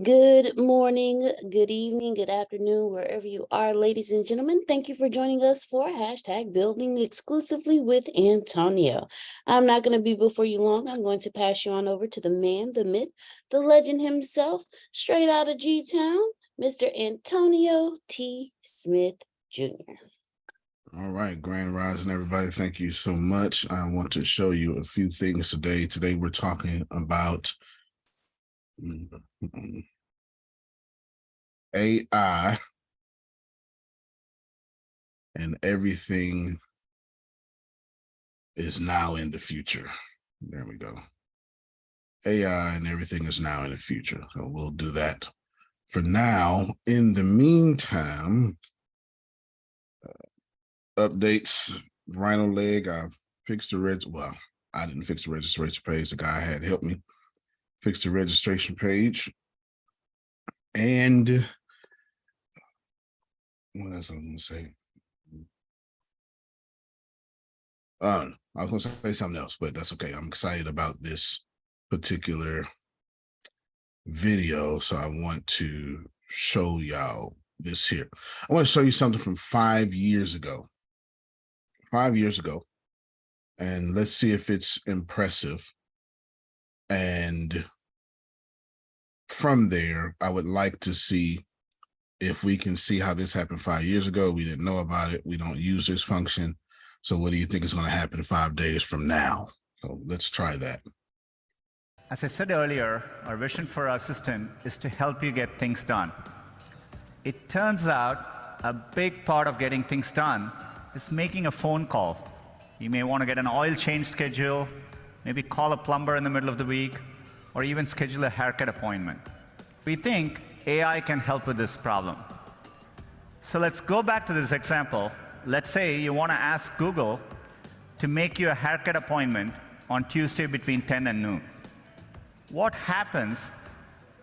Good morning, good evening, good afternoon, wherever you are, ladies and gentlemen. Thank you for joining us for #Building exclusively with Antonio. I'm not going to be before you long. I'm going to pass you on over to the man, the myth, the legend himself, straight out of G-Town, Mr. Antonio T. Smith Jr. All right, Grand Rising, everybody. Thank you so much. I want to show you a few things today. Today, we're talking about AI and everything is now in the future. There we go. AI and everything is now in the future. So we'll do that for now. In the meantime, updates, RhinoLeg, I've fixed the well, I didn't fix the registration page. The guy had helped me fix the registration page. And what else I was going to say? I was going to say something else, but that's okay. I'm excited about this particular video, so I want to show y'all this here. I want to show you something from 5 years ago. 5 years ago, and let's see if it's impressive. And from there, I would like to see if we can see how this happened 5 years ago. We didn't know about it. We don't use this function. So what do you think is going to happen 5 days from now? So let's try that. As I said earlier, our vision for our assistant is to help you get things done. It turns out a big part of getting things done is making a phone call. You may want to get an oil change schedule, maybe call a plumber in the middle of the week, or even schedule a haircut appointment. We think AI can help with this problem. So let's go back to this example. Let's say you want to ask Google to make you a haircut appointment on Tuesday between 10 and noon. What happens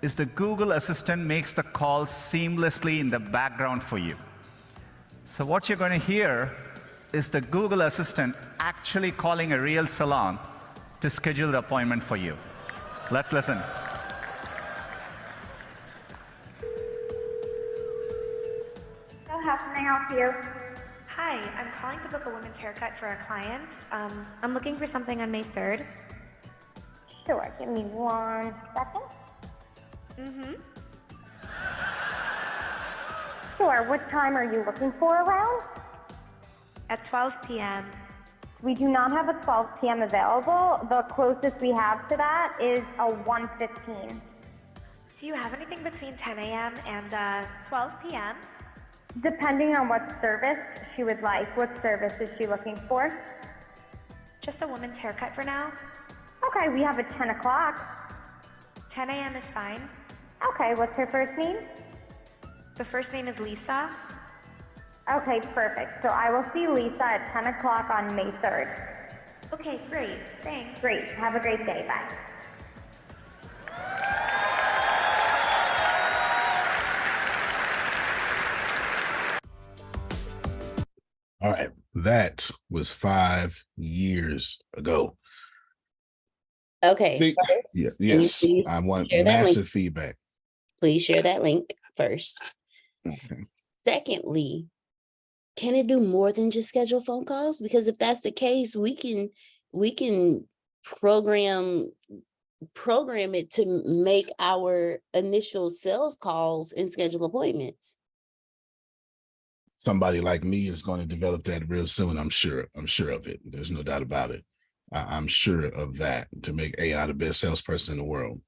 is the Google Assistant makes the call seamlessly in the background for you. So what you're going to hear is the Google Assistant actually calling a real salon to schedule the appointment for you. Let's listen. So how can I help you? Hi, I'm calling to book a women's haircut for a client. I'm looking for something on May 3rd. Sure, give me 1 second. Sure, what time are you looking for around? At 12 p.m. We do not have a 12 p.m. available. The closest we have to that is a 1:15. Do you have anything between 10 a.m. and 12 p.m.? Depending on what service she would like. What service is she looking for? Just a woman's haircut for now. Okay, we have a 10 o'clock. 10 a.m. is fine. Okay, what's her first name? The first name is Lisa. Okay, perfect. So I will see Lisa at 10 o'clock on May 3rd. Okay, great. Thanks. Great. Have a great day. Bye. All right, that was 5 years ago. Okay. Yes, I want massive feedback. Please share that link first. Okay. Secondly, can it do more than just schedule phone calls? Because if that's the case, we can program it to make our initial sales calls and schedule appointments. Somebody like me is going to develop that real soon. I'm sure of it. There's no doubt about it. I'm sure of that, to make AI the best salesperson in the world.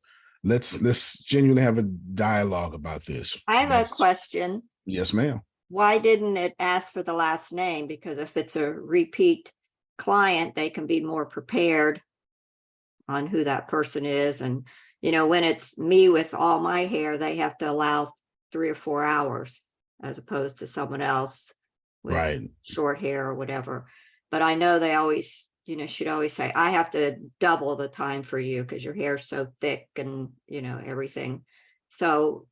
Let's genuinely have a dialogue about this. I have a question. Yes, ma'am. Why didn't it ask for the last name? Because if it's a repeat client, they can be more prepared on who that person is. And, when it's me with all my hair, they have to allow 3 or 4 hours as opposed to someone else with short hair or whatever. But I know they always, should always say, I have to double the time for you because your hair's so thick and, everything. So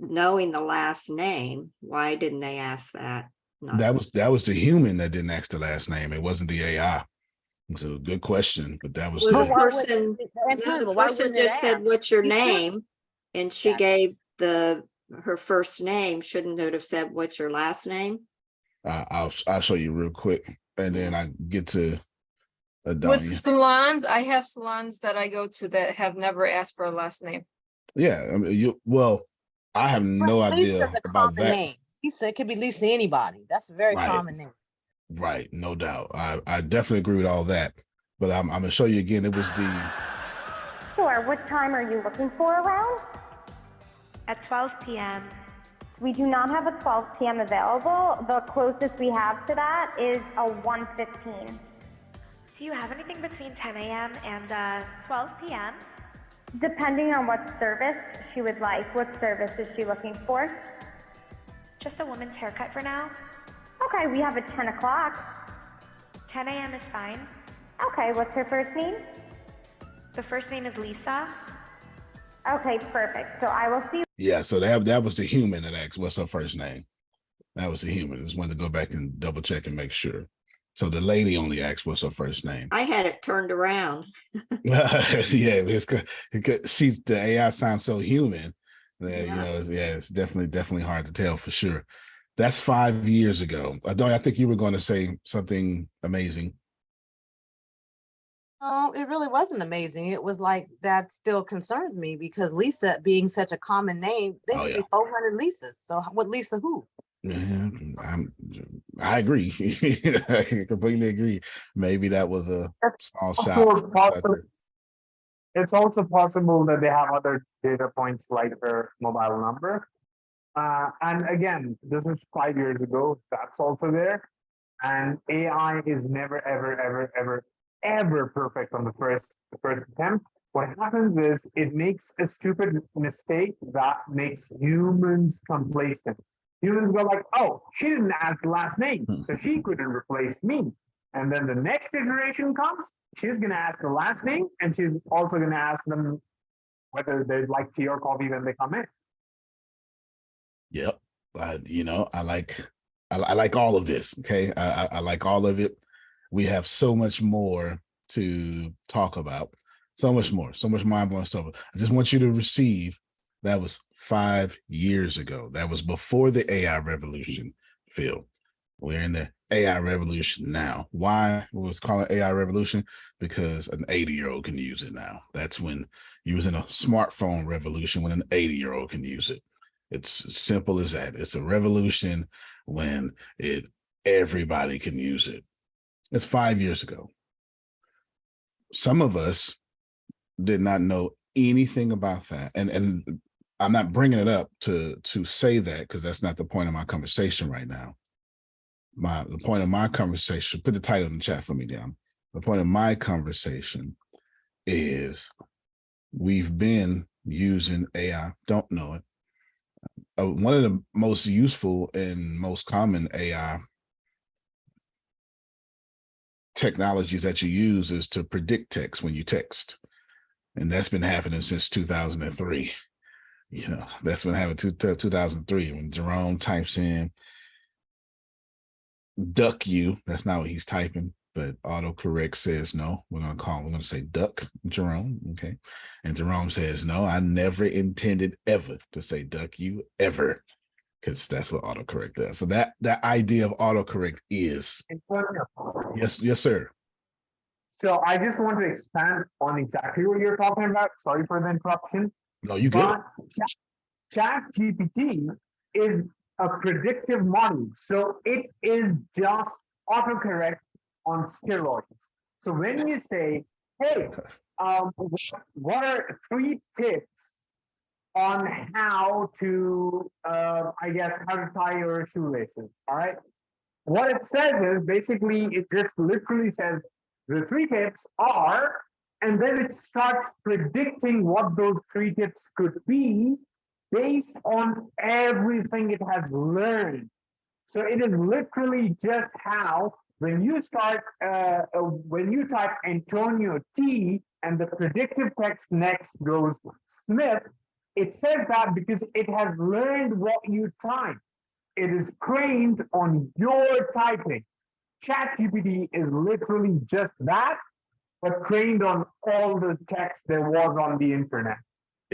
knowing the last name, why didn't they ask that? That was the human that didn't ask the last name. It wasn't the AI. It's a good question, but that was the person just said, what's your name? and she Gotcha. gave her first name, shouldn't it have said, what's your last name? I'll show you real quick, and then I get to With Adonia. salons, I have salons that I go to that have never asked for a last name. Yeah, I mean, I have no idea Lisa's a about common that. name. Lisa, it could be Lisa anybody. That's a very Right. common name. Right, no doubt. I definitely agree with all that. But I'm gonna show you again. It was the Sure, what time are you looking for around? At 12 p.m. We do not have a 12 p.m. available. The closest we have to that is a 1:15. Do you have anything between 10 a.m. and 12 p.m.? Depending on what service she would like. What service is she looking for? Just a woman's haircut for now. Okay, we have a 10 o'clock. 10 a.m. is fine. Okay, what's her first name? The first name is Lisa. Okay, perfect. So I will see. yeah. So that was the human that asked what's her first name. That was the human. Just wanted to go back and double check and make sure. So the lady only asked what's her first name. I had it turned around. Yeah, it's she's the AI sounds so human that Yeah. it's definitely hard to tell for sure. That's 5 years ago. I think you were going to say something amazing. Oh, it really wasn't amazing. It was like that still concerns me because Lisa being such a common name, they Oh, could yeah. be 400 Lisas. So what Lisa who? Yeah, I agree. I completely agree. Maybe that was a small shot. Also possible, it's also possible that they have other data points like her mobile number. And again, this was 5 years ago. That's also there. And AI is never, ever perfect on the first attempt. What happens is it makes a stupid mistake that makes humans complacent. Humans go like, oh, she didn't ask the last name, so she couldn't replace me. And then the next iteration comes, she's going to ask the last name, and she's also going to ask them whether they'd like tea or coffee when they come in. Yep. I like all of this. Okay. I like all of it. We have so much more to talk about. So much mind-blowing stuff. I just want you to receive that was 5 years ago. That was before the AI revolution, Phil. We're in the AI revolution now. Why was called AI revolution? Because an 80-year-old can use it now. That's when you was in a smartphone revolution when an 80-year-old can use it. It's as simple as that. It's a revolution when everybody can use it. It's 5 years ago. Some of us did not know anything about that. And I'm not bringing it up to say that because that's not the point of my conversation right now. The point of my conversation, put the title in the chat for me, Dan. The point of my conversation is we've been using AI, don't know it. One of the most useful and most common AI technologies that you use is to predict text when you text. And that's been happening since 2003. That's been happening 2003 when Jerome types in duck you. That's not what he's typing, but autocorrect says no. We're going to say duck Jerome. Okay. And Jerome says, no, I never intended ever to say duck you ever, because that's what autocorrect does. So that idea of autocorrect is yes, sir. So I just want to expand on exactly what you're talking about. Sorry for the interruption. No, you good. ChatGPT is a predictive model. So it is just autocorrect on steroids. So when you say, hey, what are 3 tips on how to, how to tie your shoelaces, all right? What it says is basically, it just literally says, the 3 tips are, and then it starts predicting what those 3 tips could be based on everything it has learned. So it is literally just how when you type Antonio T and the predictive text next goes Smith, it says that because it has learned what you type. It is trained on your typing. ChatGPT is literally just that, but trained on all the text there was on the internet.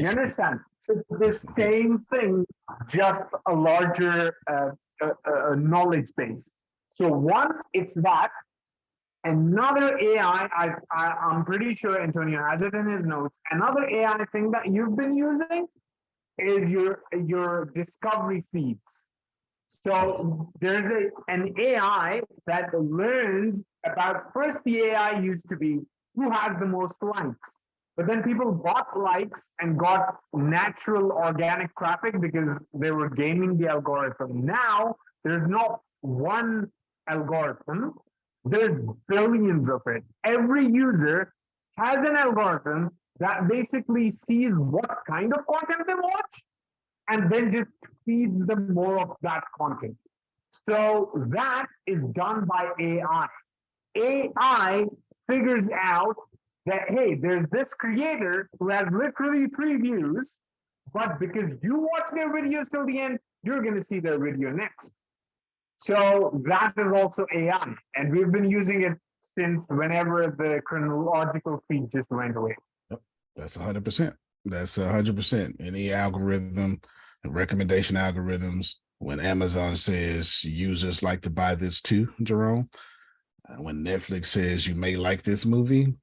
You understand? So it's the same thing, just a larger knowledge base. So one, it's that. Another AI, I'm pretty sure Antonio has it in his notes. Another AI thing that you've been using is your discovery feeds. So there's an AI that learns about, first the AI used to be who has the most likes. But then people bought likes and got natural organic traffic because they were gaming the algorithm. Now there's not one algorithm, there's billions of it. Every user has an algorithm that basically sees what kind of content they watch and then just feeds them more of that content. So that is done by AI. AI figures out that, hey, there's this creator who has literally 3 views, but because you watch their videos till the end, you're going to see their video next. So that is also AI, and we've been using it since whenever the chronological feed just went away. That's 100%. That's 100%. Any algorithm, recommendation algorithms, when Amazon says users like to buy this too, Jerome, when Netflix says you may like this movie,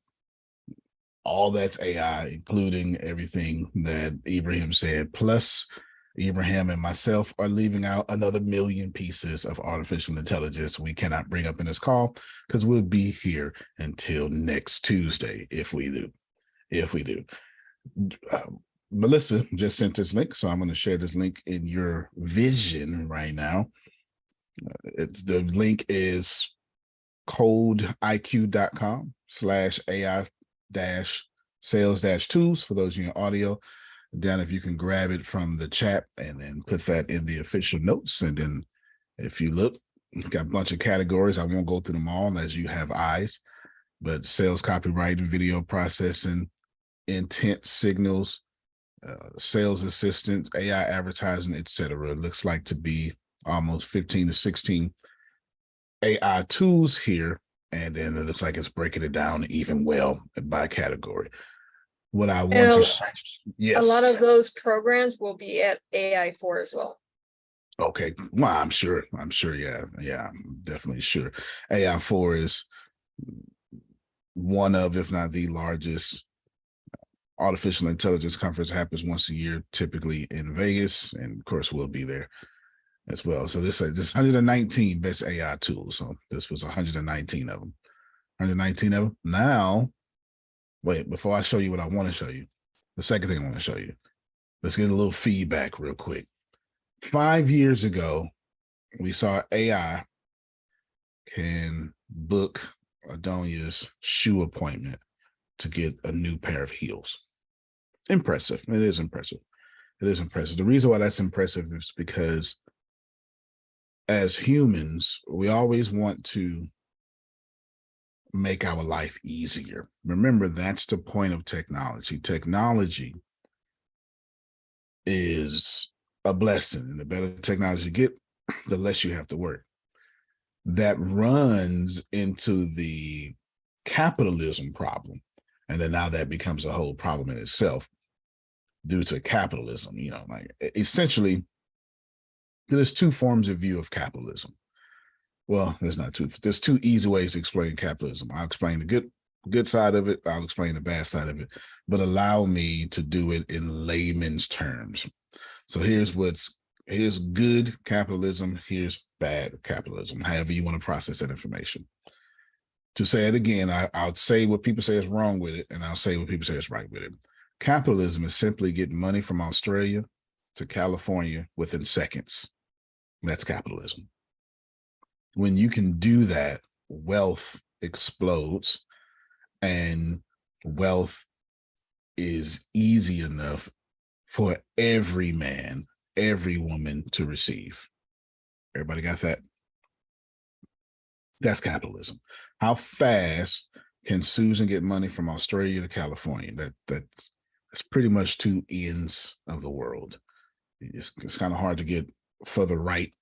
all that's AI, including everything that Ibrahim said. Plus, Ibrahim and myself are leaving out another million pieces of artificial intelligence we cannot bring up in this call because we'll be here until next Tuesday if we do. If we do. Melissa just sent this link, so I'm going to share this link in your vision right now. The link is codeiq.com/AI-sales-tools for those of you in audio. Dan, if you can grab it from the chat and then put that in the official notes. And then if you look, it's got a bunch of categories. I won't go through them all as you have eyes, but sales copywriting, video processing, intent signals, sales assistance, AI advertising, etc. It looks like to be almost 15 to 16 AI tools here. And then it looks like it's breaking it down even well by category. What I want to, yes, a lot of those programs will be at AI4 as well. Okay, well, I'm sure, yeah, I'm definitely sure. AI4 is one of, if not the largest artificial intelligence conference. Happens once a year, typically in Vegas, and of course we'll be there as well. So this 119 best AI tools. So this was 119 of them. 119 of them. Now, wait, before I show you what I want to show you, the second thing I want to show you, let's get a little feedback real quick. 5 years ago, we saw AI can book Adonia's shoe appointment to get a new pair of heels. Impressive. It is impressive. It is impressive. The reason why that's impressive is because as humans, we always want to make our life easier. Remember, that's the point of technology. Technology is a blessing, and the better technology you get, the less you have to work. That runs into the capitalism problem. And then now that becomes a whole problem in itself due to capitalism. You know, like essentially, there's 2 forms of view of capitalism. Well, there's not 2. There's 2 easy ways to explain capitalism. I'll explain the good side of it. I'll explain the bad side of it, but allow me to do it in layman's terms. So here's good capitalism. Here's bad capitalism, however you want to process that information. To say it again, I'll say what people say is wrong with it, and I'll say what people say is right with it. Capitalism is simply getting money from Australia to California within seconds. That's capitalism. When you can do that, wealth explodes, and wealth is easy enough for every man, every woman to receive. Everybody got that? That's capitalism. How fast can Susan get money from Australia to California? That's pretty much 2 ends of the world. It's kind of hard to get further right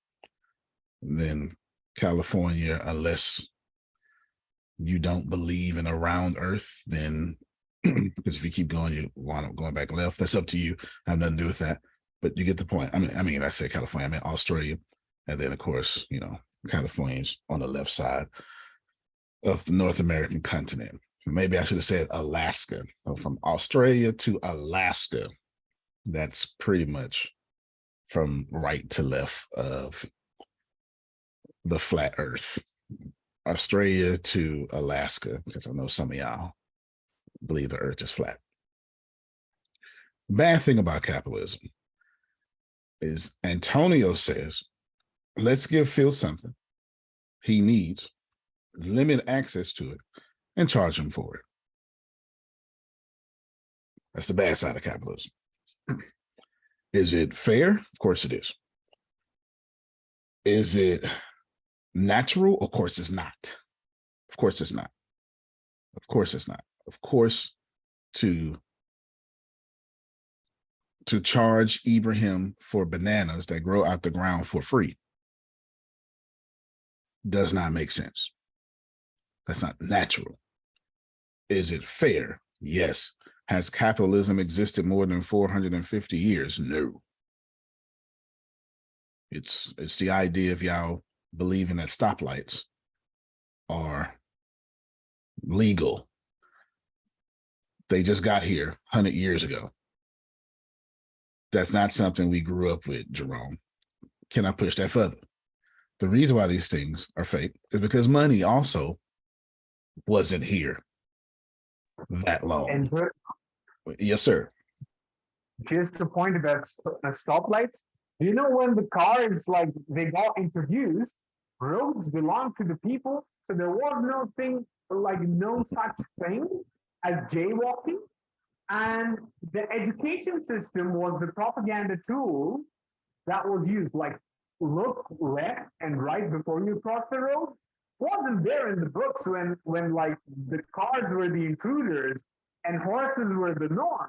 than California unless you don't believe in a round earth. Then because if you keep going, you wind up going back left. That's up to you. I have nothing to do with that. But you get the point. I say California, I meant Australia. And then, of course, California's on the left side of the North American continent. Maybe I should have said Alaska. So from Australia to Alaska, that's pretty much from right to left of the flat earth. Australia to Alaska, because I know some of y'all believe the earth is flat. Bad thing about capitalism is Antonio says, let's give Phil something he needs, limit access to it, and charge him for it. That's the bad side of capitalism. Is it fair? Of course it is. Is it natural? Of course it's not. Of course it's not. Of course it's not. Of course, to charge Ibrahim for bananas that grow out the ground for free does not make sense. That's not natural. Is it fair? Yes. Has capitalism existed more than 450 years? No. It's the idea of y'all believing that stoplights are legal. They just got here 100 years ago. That's not something we grew up with, Jerome. Can I push that further? The reason why these things are fake is because money also wasn't here that long. And yes, sir. just to point about stoplights, you know, when the cars they got introduced, roads belong to the people, so there was no such thing as jaywalking, and the education system was the propaganda tool that was used. Like, look left and right before you cross the road wasn't there in the books when the cars were the intruders and horses were the norm.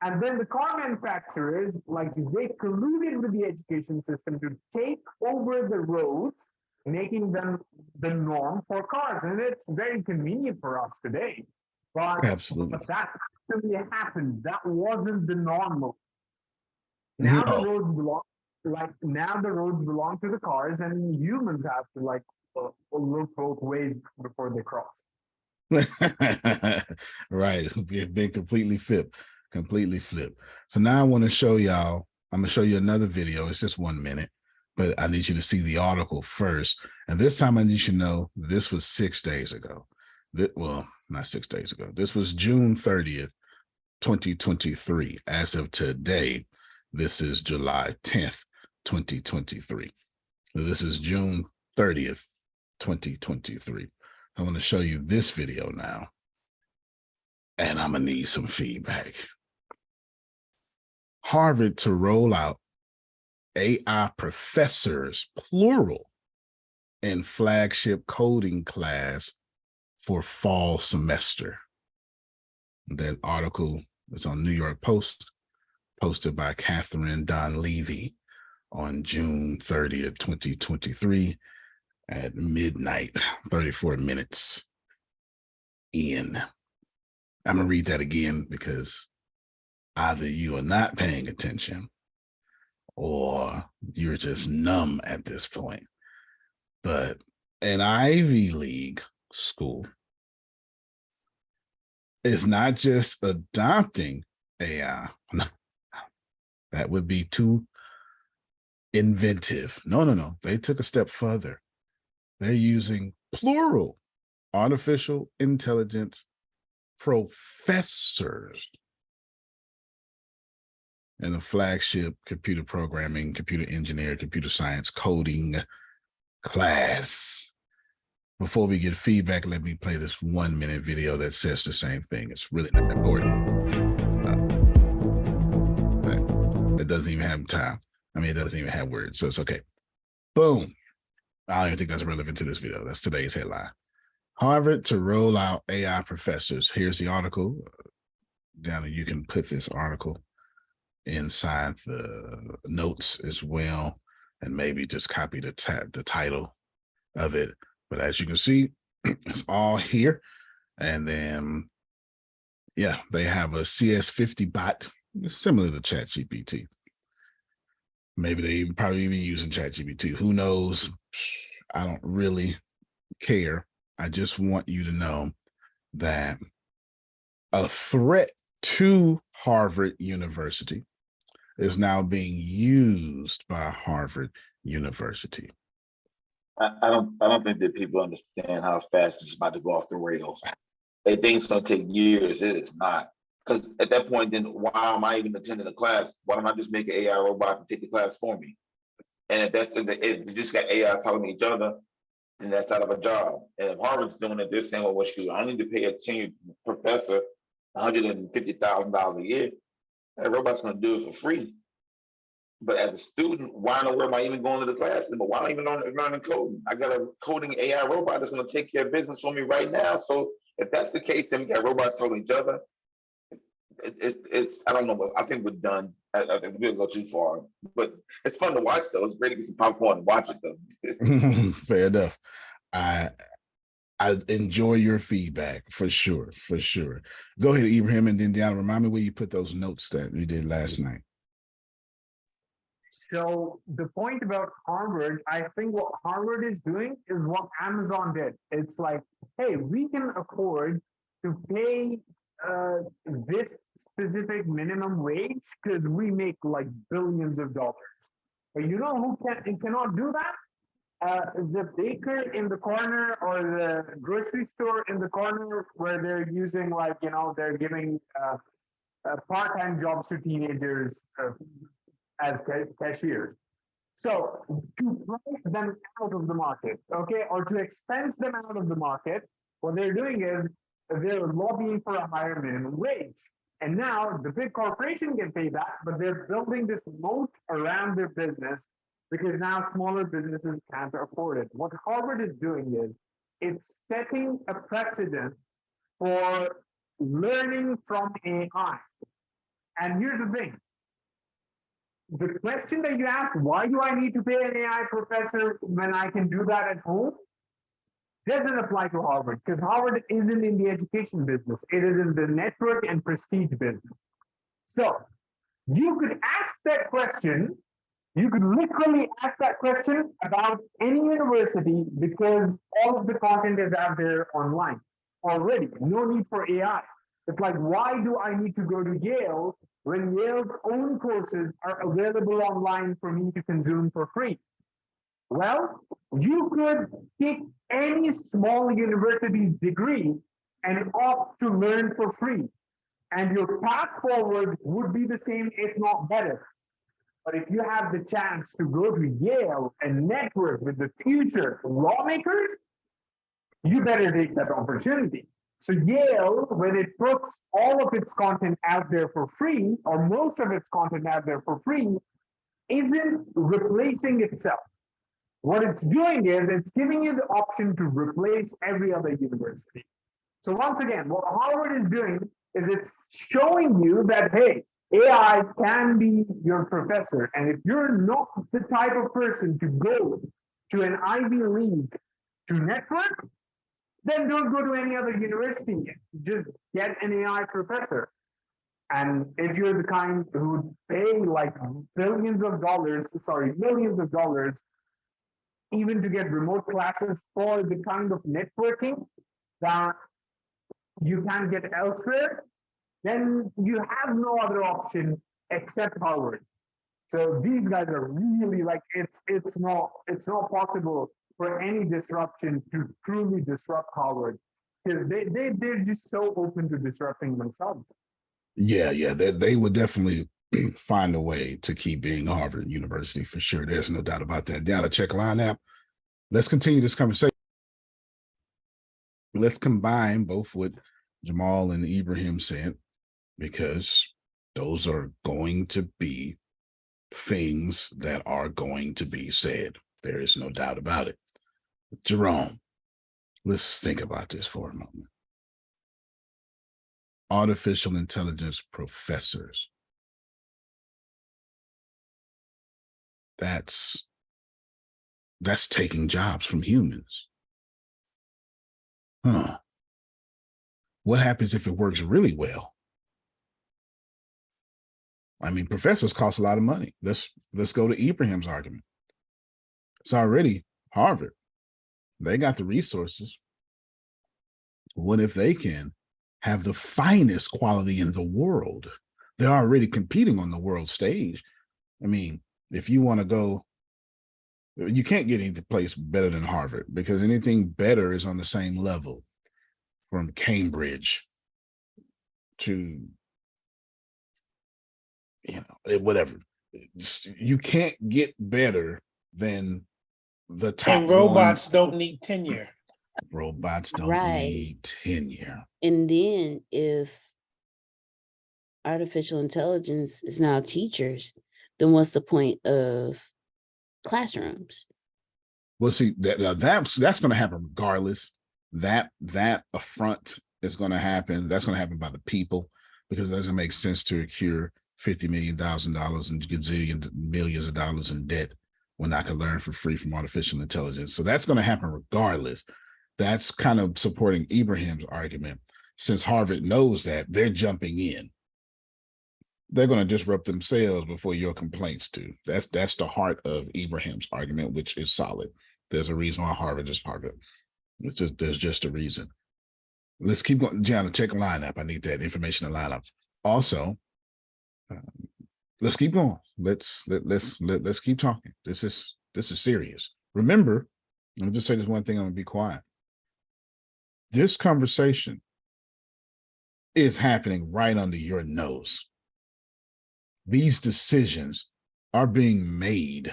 And then the car manufacturers, they colluded with the education system to take over the roads, making them the norm for cars. And it's very convenient for us today. But, Absolutely. But that actually happened. That wasn't the normal. Now the roads belong, now the roads belong to the cars, and humans have to look both ways before they cross. Right. It's been completely flipped. So now I want to show y'all, I'm going to show you another video. It's just 1 minute, but I need you to see the article first. And this time I need you to know this was 6 days ago. Well, not 6 days ago. This was June 30th, 2023. As of today, this is July 10th, 2023. So this is June 30th, 2023. I want to show you this video now, and I'm going to need some feedback. Harvard to roll out AI professors, plural, in flagship coding class for fall semester. That article is on New York Post, posted by Catherine Donlevy on June 30th, 2023 at midnight, 34 minutes in. I'm going to read that again because either you are not paying attention or you're just numb at this point. But an Ivy League school is not just adopting AI. No, that would be too inventive. No. They took a step further. They're using plural artificial intelligence professors in a flagship computer programming, computer engineering, computer science coding class. Before we get feedback, let me play this 1 minute video that says the same thing. It's really not important. It doesn't even have time. It doesn't even have words, so it's okay. Boom. I don't even think that's relevant to this video. That's today's headline. Harvard to roll out AI professors. Here's the article. Down there, you can put this article inside the notes as well, and maybe just copy the title of it. But as you can see, it's all here. And then Yeah, they have a CS50 bot similar to ChatGPT. Maybe they probably even using ChatGPT. Who knows? I don't really care. I just want you to know that a threat to Harvard University is now being used by Harvard University. I don't think that people understand how fast it's about to go off the rails. They think it's going to take years. It is not. Because at that point, then why am I even attending the class? Why don't I just make an AI robot to take the class for me? And if you just got AI telling each other, then that's out of a job. And if Harvard's doing it, they're saying, well, shoot, I need to pay a tenured professor $150,000 a year. That robot's going to do it for free. But as a student, why in the world am I even going to the class anymore? Why am I even learning coding? I got a coding AI robot that's going to take care of business for me right now. So if that's the case, then we got robots telling each other. It's I don't know. I think we're done. I think we'll go too far, but it's fun to watch though. It's great to get some popcorn and watch it though. Fair enough. I enjoy your feedback for sure, for sure. Go ahead, Ibrahim, and then Deanna, remind me where you put those notes that we did last night. So the point about Harvard, I think what Harvard is doing is what Amazon did. It's like, hey, we can afford to pay this specific minimum wage because we make like billions of dollars. But you know who cannot do that? The baker in the corner or the grocery store in the corner where they're using like, you know, they're giving part-time jobs to teenagers as cashiers. So to price them out of the market, okay, or to expense them out of the market, what they're doing is they're lobbying for a higher minimum wage. And now the big corporation can pay that, but they're building this moat around their business because now smaller businesses can't afford it. What Harvard is doing is it's setting a precedent for learning from AI. And here's the thing. The question that you asked, why do I need to pay an AI professor when I can do that at home? Doesn't apply to Harvard because Harvard isn't in the education business. It is in the network and prestige business. So you could ask that question. You could literally ask that question about any university because all of the content is out there online already. No need for AI. It's like, why do I need to go to Yale when Yale's own courses are available online for me to consume for free? Well, you could take any small university's degree and opt to learn for free. And your path forward would be the same, if not better. But if you have the chance to go to Yale and network with the future lawmakers, you better take that opportunity. So Yale, when it puts all of its content out there for free, or most of its content out there for free, isn't replacing itself. What it's doing is it's giving you the option to replace every other university. So once again, what Harvard is doing is it's showing you that, hey, AI can be your professor. And if you're not the type of person to go to an Ivy League to network, then don't go to any other university. Just get an AI professor. And if you're the kind who would pay like millions of dollars even to get remote classes for the kind of networking that you can get elsewhere, then you have no other option except Harvard. So these guys are really like, it's not possible for any disruption to truly disrupt Harvard because they're just so open to disrupting themselves. Yeah, they would definitely find a way to keep being Harvard University for sure. There's no doubt about that. Down to check line app. Let's continue this conversation. Let's combine both what Jamal and Ibrahim said, because those are going to be things that are going to be said. There is no doubt about it. Jerome, let's think about this for a moment. Artificial intelligence professors. That's taking jobs from humans. Huh. What happens if it works really well? I mean, professors cost a lot of money. Let's go to Ibrahim's argument. It's already Harvard. They got the resources. What if they can have the finest quality in the world? They're already competing on the world stage. I mean, if you want to go, you can't get any place better than Harvard, because anything better is on the same level, from Cambridge to, whatever. You can't get better than the top. And robots don't need tenure. Robots don't need tenure. And then if artificial intelligence is now teachers, then what's the point of classrooms? Well, see, that's going to happen regardless. That affront is going to happen. That's going to happen by the people, because it doesn't make sense to accrue $50 million and gazillion millions of dollars in debt when I can learn for free from artificial intelligence. So that's going to happen regardless. That's kind of supporting Ibrahim's argument. Since Harvard knows that, they're jumping in. They're going to disrupt themselves before your complaints do. That's the heart of Ibrahim's argument, which is solid. There's a reason why Harvard is Harvard. There's just a reason. Let's keep going. Gianna, check the lineup. I need that information to line up. Also, let's keep going. Let's keep talking. This is serious. Remember, let me just say this one thing. I'm gonna be quiet. This conversation is happening right under your nose. These decisions are being made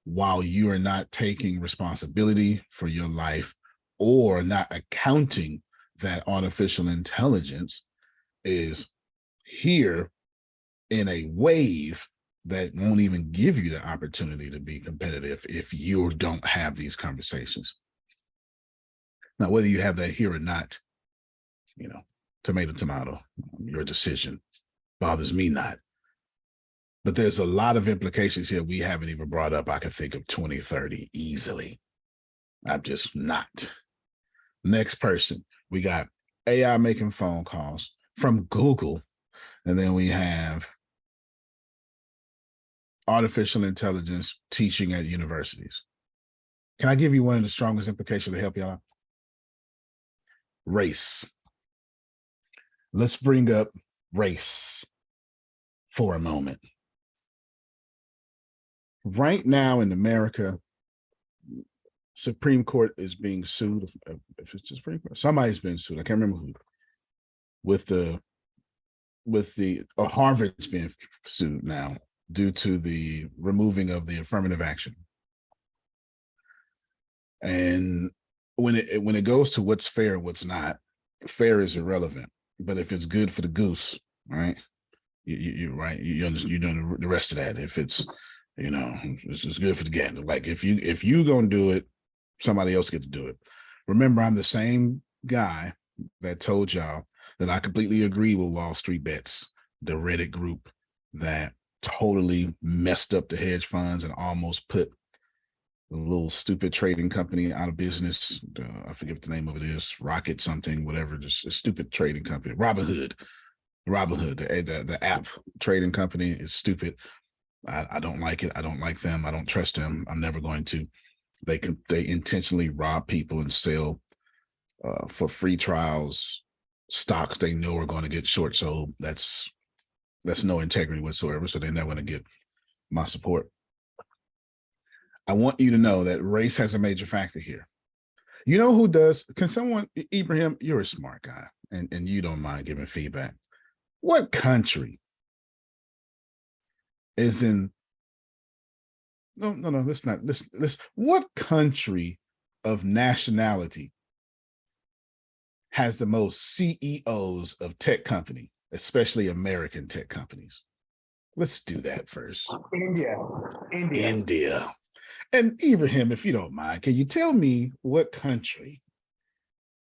while you are not taking responsibility for your life, or not accounting that artificial intelligence is here in a wave that won't even give you the opportunity to be competitive if you don't have these conversations. Now, whether you have that here or not, tomato, your decision, bothers me not. But there's a lot of implications here we haven't even brought up. I could think of 20, 30 easily. I'm just not. Next person, we got AI making phone calls from Google. And then we have artificial intelligence teaching at universities. Can I give you one of the strongest implications to help y'all out? Race. Let's bring up race for a moment. Right now in America, Supreme Court is being sued. If it's the Supreme Court, somebody's been sued. I can't remember who. Harvard's being sued now due to the removing of the affirmative action. And when it goes to what's fair and what's not, fair is irrelevant. But if it's good for the goose, right? You're right. You're doing the rest of that. If it's it's good for the gander. Like if you gonna do it, somebody else get to do it. Remember, I'm the same guy that told y'all that I completely agree with Wall Street Bets, the Reddit group that totally messed up the hedge funds and almost put a little stupid trading company out of business. I forget what the name of it is, Rocket something, whatever, just a stupid trading company. Robinhood, the app trading company is stupid. I don't like it. I don't like them. I don't trust them. I'm never going to. They intentionally rob people and sell for free trials stocks they know are going to get short sold. That's no integrity whatsoever. So they're never going to get my support. I want you to know that race has a major factor here. You know who does? Can someone, Ibrahim, you're a smart guy and you don't mind giving feedback. What country is in, let's not, what country of nationality has the most CEOs of tech company, especially American tech companies? Let's do that first. India. And Ibrahim, if you don't mind, can you tell me what country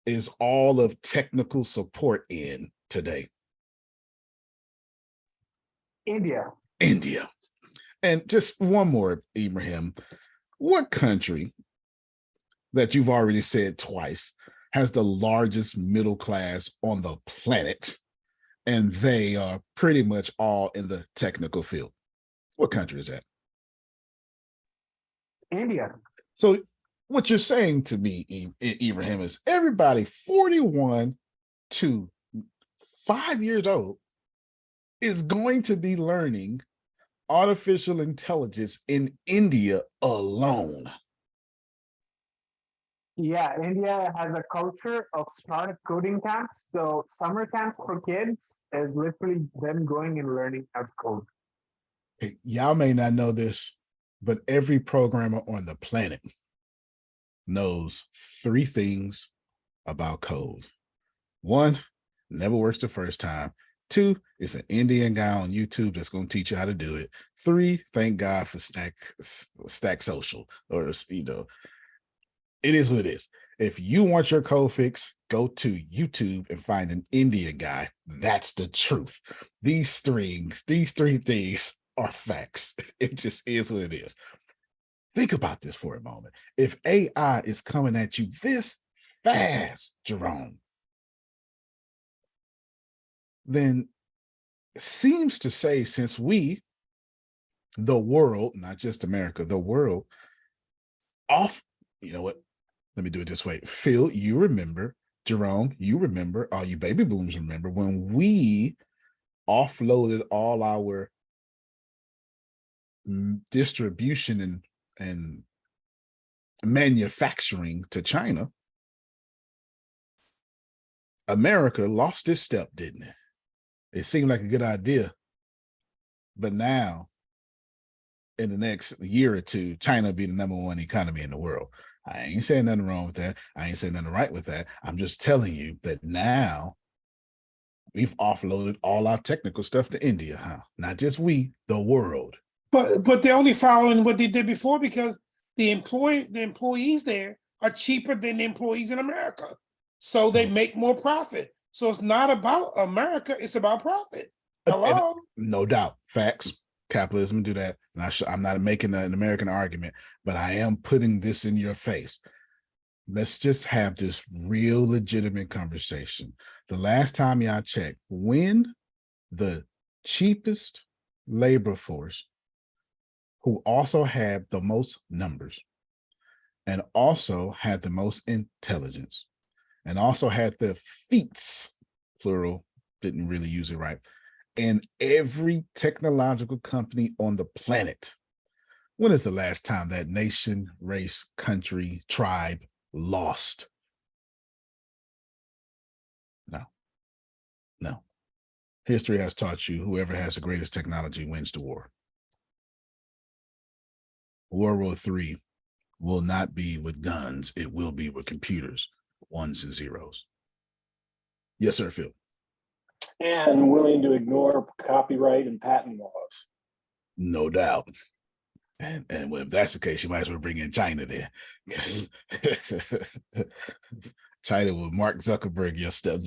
is all of technical support in today? India. And just one more, Ibrahim, what country that you've already said twice has the largest middle class on the planet, and they are pretty much all in the technical field. What country is that? India. So what you're saying to me, Ibrahim, is everybody 41 to 5 years old is going to be learning artificial intelligence in India alone. Yeah, India has a culture of startup coding camps. So summer camps for kids is literally them going and learning how to code. Y'all may not know this, but every programmer on the planet knows 3 things about code. 1, never works the first time. 2, it's an Indian guy on YouTube that's going to teach you how to do it. 3, thank God for Stack Social, or it is what it is. If you want your code fix, go to YouTube and find an Indian guy. That's the truth. These 3 things are facts. It just is what it is. Think about this for a moment. If AI is coming at you this fast, Jerome, then it seems to say, since we, the world, not just America, the world, you know what? Let me do it this way. Phil, you remember, Jerome, you remember, all you baby boomers remember, when we offloaded all our distribution and manufacturing to China, America lost this step, didn't it? It seemed like a good idea. But now, in the next year or two, China will be the #1 economy in the world. I ain't saying nothing wrong with that. I ain't saying nothing right with that. I'm just telling you that now we've offloaded all our technical stuff to India, huh? Not just we, the world. But they're only following what they did before because the employees there are cheaper than the employees in America. So they make more profit. So it's not about America, it's about profit. Hello? No doubt. Facts. Capitalism do that. And I'm not making an American argument, but I am putting this in your face. Let's just have this real legitimate conversation. The last time y'all checked, when the cheapest labor force, who also had the most numbers and also had the most intelligence and also had the feats, plural, didn't really use it right, in every technological company on the planet. When is the last time that nation, race, country, tribe lost? No. History has taught you whoever has the greatest technology wins the war. World War III will not be with guns. It will be with computers, 1s and 0s. Yes, sir, Phil. And willing to ignore copyright and patent laws. No doubt. And well, if that's the case, you might as well bring in China there. China with Mark Zuckerberg, your step.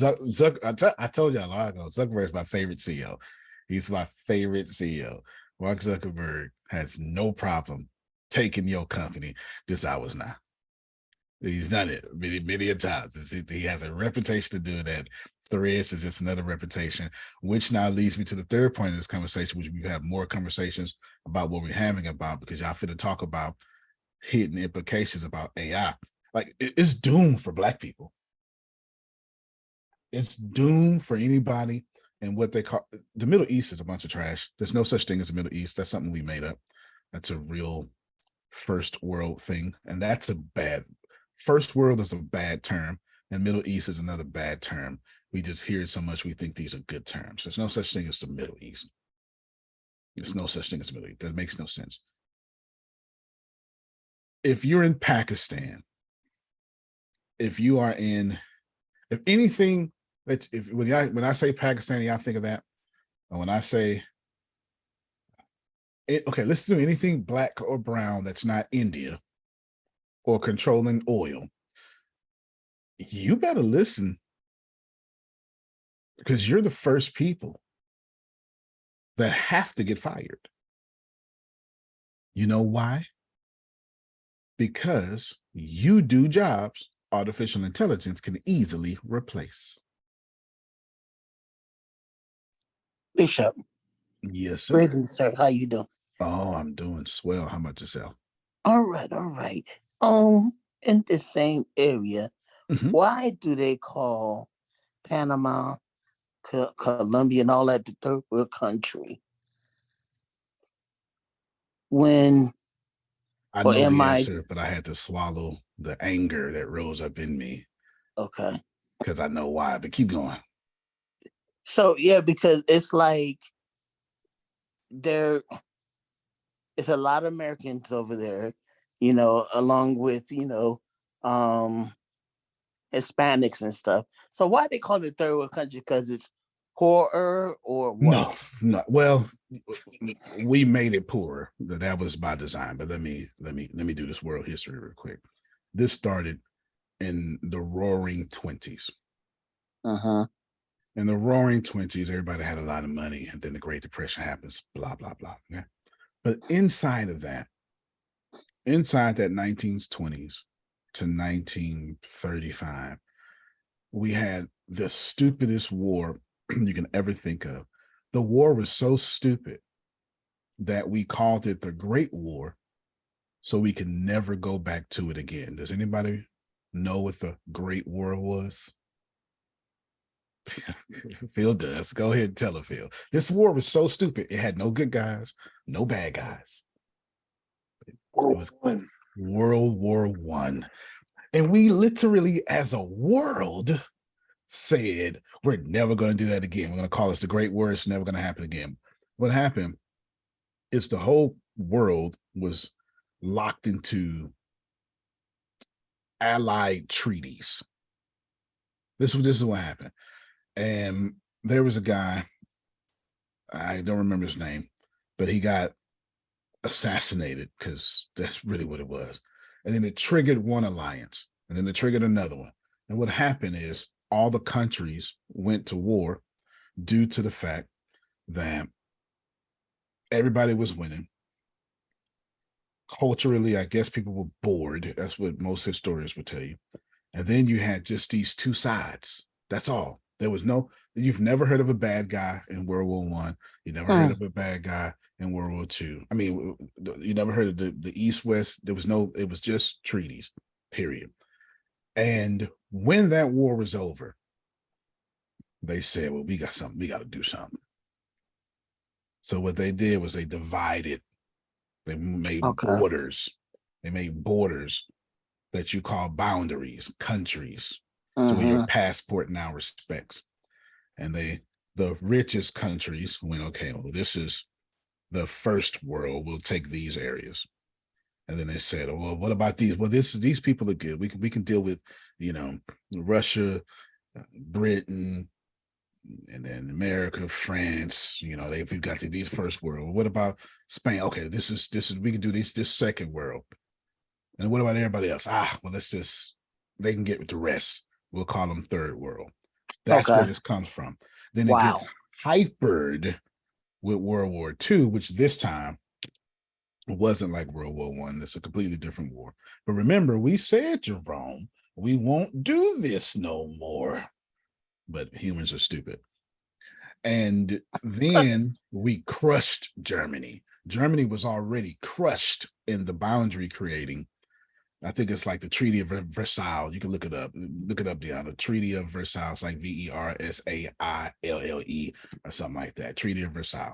I told y'all a while ago, Zuckerberg is my favorite CEO. He's my favorite CEO. Mark Zuckerberg has no problem taking your company. This I was not. He's done it many a times. He has a reputation to do that. Threads is just another reputation, which now leads me to the third point of this conversation, which we have more conversations about what we're having about, because y'all finna talk about hidden implications about AI. Like, it's doomed for Black people. It's doomed for anybody. And what they call the Middle East is a bunch of trash. There's no such thing as the Middle East. That's something we made up. That's a real first world thing. And that's a bad, first world is a bad term. And Middle East is another bad term. We just hear it so much, we think these are good terms. There's no such thing as the Middle East. There's no such thing as the Middle East. That makes no sense. If you're in Pakistan, if you are in, if anything, when I say Pakistan, y'all think of that. And when I say, okay, let's do anything Black or brown that's not India or controlling oil. You better listen, because you're the first people that have to get fired. You know why? Because you do jobs artificial intelligence can easily replace. Bishop. Yes, sir. Greetings, sir. How you doing? Oh, I'm doing swell. How about yourself? All right, all right. In the same area, why do they call Panama, Colombia, and all that the third world country? When I know the answer, but I had to swallow the anger that rose up in me. Okay. Because I know why, but keep going. So yeah, because it's like it's a lot of Americans over there, you know, along with, you know, Hispanics and stuff. So why they call it third world country? Because it's poorer or what? No. Well, we made it poorer. That was by design. But let me do this world history real quick. This started in the Roaring 20s. In the Roaring 20s, everybody had a lot of money, and then the Great Depression happens. Blah blah blah. Yeah. But inside that 1920s to 1935, we had the stupidest war you can ever think of. The war was so stupid that we called it the Great War, so we can never go back to it again. Does anybody know what the Great War was? Phil does. Go ahead and tell it, Phil. This war was so stupid. It had no good guys, no bad guys. It was World War I. And we literally, as a world, said, we're never going to do that again. We're going to call this the Great War. It's never going to happen again. What happened is the whole world was locked into allied treaties. This is what happened. And there was a guy, I don't remember his name, but he got assassinated, because that's really what it was. And then it triggered one alliance, and then it triggered another one. And what happened is all the countries went to war due to the fact that everybody was winning. Culturally, I guess people were bored. That's what most historians would tell you. And then you had just these two sides. That's all. There was you've never heard of a bad guy in World War I. You never heard of a bad guy in World War II. I mean, you never heard of the East-West. It was just treaties, period. And when that war was over, they said, well, we got to do something. So what they did was they divided. They made borders. They made borders that you call boundaries, countries, to where your passport now respects. And the richest countries went, okay, well, this is the first world. We'll take these areas. And then they said, well, what about these? Well, these people are good. We can deal with, you know, Russia, Britain, and then America, France. You know, we've got these first world. What about Spain? Okay, this is we can do this second world. And what about everybody else? Well, they can get with the rest. We'll call them third world. That's where this comes from. Then it gets hypered with World War II, which this time wasn't like World War I. It's a completely different war. But remember, we said, Jerome, we won't do this no more. But humans are stupid. And then we crushed Germany. Germany was already crushed in the boundary creating. I think it's like the Treaty of Versailles. You can look it up. Look it up, Deanna. Treaty of Versailles, it's like Versaille or something like that. Treaty of Versailles.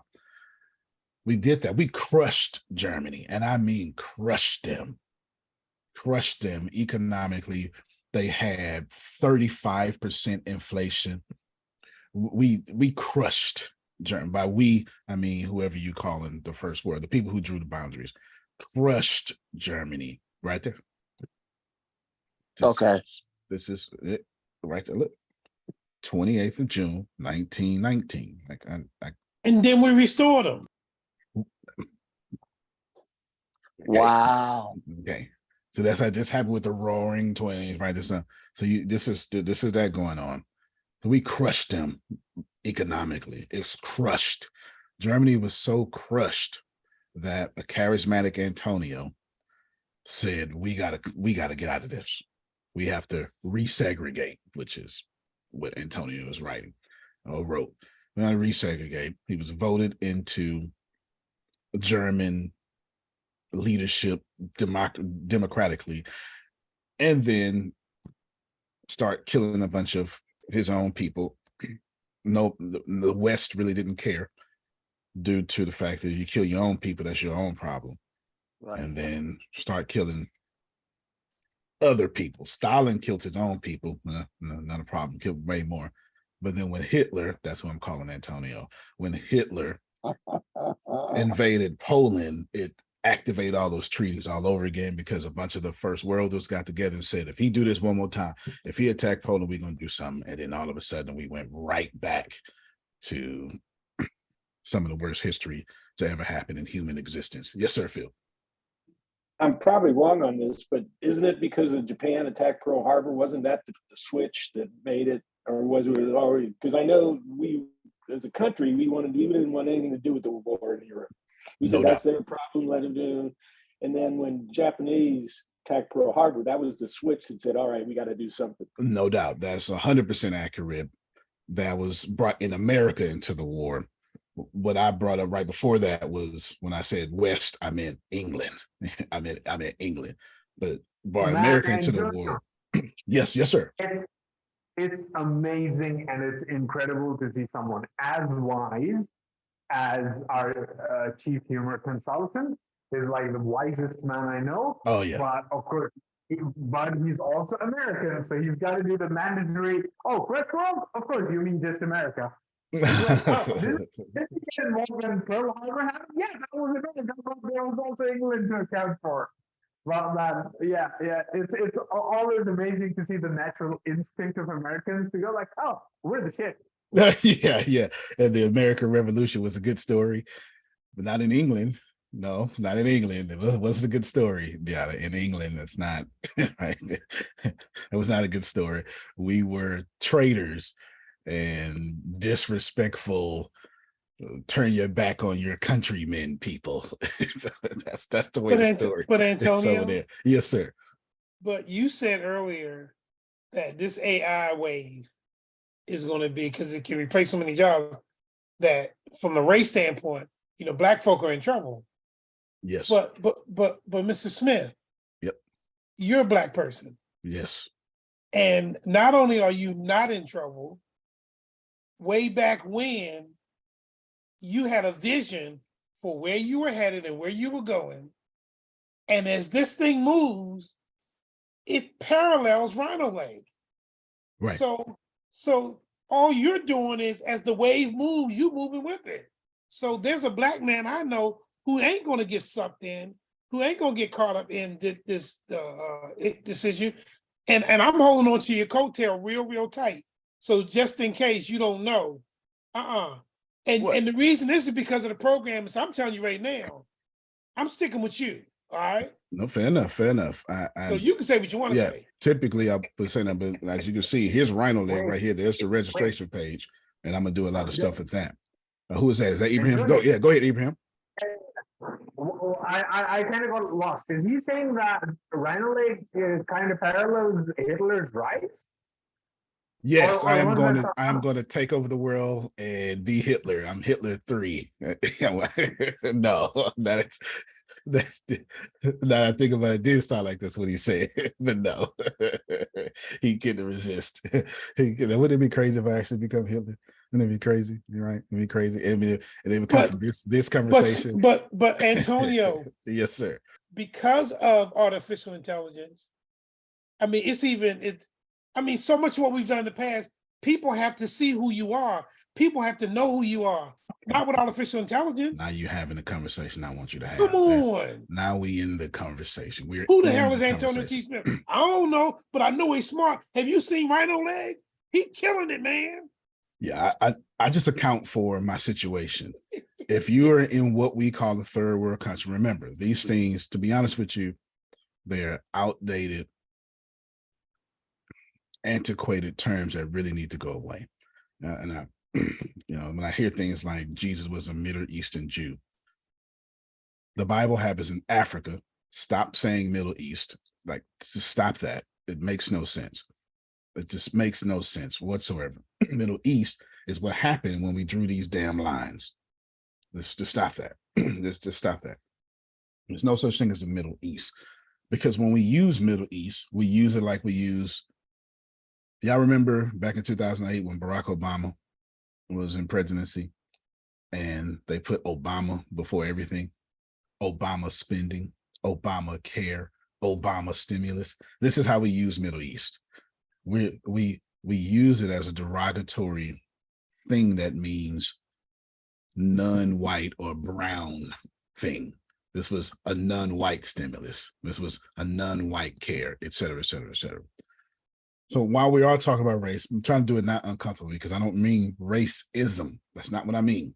We did that. We crushed Germany, and I mean crushed them. Crushed them economically. They had 35% inflation. We crushed Germany. By we, I mean whoever you call in the first world, the people who drew the boundaries, crushed Germany right there. This is it right there. Look, 28th of June, 1919. And then we restored them. Wow. Okay. So that's how this happened with the Roaring 20s, right? This is that going on. So we crushed them economically. It's crushed. Germany was so crushed that a charismatic Antonio said, we gotta get out of this. we have to resegregate, which is what Antonio is writing or wrote. We gotta resegregate. He was voted into German leadership democratically, and then start killing a bunch of his own people. No, the West really didn't care due to the fact that you kill your own people, that's your own problem. Right. And then start killing other people. Stalin killed his own people. No, not a problem. Killed way more. But then when Hitler, that's what I'm calling Antonio, when Hitler invaded Poland, it activated all those treaties all over again, because a bunch of the first worlders got together and said, if he do this one more time, if he attacked Poland, we're going to do something. And then all of a sudden we went right back to some of the worst history to ever happen in human existence. Yes, sir, Phil. I'm probably wrong on this, but isn't it because of Japan attacked Pearl Harbor? Wasn't that the switch that made it, or was it already? Because I know we, as a country, we didn't want anything to do with the war in Europe. We said that's their problem, let them do. And then when Japanese attacked Pearl Harbor, that was the switch that said, all right, we got to do something. No doubt. That's 100% accurate. That was brought in America into the war. What I brought up right before that was when I said West, I meant England. I meant England, but brought America into the war. Yes, sir. It's amazing, and it's incredible to see someone as wise as our chief humor consultant. Is like the wisest man I know. Oh yeah. But of course, but he's also American, so he's got to do the mandatory. Oh, first world? Of course, you mean just America. Like, oh, this involved when Pearl Harbor happened? Yeah, that was America, but there was also England to account for. Well, man, yeah, it's always amazing to see the natural instinct of Americans to go like, oh, we're the shit. yeah. And the American Revolution was a good story, but not in England. No, not in England. It wasn't a good story. Yeah, in England, it's not. Right? It was not a good story. We were traitors and disrespectful, turn your back on your countrymen people. that's the way the story. But Antonio, there. Yes, sir. But you said earlier that this AI wave is going to be, because it can replace so many jobs, that from a race standpoint, black folk are in trouble. Yes. But Mr. Smith. Yep. You're a black person. Yes. And not only are you not in trouble, way back when you had a vision for where you were headed and where you were going. And as this thing moves, it parallels RhinoLeg. Right. So all you're doing is, as the wave moves, you moving with it. So there's a black man I know who ain't going to get sucked in, who ain't going to get caught up in this issue. And I'm holding on to your coattail real tight. So just in case you don't know, And the reason is because of the program. So I'm telling you right now, I'm sticking with you. All right. No, fair enough. So you can say what you want to say. Typically, I'll put saying that, but as you can see, here's RhinoLeg right here. There's the registration page, and I'm gonna do a lot of stuff with that. Who is that? Is that Ibrahim? Go ahead, Ibrahim. I kind of got lost. Is he saying that RhinoLeg kind of parallels Hitler's rights? Yes, I am going to take over the world and be Hitler. I'm Hitler 3. No, that now I think about it, did sound like that's what he said, but no, he couldn't resist. Wouldn't it be crazy if I actually become Hitler? Wouldn't it be crazy? You're right. It'd be crazy. And it would come from this conversation. But Antonio. Yes, sir. Because of artificial intelligence, I mean, so much of what we've done in the past, people have to see who you are. People have to know who you are. Not with artificial intelligence. Now you're having a conversation I want you to have. Come on. Now we in the conversation. Who the hell is Antonio T. Smith? I don't know, but I know he's smart. Have you seen RhinoLeg? He killing it, man. Yeah, I just account for my situation. If you are in what we call the third world country, remember, these things, to be honest with you, they're outdated, antiquated terms that really need to go away. When I hear things like Jesus was a Middle Eastern Jew, the Bible happens in Africa. Stop saying Middle East. Like, just stop that. It makes no sense. It just makes no sense whatsoever. Middle East is what happened when we drew these damn lines. Let's just stop that. Just stop that. There's no such thing as the Middle East, because when we use Middle East, we use it like we use. Y'all remember back in 2008 when Barack Obama was in presidency, and they put Obama before everything. Obama spending, Obama care, Obama stimulus. This is how we use Middle East. We use it as a derogatory thing that means non-white or brown thing. This was a non-white stimulus. This was a non-white care, et cetera, et cetera, et cetera. So while we are talking about race, I'm trying to do it not uncomfortably, because I don't mean racism. That's not what I mean.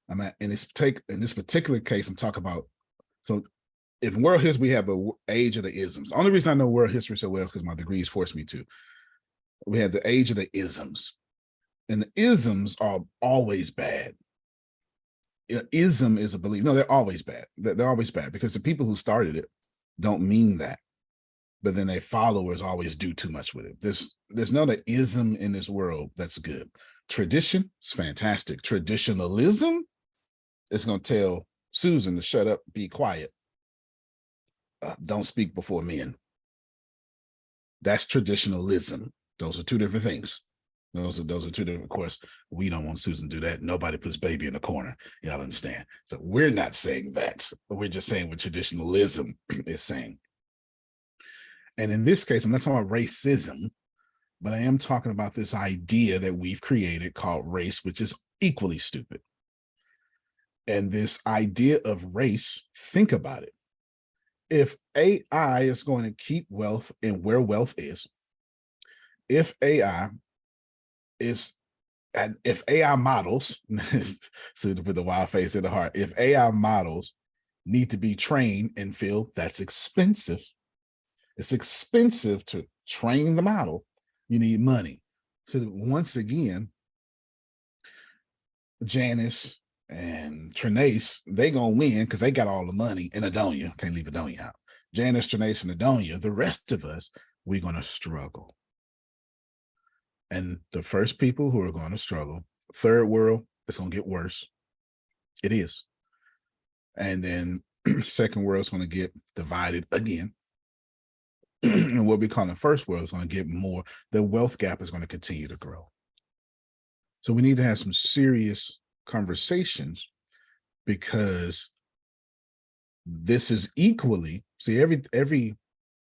In this particular case, I'm talking about, so if in world history, we have the age of the isms. The only reason I know world history so well is because my degrees forced me to. We have the age of the isms. And the isms are always bad. Ism is a belief. No, they're always bad. They're always bad because the people who started it don't mean that. But then their followers always do too much with it. There's no ism in this world that's good. Tradition is fantastic. Traditionalism is going to tell Susan to shut up, be quiet. Don't speak before men. That's traditionalism. Those are two different things. Those are two different. Of course, we don't want Susan to do that. Nobody puts baby in the corner. Y'all understand? So we're not saying that. We're just saying what traditionalism is saying. And in this case, I'm not talking about racism, but I am talking about this idea that we've created called race, which is equally stupid. And this idea of race, think about it. If AI is going to keep wealth and where wealth is, if AI models, so to put the wild face in the heart, if AI models need to be trained in field, that's expensive. It's expensive to train the model. You need money. So once again, Janice and Trinace, they gonna win because they got all the money. And Adonia, can't leave Adonia out. Janice, Trinace, and Adonia, the rest of us, we're gonna struggle. And the first people who are going to struggle, third world, it's going to get worse. It is. And then second world is going to get divided again. And what we call the first world is going to get more. The wealth gap is going to continue to grow. So we need to have some serious conversations, because this is equally, see, every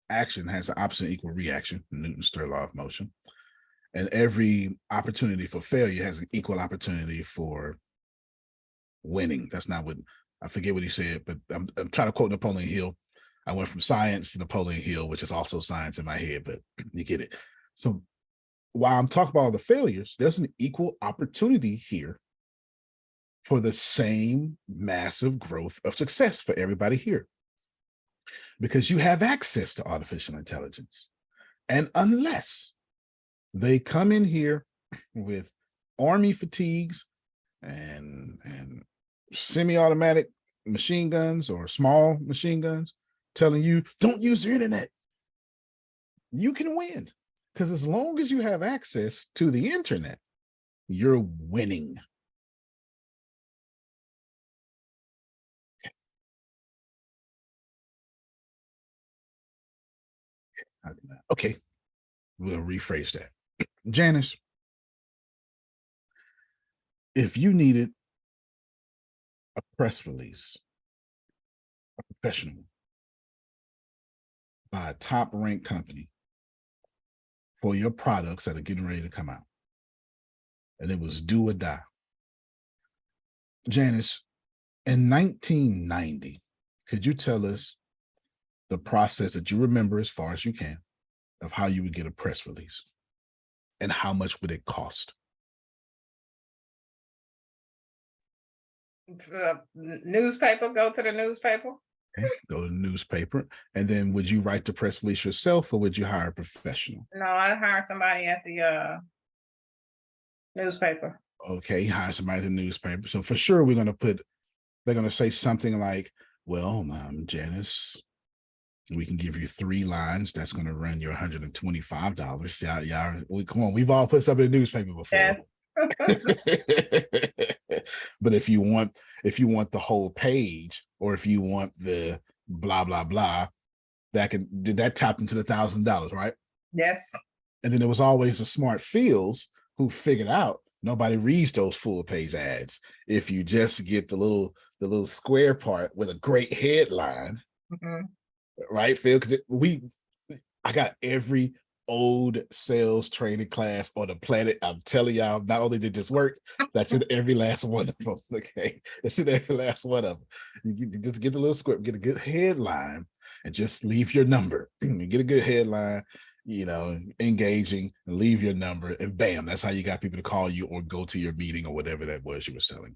action has an opposite and equal reaction, Newton's third law of motion. And every opportunity for failure has an equal opportunity for winning. That's not what, I forget what he said, but I'm trying to quote Napoleon Hill. I went from science to Napoleon Hill, which is also science in my head, but you get it. So while I'm talking about all the failures, there's an equal opportunity here for the same massive growth of success for everybody here, because you have access to artificial intelligence. And unless they come in here with army fatigues and semi-automatic machine guns or small machine guns telling you, don't use the internet, you can win. Because as long as you have access to the internet, you're winning. Okay, we'll rephrase that. Janice, if you needed a press release, a professional, by a top-ranked company for your products that are getting ready to come out, and it was do or die, Janice, in 1990, could you tell us the process that you remember as far as you can of how you would get a press release, and how much would it cost? Newspaper, go to the newspaper. Okay, go to the newspaper. And then would you write the press release yourself, or would you hire a professional? No, I hired somebody at the newspaper. Okay, hire somebody at the newspaper. So for sure, they're going to say something like, well, Janice, We can give you 3 lines. That's going to run you $125. Come on, we've all put something in the newspaper before. But if you want the whole page, or if you want the blah blah blah, that tapped into the $1,000, right? Yes. And then there was always the smart fields who figured out nobody reads those full page ads. If you just get the little square part with a great headline, right, Phil? Because I got every old sales training class on the planet. I'm telling y'all, not only did this work, that's in every last one of them. Okay, it's in every last one of them. You just get the little script, get a good headline, and just leave your number. You get a good headline, engaging, and leave your number, and bam, that's how you got people to call you or go to your meeting or whatever that was you were selling.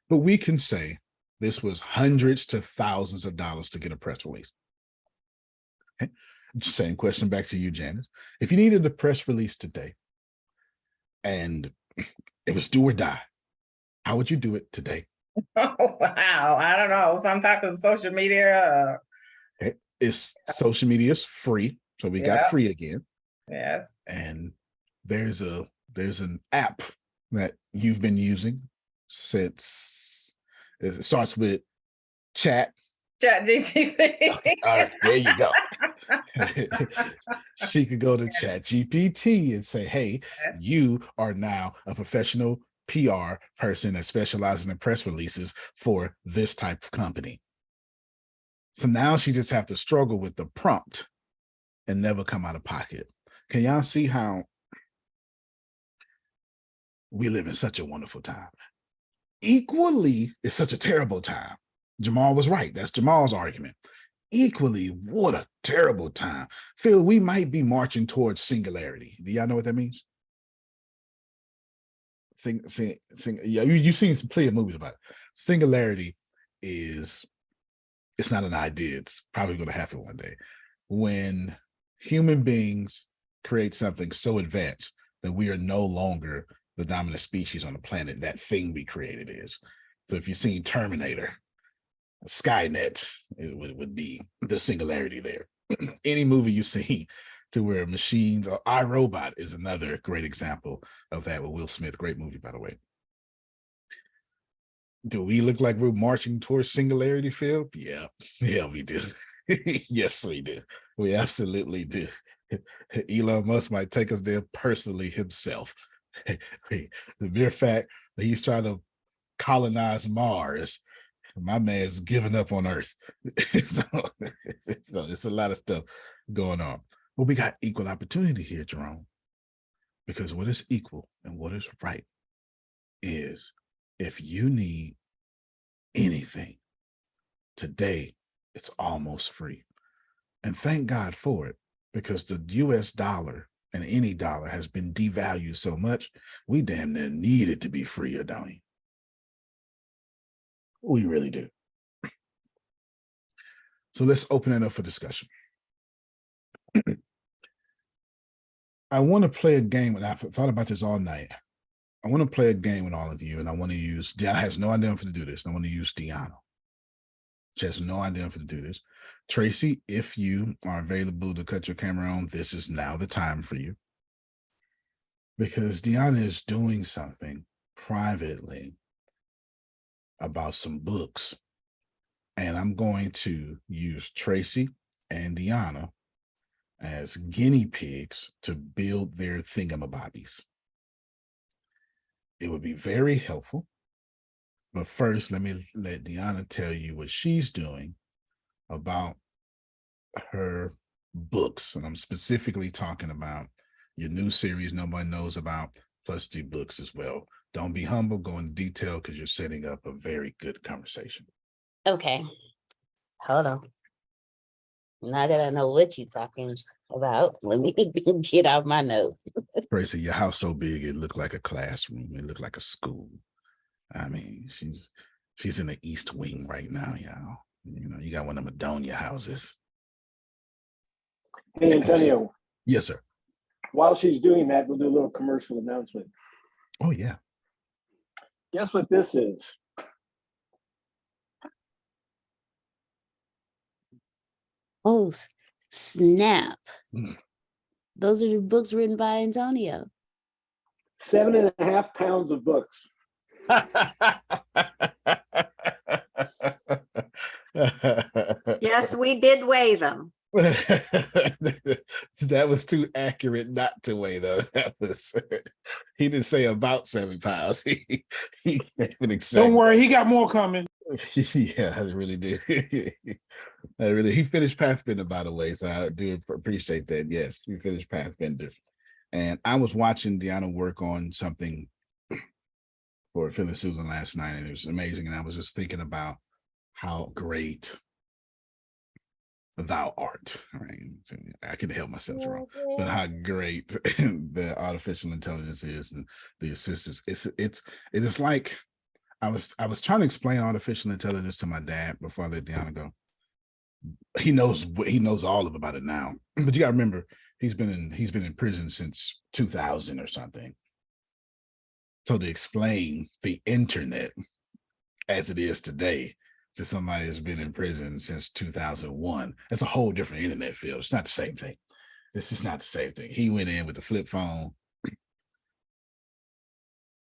But we can say this was hundreds to thousands of dollars to get a press release. Okay. Same question back to you, Janice. If you needed a press release today and it was do or die, how would you do it today? Oh, wow. I don't know. Some type of social media. Okay. Social media is free. So we got free again. Yes. And there's an app that you've been using since it starts with chat. ChatGPT. Okay, all right, there you go. She could go to ChatGPT and say, hey, you are now a professional PR person that specializes in press releases for this type of company. So now she just have to struggle with the prompt and never come out of pocket. Can y'all see how we live in such a wonderful time? Equally, it's such a terrible time. Jamal was right. That's Jamal's argument. Equally, what a terrible time. Phil, we might be marching towards singularity. Do y'all know what that means? Yeah, you've seen plenty of movies about it. Singularity it's not an idea. It's probably going to happen one day. When human beings create something so advanced that we are no longer the dominant species on the planet, that thing we created is. So if you've seen Terminator, Skynet, it would be the singularity there. Any movie you see to where machines, or iRobot is another great example of that with Will Smith. Great movie, by the way. Do we look like we're marching towards singularity, Phil? Yeah, we do. Yes, we do. We absolutely do. Elon Musk might take us there personally himself. The mere fact that he's trying to colonize Mars, my man's giving up on Earth. So it's a lot of stuff going on. But we got equal opportunity here, Jerome, because what is equal and what is right is, if you need anything today, it's almost free. And thank God for it, because the US dollar and any dollar has been devalued so much, we damn near need it to be freer, don't we? We really do. So let's open it up for discussion. I want to play a game, and I thought about this all night. I want to play a game with all of you, and I want to use, Deanna has no idea for to do this. I want to use Deanna. She has no idea for to do this. Tracy, if you are available to cut your camera on, this is now the time for you. Because Deanna is doing something privately about some books. And I'm going to use Tracy and Deanna as guinea pigs to build their thingamabobbies. It would be very helpful. But first, let Deanna tell you what she's doing about her books. And I'm specifically talking about your new series nobody knows about, plus the books as well. Don't be humble, go into detail, because you're setting up a very good conversation. Okay, hold on. Now that I know what you're talking about, let me get out my note. Tracy, your house so big, it looked like a classroom. It looked like a school. I mean, she's in the East Wing right now, y'all. You know, you got one of them Madonia houses. Hey, Antonio. Yes, sir. While she's doing that, we'll do a little commercial announcement. Oh, yeah. Guess what this is? Oh, Snap. Mm. Those are the books written by Antonio. 7.5 pounds of books. Yes, we did weigh them. That was too accurate not to weigh, though. That was he didn't say about 7 pounds. He gave an exact. Don't worry, he got more coming. Yeah, I really did. He finished Pathfinder, by the way, so I do appreciate that. Yes, he finished Pathfinder, and I was watching Deanna work on something for Phyllis Susan last night, and it was amazing. And I was just thinking about how great thou art. Right? So I can help myself wrong, but how great the artificial intelligence is and the assistance. It is like I was trying to explain artificial intelligence to my dad before I let Deanna go. He knows all about it now, but you got to remember he's been in prison since 2000 or something. So to explain the internet as it is today to somebody that's been in prison since 2001, that's a whole different internet field. It's not the same thing. It's just not the same thing. He went in with the flip phone,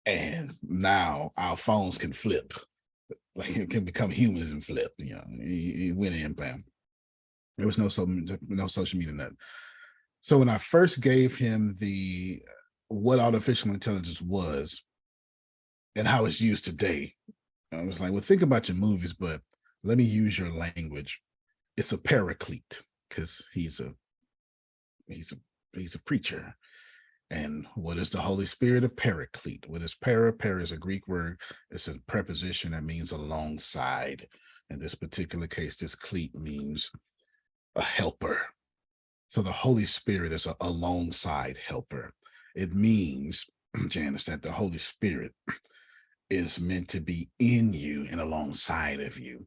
and now our phones can flip. Like it can become humans and flip. You know, he went in, bam. There was no social media, nothing. So when I first gave him what artificial intelligence was and how it's used today, I was like, well, think about your movies, but let me use your language. It's a paraclete because he's a preacher. And what is the Holy Spirit? A paraclete. What is para? Para is a Greek word. It's a preposition that means alongside. In this particular case, this cleat means a helper. So the Holy Spirit is an alongside helper. It means, Janice, that the Holy Spirit is meant to be in you and alongside of you.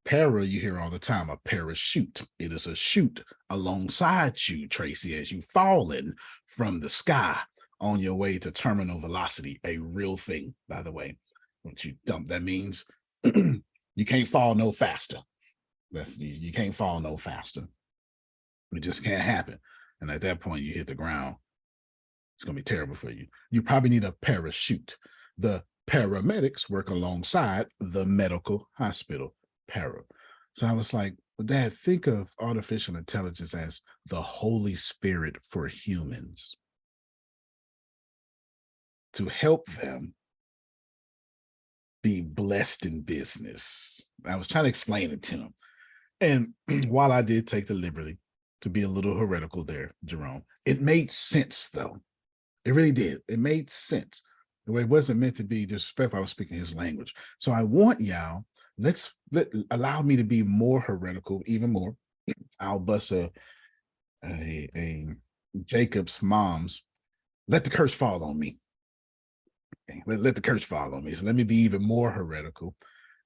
Para, you hear all the time, a parachute. It is a chute alongside you, Tracy, as you falling from the sky on your way to terminal velocity, a real thing, by the way. What you dump, that means you can't fall no faster. You can't fall no faster. It just can't happen. And at that point, you hit the ground. It's going to be terrible for you. You probably need a parachute. The paramedics work alongside the medical hospital. Para. So I was like, well, Dad, think of artificial intelligence as the Holy Spirit for humans to help them be blessed in business. I was trying to explain it to him. And while I did take the liberty to be a little heretical there, Jerome, it made sense, though. It really did. It made sense. The way it wasn't meant to be disrespectful. I was speaking his language. So I want y'all, allow me to be more heretical, even more. I'll bust a Jacob's mom's, let the curse fall on me. Okay, let the curse fall on me. So let me be even more heretical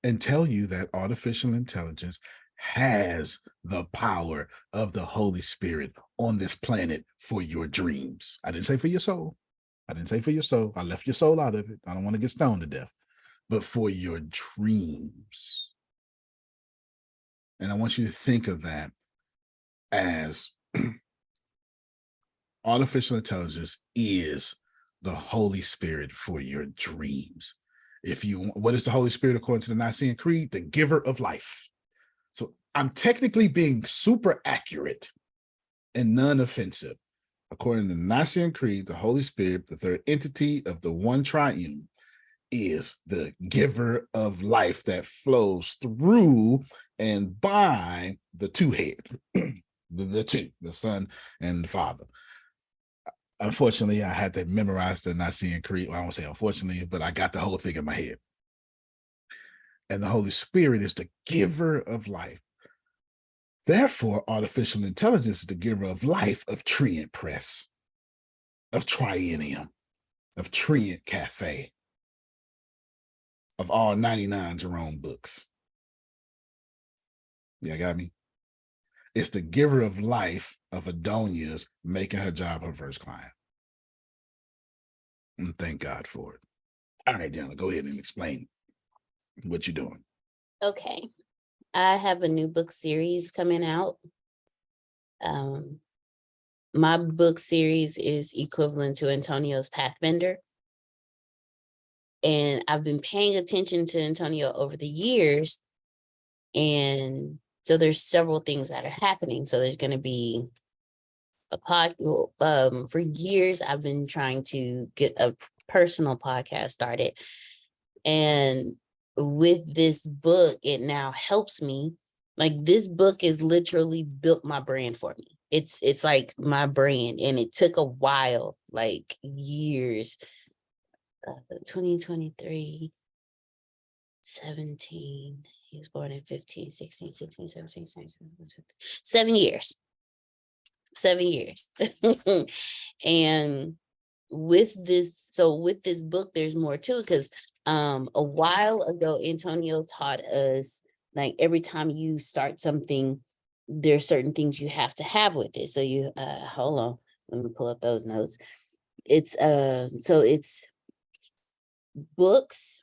and tell you that artificial intelligence has the power of the Holy Spirit on this planet for your dreams. I didn't say for your soul. I didn't say for your soul. I left your soul out of it. I don't want to get stoned to death, but for your dreams. And I want you to think of that as artificial intelligence is the Holy Spirit for your dreams. What is the Holy Spirit according to the Nicene Creed? The giver of life. So I'm technically being super accurate and non-offensive. According to the Nicene Creed, the Holy Spirit, the third entity of the one triune, is the giver of life that flows through and by the two head, the Son and the Father. Unfortunately, I had to memorize the Nicene Creed. Well, I won't say unfortunately, but I got the whole thing in my head. And the Holy Spirit is the giver of life. Therefore, artificial intelligence is the giver of life of Trient Press, of Triennium, of Trient Cafe, of all 99 Jerome books. Yeah, got me? It's the giver of life of Adonia's making her job her first client. And thank God for it. All right, Diana, go ahead and explain what you're doing. Okay. I have a new book series coming out. My book series is equivalent to Antonio's Pathbender. And I've been paying attention to Antonio over the years. And so there's several things that are happening. So there's going to be a for years, I've been trying to get a personal podcast started. And with this book, it now helps me. Like, this book is literally built my brand for me. It's like my brand, and it took a while, like years. 2023, 17. He was born in 15, 16, 16, 17, 17, 7 years. 7 years. And with this book, there's more to it, because a while ago, Antonio taught us, like, every time you start something, there's certain things you have to have with it. So you hold on, let me pull up those notes. It's so it's books.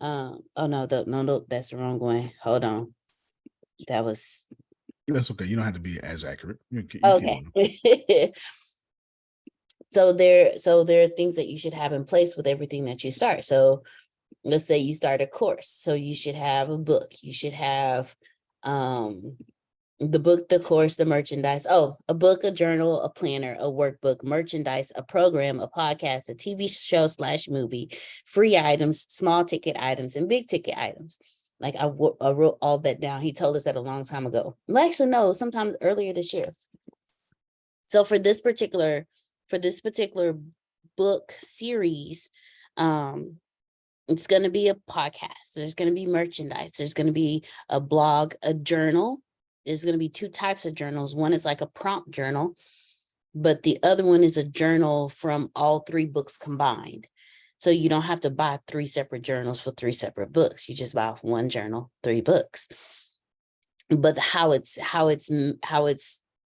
Oh no, no, that's the wrong one. Hold on. That's okay. You don't have to be as accurate. Okay. So there are things that you should have in place with everything that you start. So let's say you start a course. So you should have a book. You should have the book, the course, the merchandise. Oh, a book, a journal, a planner, a workbook, merchandise, a program, a podcast, a TV show / movie, free items, small ticket items, and big ticket items. Like, I wrote all that down. He told us that a long time ago. Well, actually, no, sometime earlier this year. So for this particular book series, it's going to be a podcast. There's going to be merchandise. There's going to be a blog, a journal. There's going to be 2 types of journals. One is like a prompt journal, but the other one is a journal from all 3 books combined. So you don't have to buy 3 separate journals for 3 separate books. You just buy 1 journal, 3 books. But how it's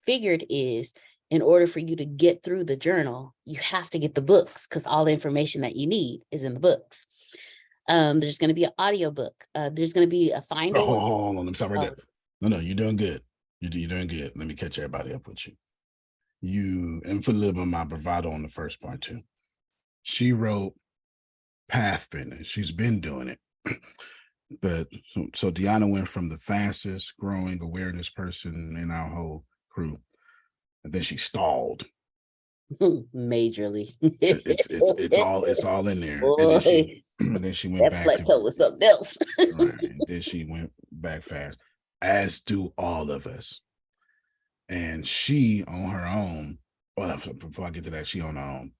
figured is, in order for you to get through the journal, you have to get the books, because all the information that you need is in the books. There's going to be an audiobook. There's going to be a finder. Hold on. Let me stop right there. No, you're doing good. You're doing good. Let me catch everybody up with you. And put a little bit of my bravado on the first part too. She wrote Pathbender. She's been doing it. But so Deanna went from the fastest growing awareness person in our whole crew, and then she stalled majorly. It's all in there. And then she went back to something else. Right. And then she went back fast, as do all of us. And she on her own, well, before I get to that, she on her own.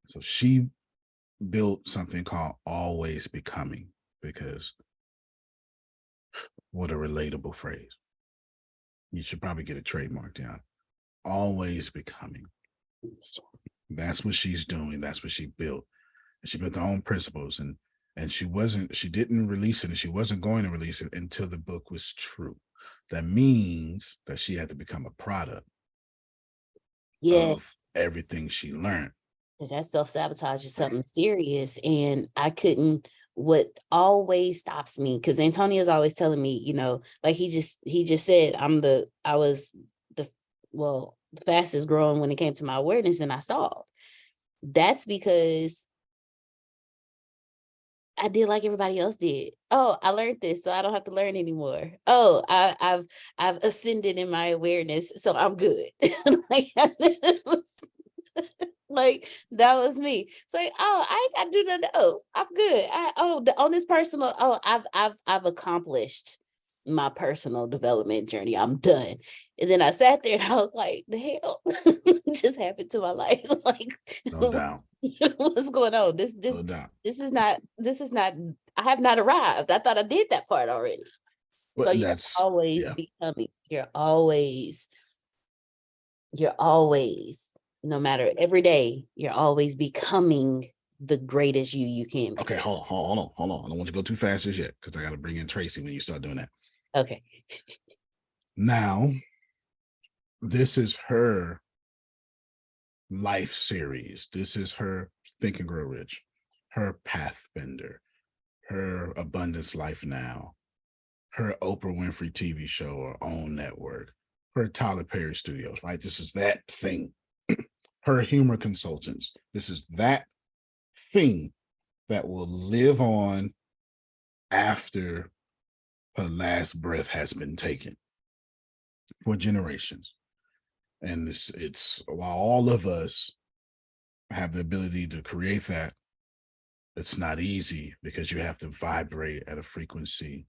So she built something called Always Becoming, because what a relatable phrase. You should probably get a trademark down. Always Becoming. That's what she's doing. That's what she built. And she built her own principles, and she didn't release it, and she wasn't going to release it until the book was true. That means that she had to become a product of everything she learned. Because that self-sabotage is something serious. And what always stops me, because Antonio's always telling me, like he just said, I was the fastest growing when it came to my awareness, and I stalled. That's because I did like everybody else did. Oh, I learned this, so I don't have to learn anymore. Oh, I've ascended in my awareness, so I'm good. Like, that was me. It's like, oh, I ain't got to do nothing else. I'm good. On this personal, I've accomplished my personal development journey. I'm done. And then I sat there and I was like, the hell just happened to my life? Like, no doubt. What's going on? This is not, I have not arrived. I thought I did that part already. Well, so you're always becoming, you're always, no matter, every day, you're always becoming the greatest you can be. Okay, hold on. I don't want you to go too fast as yet, because I got to bring in Tracy when you start doing that. Okay. Now, this is her life series. This is her Think and Grow Rich, her Pathbender, her Abundance Life Now, her Oprah Winfrey TV show or own network, her Tyler Perry Studios, right? This is that thing. Her humor consultants. This is that thing that will live on after her last breath has been taken for generations. And it's while all of us have the ability to create that, it's not easy because you have to vibrate at a frequency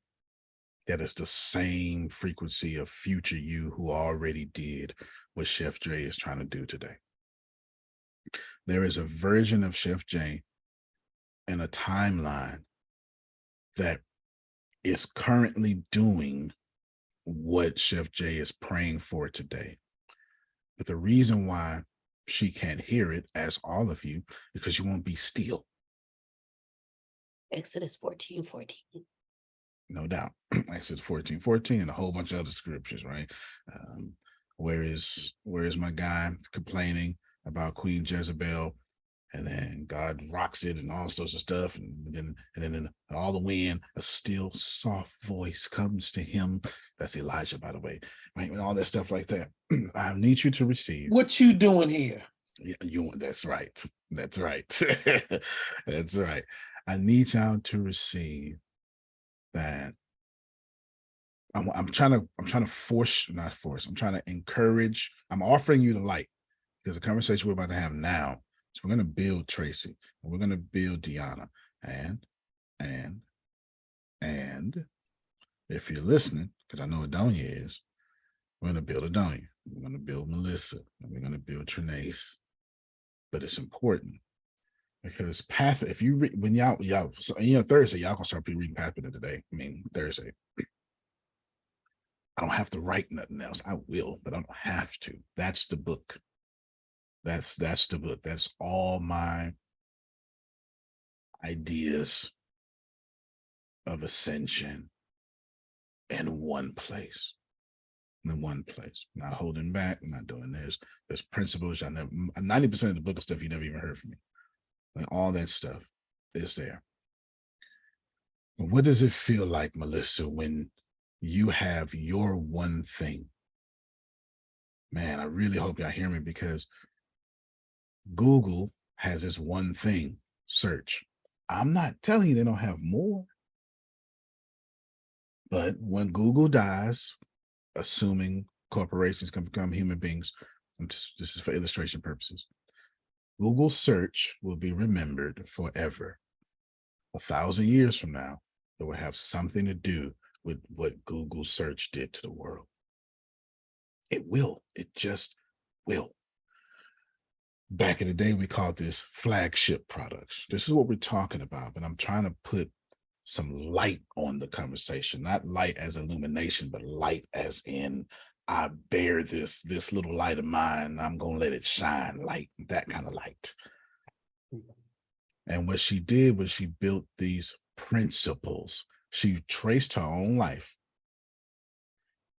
that is the same frequency of future you who already did what Chef J is trying to do today. There is a version of Chef J in a timeline that is currently doing what Chef J is praying for today. But the reason why she can't hear it, as all of you, because you won't be still. Exodus 14:14. No doubt. Exodus 14:14 and a whole bunch of other scriptures, right? Where is my guy complaining about Queen Jezebel? And then God rocks it and all sorts of stuff. And then in all the wind, a still soft voice comes to him. That's Elijah, by the way, right? And all that stuff like that. I need you to receive. What you doing here? Yeah, that's right. That's right. That's right. I need y'all to receive that. I'm trying to force, not force. I'm trying to encourage. I'm offering you the light because the conversation we're about to have now. So we're going to build Tracy, and we're going to build Deanna, and if you're listening, because I know Adonia is, we're going to build Adonia. We're going to build Melissa, and we're going to build Trinace. But it's important because path. If you read when y'all, so, Thursday, y'all gonna start reading Pathfinder today. I mean Thursday. I don't have to write nothing else. I will, but I don't have to. That's the book. That's the book. That's all my ideas of ascension in one place. In one place. Not holding back, not doing this. There's principles y'all never, 90% of the book of stuff you never even heard from me. Like all that stuff is there. What does it feel like, Melissa, when you have your one thing? Man, I really hope y'all hear me because Google has this one thing search. I'm not telling you they don't have more. But when Google dies, assuming corporations can become human beings, this is for illustration purposes, Google search will be remembered forever. 1,000 years from now, it will have something to do with what Google search did to the world. It will. It just will. Back in the day, we called this flagship products. This is what we're talking about, but I'm trying to put some light on the conversation, not light as illumination, but light as in I bear this little light of mine. I'm going to let it shine, light, that kind of light. And what she did was she built these principles. She traced her own life.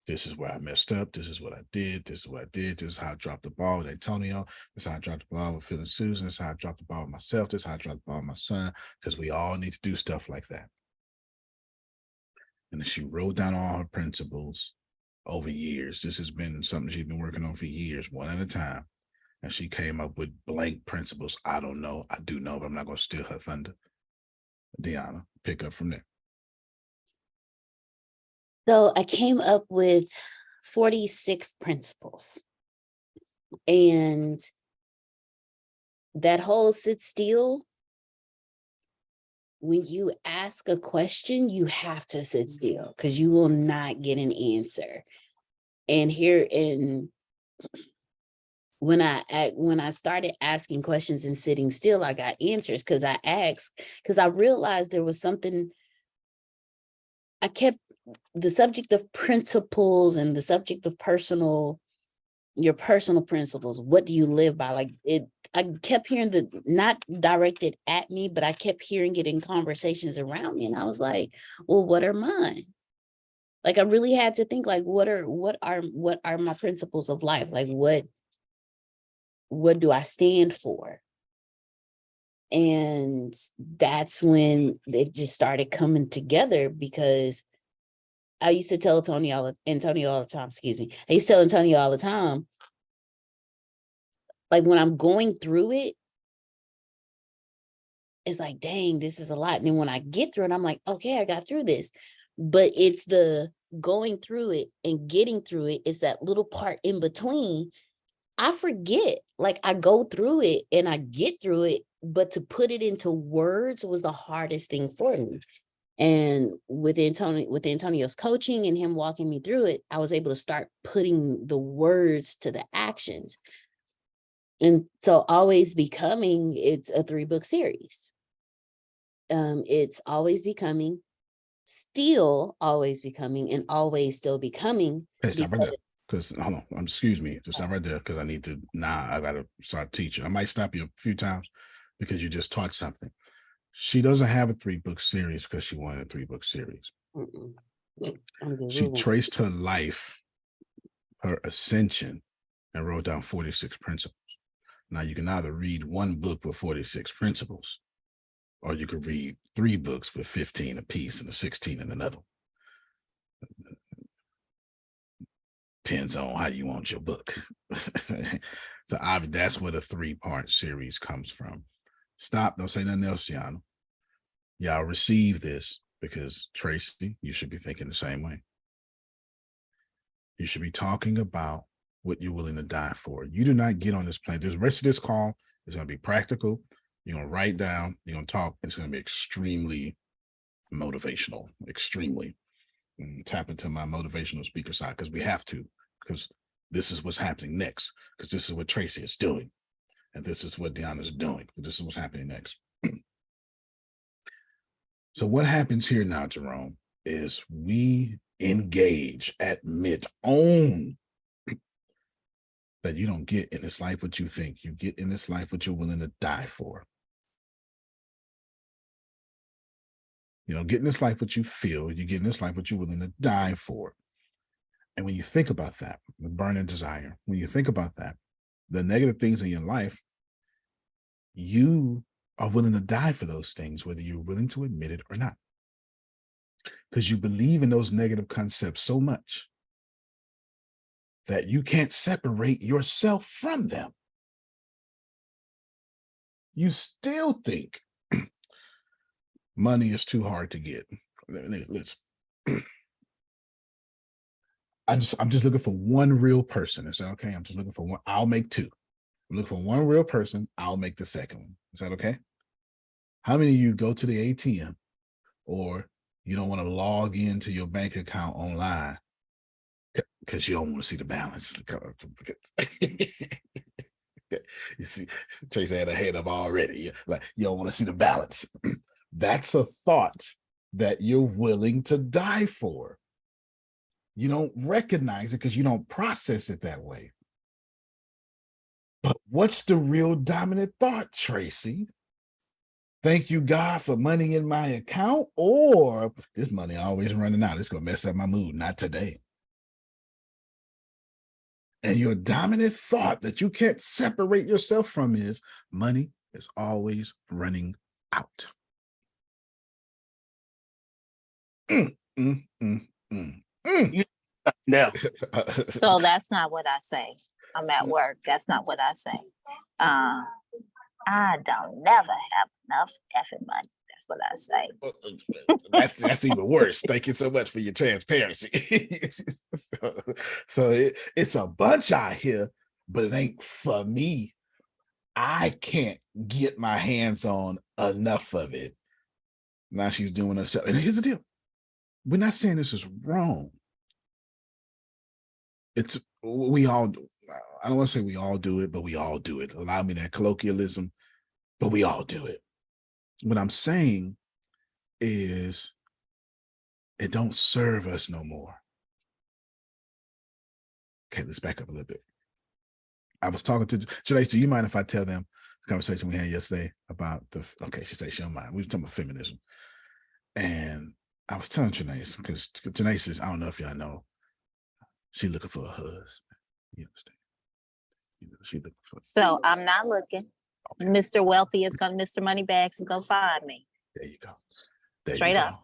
This is where I messed up. This is what I did. This is what I did. This is how I dropped the ball with Antonio. This is how I dropped the ball with Phil and Susan. This is how I dropped the ball with myself. This is how I dropped the ball with my son, because we all need to do stuff like that. And she wrote down all her principles over years. This has been something she's been working on for years, one at a time. And she came up with blank principles. I don't know. I do know, but I'm not going to steal her thunder. Deanna, pick up from there. So I came up with 46 principles. And that whole sit still, when you ask a question, you have to sit still because you will not get an answer. And when I started asking questions and sitting still, I got answers because I realized there was something. I kept the subject of principles and the subject of your personal principles. What do you live by? Like it, I kept hearing not directed at me, but I kept hearing it in conversations around me. And I was like, well, what are mine? Like I really had to think like, what are my principles of life? Like what do I stand for? And that's when it just started coming together because I used to tell Antonio all the time, excuse me. I used to tell Antonio all the time, like when I'm going through it, it's like, dang, this is a lot. And then when I get through it, I'm like, okay, I got through this. But it's the going through it and getting through it. It's that little part in between. I forget, like I go through it and I get through it, but to put it into words was the hardest thing for me. And with Antonio's coaching and him walking me through it, I was able to start putting the words to the actions. And so Always Becoming, it's a 3-book series. It's Always Becoming, Still Always Becoming, and Always Still Becoming. Hey, stop right there. Because hold on, excuse me, just stop right there because I need to. I gotta start teaching. I might stop you a few times because you just taught something. She doesn't have a 3-book series because she wanted a 3-book series. She traced her life, her ascension, and wrote down 46 principles. Now you can either read one book with 46 principles, or you could read 3 books with 15 apiece and a 16 in another. Depends on how you want your book. So that's where the 3-part series comes from. Stop, don't say nothing else, Yana. Y'all receive this because Tracy, you should be thinking the same way. You should be talking about what you're willing to die for. You do not get on this plane. The rest of this call is going to be practical. You're going to write down, you're going to talk. It's going to be extremely motivational, extremely. Tap into my motivational speaker side because we have to, because this is what's happening next, because this is what Tracy is doing. And this is what Deanna is doing. This is what's happening next. So what happens here now, Jerome, is we engage, admit, own that you don't get in this life what you think. You get in this life what you're willing to die for. You don't get in this life what you feel. You get in this life what you're willing to die for. And when you think about that, the burning desire, when you think about that, the negative things in your life, you are willing to die for those things, whether you're willing to admit it or not. Because you believe in those negative concepts so much that you can't separate yourself from them. You still think money is too hard to get. Let's. I'm just looking for one real person. Is that okay? I'm just looking for one. I'll make 2. I'm looking for one real person. I'll make the second one. Is that okay? How many of you go to the ATM or you don't want to log into your bank account online because you don't want to see the balance? You see, Tracy had a head up already. Like, you don't want to see the balance. That's a thought that you're willing to die for. You don't recognize it because you don't process it that way. But what's the real dominant thought, Tracy? Thank you, God, for money in my account, or this money always running out. It's going to mess up my mood. Not today. And your dominant thought that you can't separate yourself from is money is always running out. No. So that's not what I say. I'm at work. That's not what I say. I don't never have enough effing money. That's what I say. That's even worse. Thank you so much for your transparency. so it's a bunch out here, but it ain't for me. I can't get my hands on enough of it. Now she's doing herself. And here's the deal. We're not saying this is wrong. It's we all do. I don't want to say we all do it, but we all do it. Allow me that colloquialism, but we all do it. What I'm saying is it don't serve us no more. Okay, let's back up a little bit. I was talking to Janae. Do you mind if I tell them the conversation we had yesterday about okay, she said she don't mind. We were talking about feminism. And I was telling Janae, because Janae says, I don't know if y'all know, she looking for a husband. You understand? She looking for. So I'm not looking. Okay. Mr. Wealthy is going to, Mr. Moneybags is going to find me. There you go. Straight up.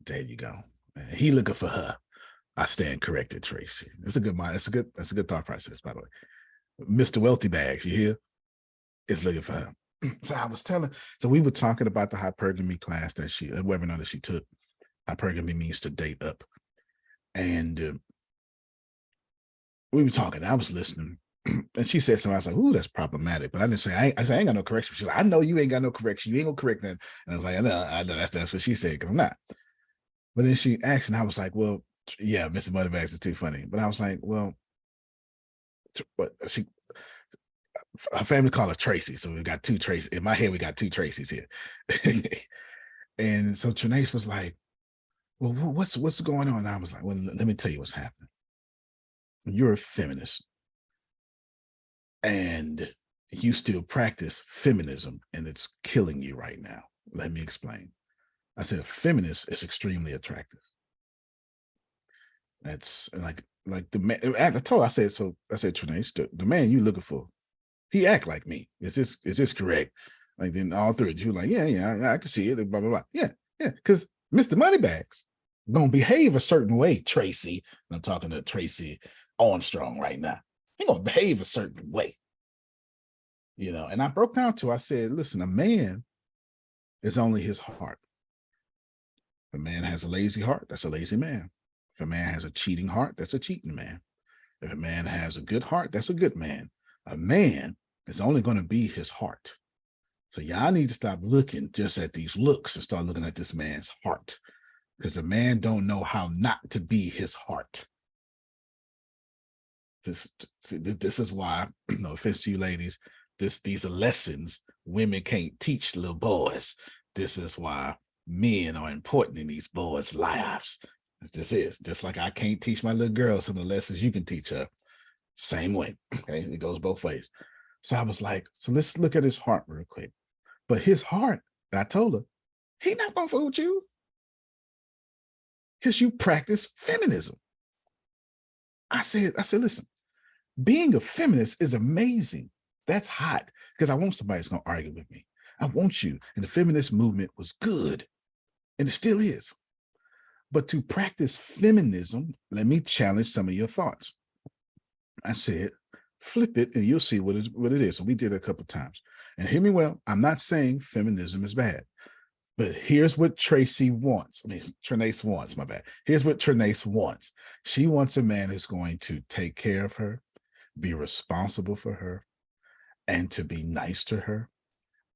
There you go. And he looking for her. I stand corrected, Tracy. It's a good mind. That's a good thought process, by the way. Mr. Wealthy Bags, you hear? Is looking for him. So we were talking about the hypergamy class that webinar that she took. Hypergamy means to date up. And we were talking, I was listening, and she said something. I was like, ooh, that's problematic. But I didn't say, I said, I ain't got no correction. She's like, I know you ain't got no correction. You ain't gonna correct that. And I was like, I know that's what she said, because I'm not. But then she asked, and I was like, well, yeah, Mr. Moneybags is too funny. But I was like, well, but her family called her Tracy. So we got two Tracy. In my head, we got two Tracys here. And so Trinace was like, well, what's going on? And I was like, well, let me tell you what's happening. You're a feminist and you still practice feminism, and it's killing you right now. Let me explain. I said, a feminist is extremely attractive. That's like the man. I said, Trinace, the man you looking for, he act like me. Is this correct? Like, then all three of you like, yeah, I can see it. Blah, blah, blah. Yeah. Because Mr. Moneybags gonna behave a certain way, Tracy. I'm talking to Tracy Armstrong right now. He gonna behave a certain way. And I broke down to, I said, listen, a man is only his heart. If a man has a lazy heart, that's a lazy man. If a man has a cheating heart, that's a cheating man. If a man has a good heart, that's a good man. A man is only going to be his heart. So y'all need to stop looking just at these looks and start looking at this man's heart, because a man don't know how not to be his heart. This is why, no offense to you ladies, these are lessons women can't teach little boys. This is why men are important in these boys' lives. This is just like I can't teach my little girl some of the lessons you can teach her. Same way. Okay, it goes both ways. So I was like, so let's look at his heart real quick. But his heart, I told her, he not gonna fool with you, because you practice feminism. I said, listen, being a feminist is amazing. That's hot, because I want somebody that's gonna argue with me. I want you. And the feminist movement was good, and it still is. But to practice feminism, let me challenge some of your thoughts. I said, flip it and you'll see what it is. So we did it a couple of times. And hear me well, I'm not saying feminism is bad, but here's what Trinace wants, my bad. Here's what Trinace wants. She wants a man who's going to take care of her, be responsible for her, and to be nice to her,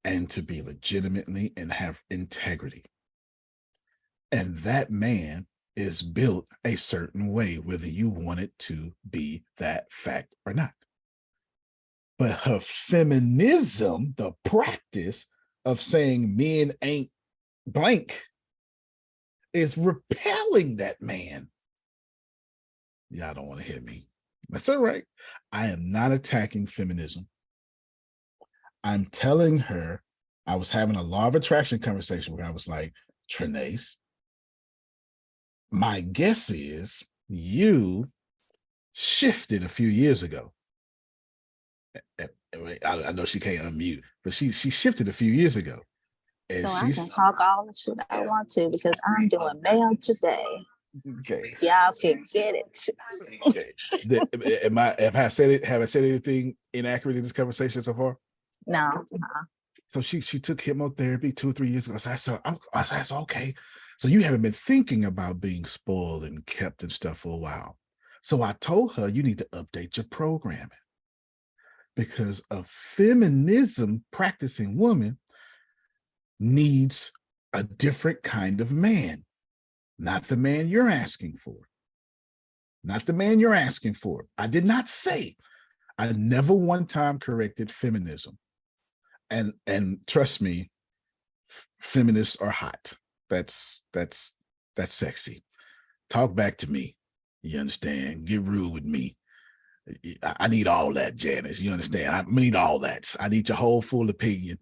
and to be legitimately and have integrity. And that man is built a certain way, whether you want it to be that fact or not. But her feminism, the practice of saying men ain't blank, is repelling that man. Y'all don't want to hear me. That's all right. I am not attacking feminism. I'm telling her, I was having a law of attraction conversation where I was like, Trinace, my guess is you shifted a few years ago. I know she can't unmute, but she shifted a few years ago. And so I can talk all the shit I want to, because I'm doing mail today. Okay. Y'all can get it. Okay. Have I said anything inaccurate in this conversation so far? No. So she took chemotherapy 2 or 3 years ago. So I said, okay. So you haven't been thinking about being spoiled and kept and stuff for a while. So I told her, you need to update your programming, because a feminism practicing woman needs a different kind of man, not the man you're asking for. Not the man you're asking for. I did not say, I never one time corrected feminism. And trust me, feminists are hot. That's sexy. Talk back to me. You understand? Get rude with me. I need all that, Janice. You understand? I need all that. I need your whole full opinion.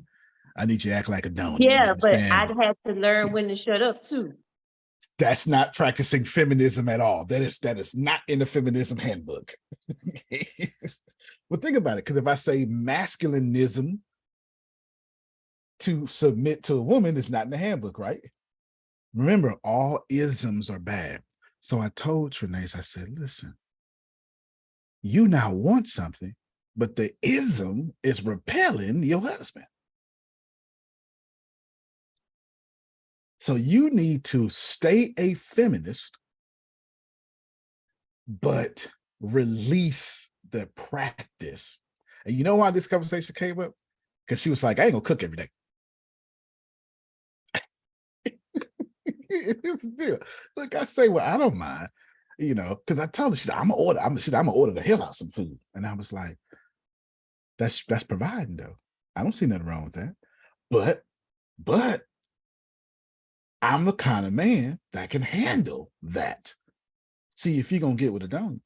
I need you to act like a donut. Yeah, but I'd had to learn when to shut up too. That's not practicing feminism at all. That is not in the feminism handbook. Well, think about it, because if I say masculinism to submit to a woman, it's not in the handbook, right? Remember, all isms are bad. So I told Trinace, I said, listen, you now want something, but the ism is repelling your husband. So you need to stay a feminist, but release the practice. And you know why this conversation came up? Because she was like, I ain't gonna cook every day. It's a deal. Look, I say, well, I don't mind, you know, because I told her, she's like, I'm gonna order the hell out of some food. And I was like, that's providing though. I don't see nothing wrong with that. But I'm the kind of man that can handle that. See, if you're gonna get with Adonia,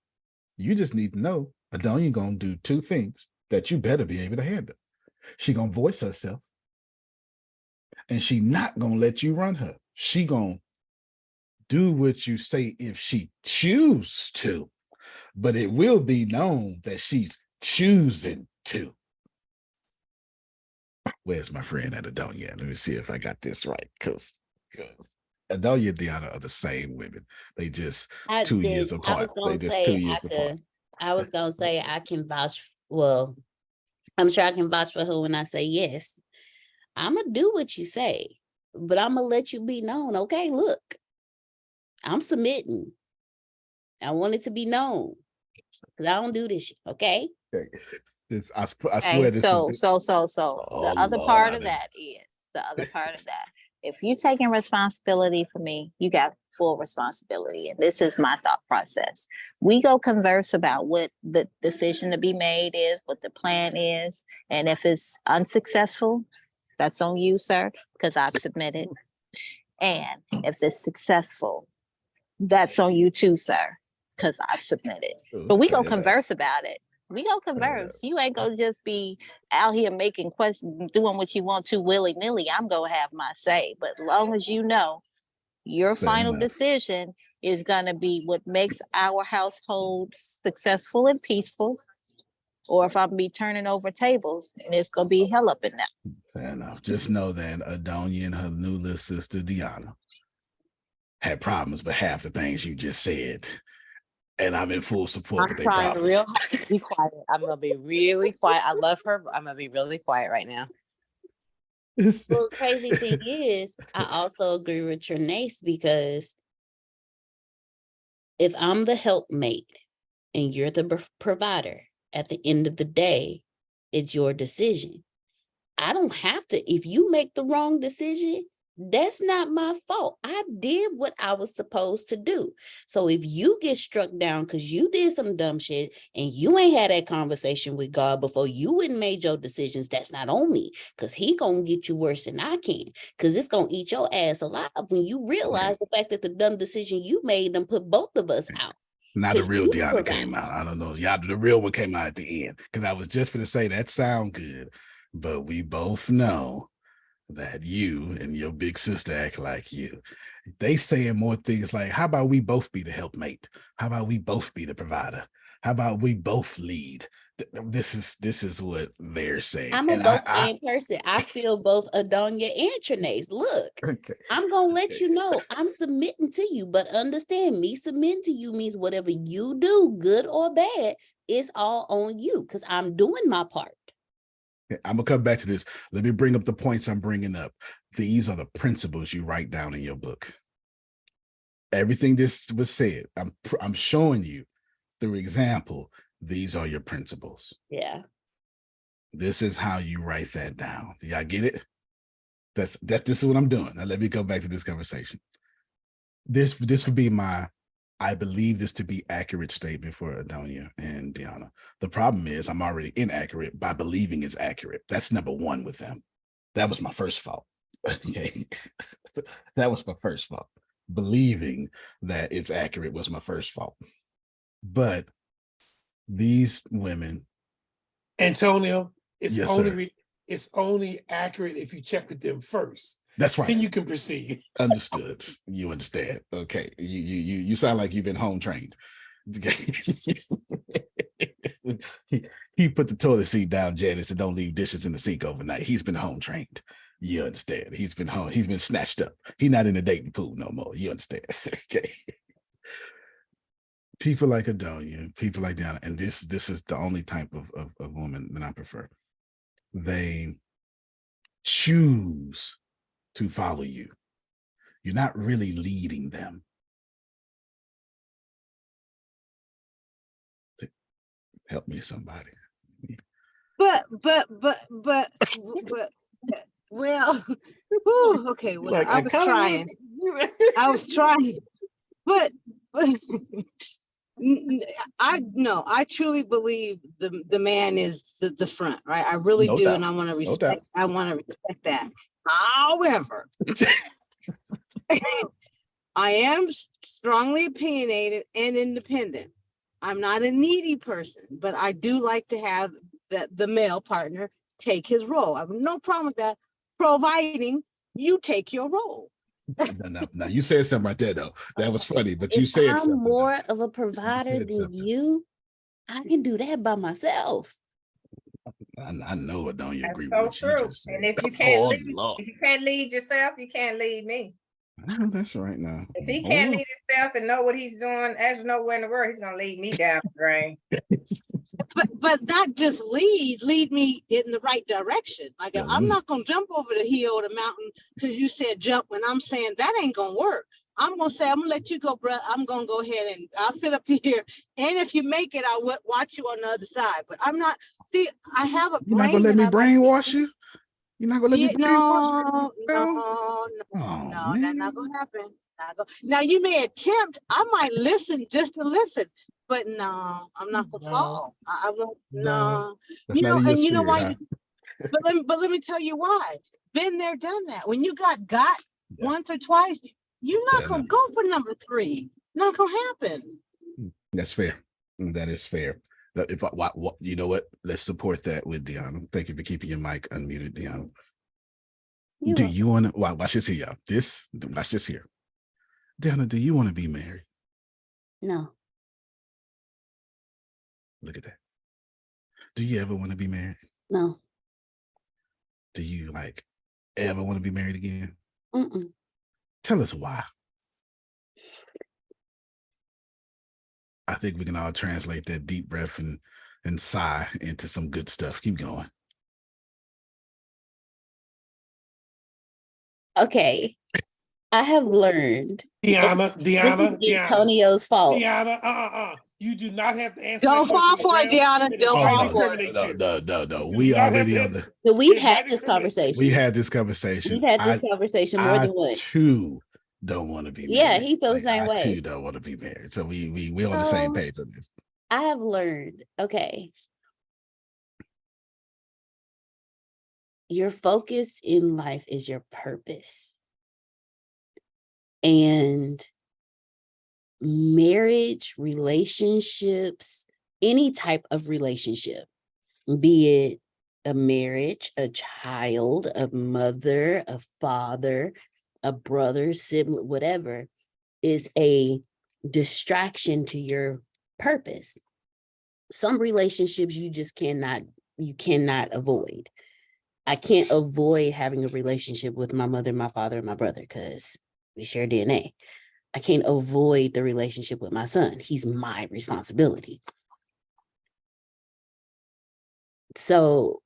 you just need to know Adonia gonna do two things that you better be able to handle. She gonna voice herself, and she not gonna let you run her. She gonna do what you say if she choose to, but it will be known that she's choosing to. Where's my friend at Adonia? Let me see if I got this right, because Adonia and Deanna are the same women. They just 2 years apart. They just 2 years apart. I was gonna say I can vouch. Well, I'm sure I can vouch for her when I say yes. I'm gonna do what you say, but I'm gonna let you be known. Okay, look, I'm submitting. I want it to be known because I don't do this shit. Okay. I swear this so is. the Oh, other Lord, part of that is the other part of that. If you're taking responsibility for me, you got full responsibility. And this is my thought process. We go converse about what the decision to be made is, what the plan is. And if it's unsuccessful, that's on you, sir, because I've submitted. And if it's successful, that's on you too, sir, because I've submitted. But we go converse about it. We go converse. You ain't gonna just be out here making questions, doing what you want to willy-nilly. I'm gonna have my say. But as long as you know your final decision is gonna be what makes our household successful and peaceful, or if I'm be turning over tables and it's gonna be hell up in there. Fair enough. Just know that Adonia and her new little sister Deanna had problems with half the things you just said. And I'm in full support with their trying problems. real hard to be quiet. I'm gonna be really quiet. I love her. But I'm gonna be really quiet right now. Well, crazy thing is, I also agree with Trinace because if I'm the helpmate and you're the provider, at the end of the day, it's your decision. I don't have to. If you make the wrong decision, that's not my fault. I did what I was supposed to do. So if you get struck down because you did some dumb shit and you ain't had that conversation with God before you went and made your decisions, that's not on me, because he gonna get you worse than I can, because it's gonna eat your ass alive when you realize the fact that the dumb decision you made them put both of us out. Now the real Deanna came out. I don't know. Yeah, the real one came out at the end, because I was just going to say that sound good, but we both know that you and your big sister act like you. They saying more things like, how about we both be the helpmate? How about we both be the provider? How about we both lead? This is what they're saying. I'm a both and person. I feel both Adonia and Trinace. Look, I'm gonna let you know I'm submitting to you, but understand me submitting to you means whatever you do, good or bad, it's all on you because I'm doing my part. I'm gonna come back to this. Let me bring up the points I'm bringing up. These are the principles you write down in your book. Everything this was said, I'm showing you through example. These are your principles. Yeah. This is how you write that down. Y'all get it? This is what I'm doing. Now let me go back to this conversation. This would be my, I believe this to be accurate statement for Adonia and Deanna. The problem is I'm already inaccurate by believing it's accurate. That's number one with them. That was my first fault. Okay. That was my first fault. Believing that it's accurate was my first fault. But these women, Antonio, it's yes, it's only accurate if you check with them first. That's right. Then you can proceed. Understood. You understand. Okay. You sound like you've been home trained. He put the toilet seat down, Janice, and don't leave dishes in the sink overnight. He's been home trained. You understand. He's been home. He's been snatched up. He's not in the dating pool no more. You understand. Okay. people like Adonia, people like Diana, and this is the only type of woman that I prefer. They choose to follow you. You're not really leading them. Help me, somebody. But well, whew, okay, well, Like, I was trying. I was trying, but I truly believe the man is the front, right? I really No do, doubt. and I want to No respect. doubt. I want to respect that. However, I am strongly opinionated and independent. I'm not a needy person, but I do like to have the male partner take his role. I have no problem with that, providing you take your role. No, you said something right there, though. That was funny, but you If said I'm something. more of a provider said than something. you, I can do that by myself. I know it. Don't you agree so with what you true. just said? And if you Oh, can't lead, Lord. if you can't lead yourself, you can't lead me. Oh, that's right now. If he can't lead himself and know what he's doing, as nowhere in the world, he's gonna lead me down the drain. But not just lead me in the right direction. Like I'm not gonna jump over the hill or the mountain because you said jump when I'm saying that ain't gonna work. I'm gonna say, I'm gonna let you go, bro. I'm gonna go ahead and I'll fit up here. And if you make it, I'll watch you on the other side. But I'm not, see, I have a brain. You're not gonna let me brainwash you? You're not gonna let me brainwash you? Oh, No, that's not gonna happen. Now you may attempt, I might listen just to listen, but no, I'm not gonna fall. I won't. No, that's not in your and you know spirit, why? But let me tell you why. Been there, done that. When you got once or twice, you're not gonna go for number 3. Not gonna happen. That's fair. That is fair. If what you know what? Let's support that with Deanna. Thank you for keeping your mic unmuted, Deanna. Do you want to watch this here, y'all? Watch this here. Deanna, do you want to be married? No. Look at that. Do you ever want to be married? No. Do you ever want to be married again? Mm-mm. Tell us why. I think we can all translate that deep breath and sigh into some good stuff. Keep going. Okay. I have learned. Deanna, Antonio's fault. Deanna, you do not have to answer. Don't fall for it, Deanna. Don't fall for it. No. We already on the. We've had this conversation. We had this conversation. We've had this conversation more than once. Too don't want to be married. Yeah, he feels the same way. I too don't want to be married. So we're on the same page on this. I have learned, okay, your focus in life is your purpose. And marriage, relationships, any type of relationship, be it a marriage, a child, a mother, a father, a brother, sibling, whatever, is a distraction to your purpose. Some relationships you just cannot avoid. I can't avoid having a relationship with my mother, my father, and my brother because we share DNA. I can't avoid the relationship with my son. He's my responsibility. So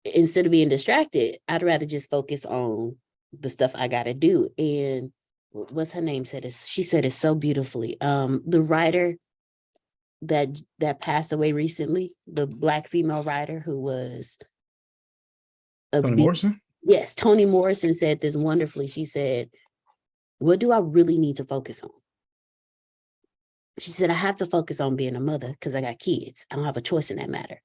instead of being distracted, I'd rather just focus on the stuff I got to do. And what's her name said it? She said it so beautifully. The writer that passed away recently, the Black female writer who was Toni Morrison? Yes, Toni Morrison said this wonderfully. She said, what do I really need to focus on? She said, I have to focus on being a mother because I got kids. I don't have a choice in that matter.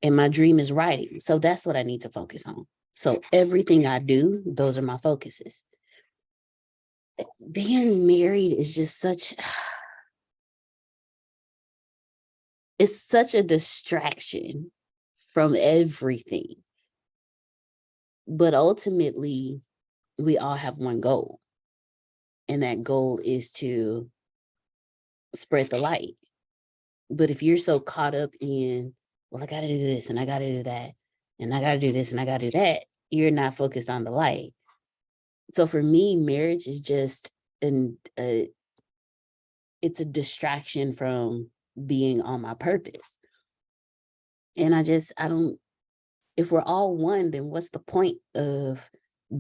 And my dream is writing. So that's what I need to focus on. So everything I do, those are my focuses. Being married is just it's such a distraction from everything. But ultimately, we all have one goal. And that goal is to spread the light. But if you're so caught up in, well, I got to do this and I got to do that, and I got to do this and I got to do that, you're not focused on the light. So for me, marriage is just it's a distraction from being on my purpose. And I don't, if we're all one, then what's the point of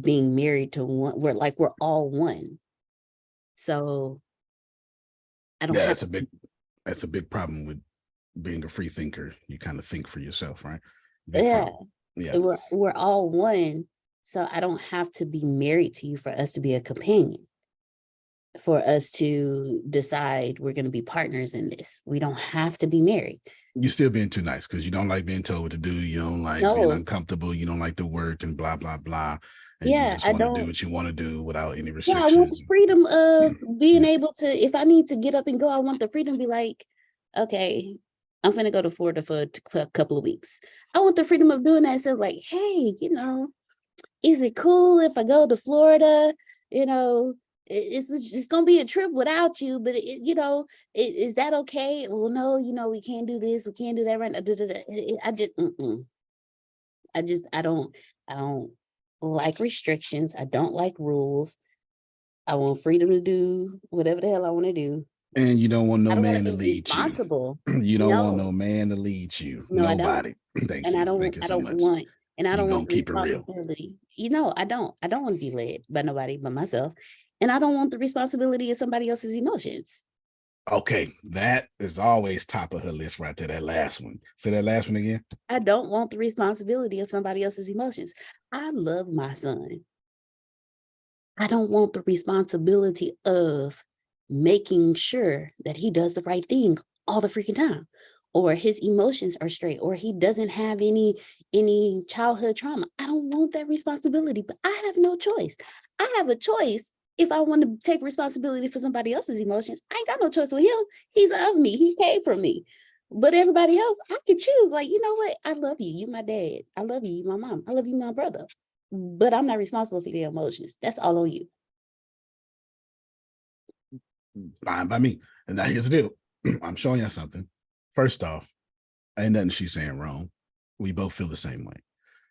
being married to one? We're all one. So I don't Yeah, have that's a big problem with being a free thinker. You kind of think for yourself, right? Big yeah. problem. Yeah. We're all one. So I don't have to be married to you for us to be a companion, for us to decide we're going to be partners in this. We don't have to be married. You're still being too nice because you don't like being told what to do. You don't like being uncomfortable. You don't like the work and blah, blah, blah. And you just want to do what you want to do without any restrictions. Yeah, I want the freedom of being able to, if I need to get up and go, I want the freedom to be like, okay, I'm going to go to Florida for a couple of weeks. I want the freedom of doing that. So like, hey, is it cool if I go to Florida? It's going to be a trip without you, but is that okay? Well, no, we can't do this. We can't do that right now. I don't like restrictions. I don't like rules. I want freedom to do whatever the hell I want to do. And you don't want no man to lead you. You don't want no man to lead you. No, nobody. Thank you. Thank you so much. I don't want the keep it real. responsibility. I don't want to be led by nobody but myself. And I don't want the responsibility of somebody else's emotions. Okay, that is always top of her list right there, that last one. Say that last one again. I don't want the responsibility of somebody else's emotions. I love my son. I don't want the responsibility of making sure that he does the right thing all the freaking time, or his emotions are straight, or he doesn't have any childhood trauma. I don't want that responsibility, but I have no choice. I have a choice. If I want to take responsibility for somebody else's emotions, I ain't got no choice with him. He's of me. He came from me. But everybody else, I could choose. Like, you know what? I love you. You my dad. I love you. You my mom. I love you, my brother. But I'm not responsible for their emotions. That's all on you. Fine by me. And now here's the deal. I'm showing you something. First off, ain't nothing she's saying wrong. We both feel the same way.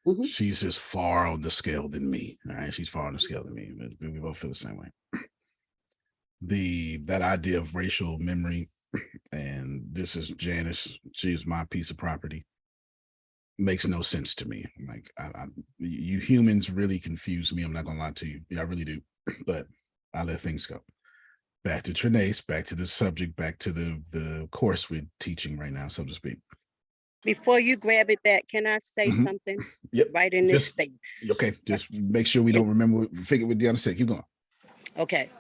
Mm-hmm. She's just far on the scale than me. All right. She's far on the scale than me. But we both feel the same way. That idea of racial memory, and this is Janice, she's my piece of property, makes no sense to me. Like, you humans really confuse me. I'm not gonna lie to you. Yeah, I really do. But I let things go. Back to Trinace, back to the subject, back to the course we're teaching right now, so to speak. Before you grab it back, can I say something? Yep. Right in this space. Okay, just make sure we don't remember, figure what Deanna said. Keep going. Okay,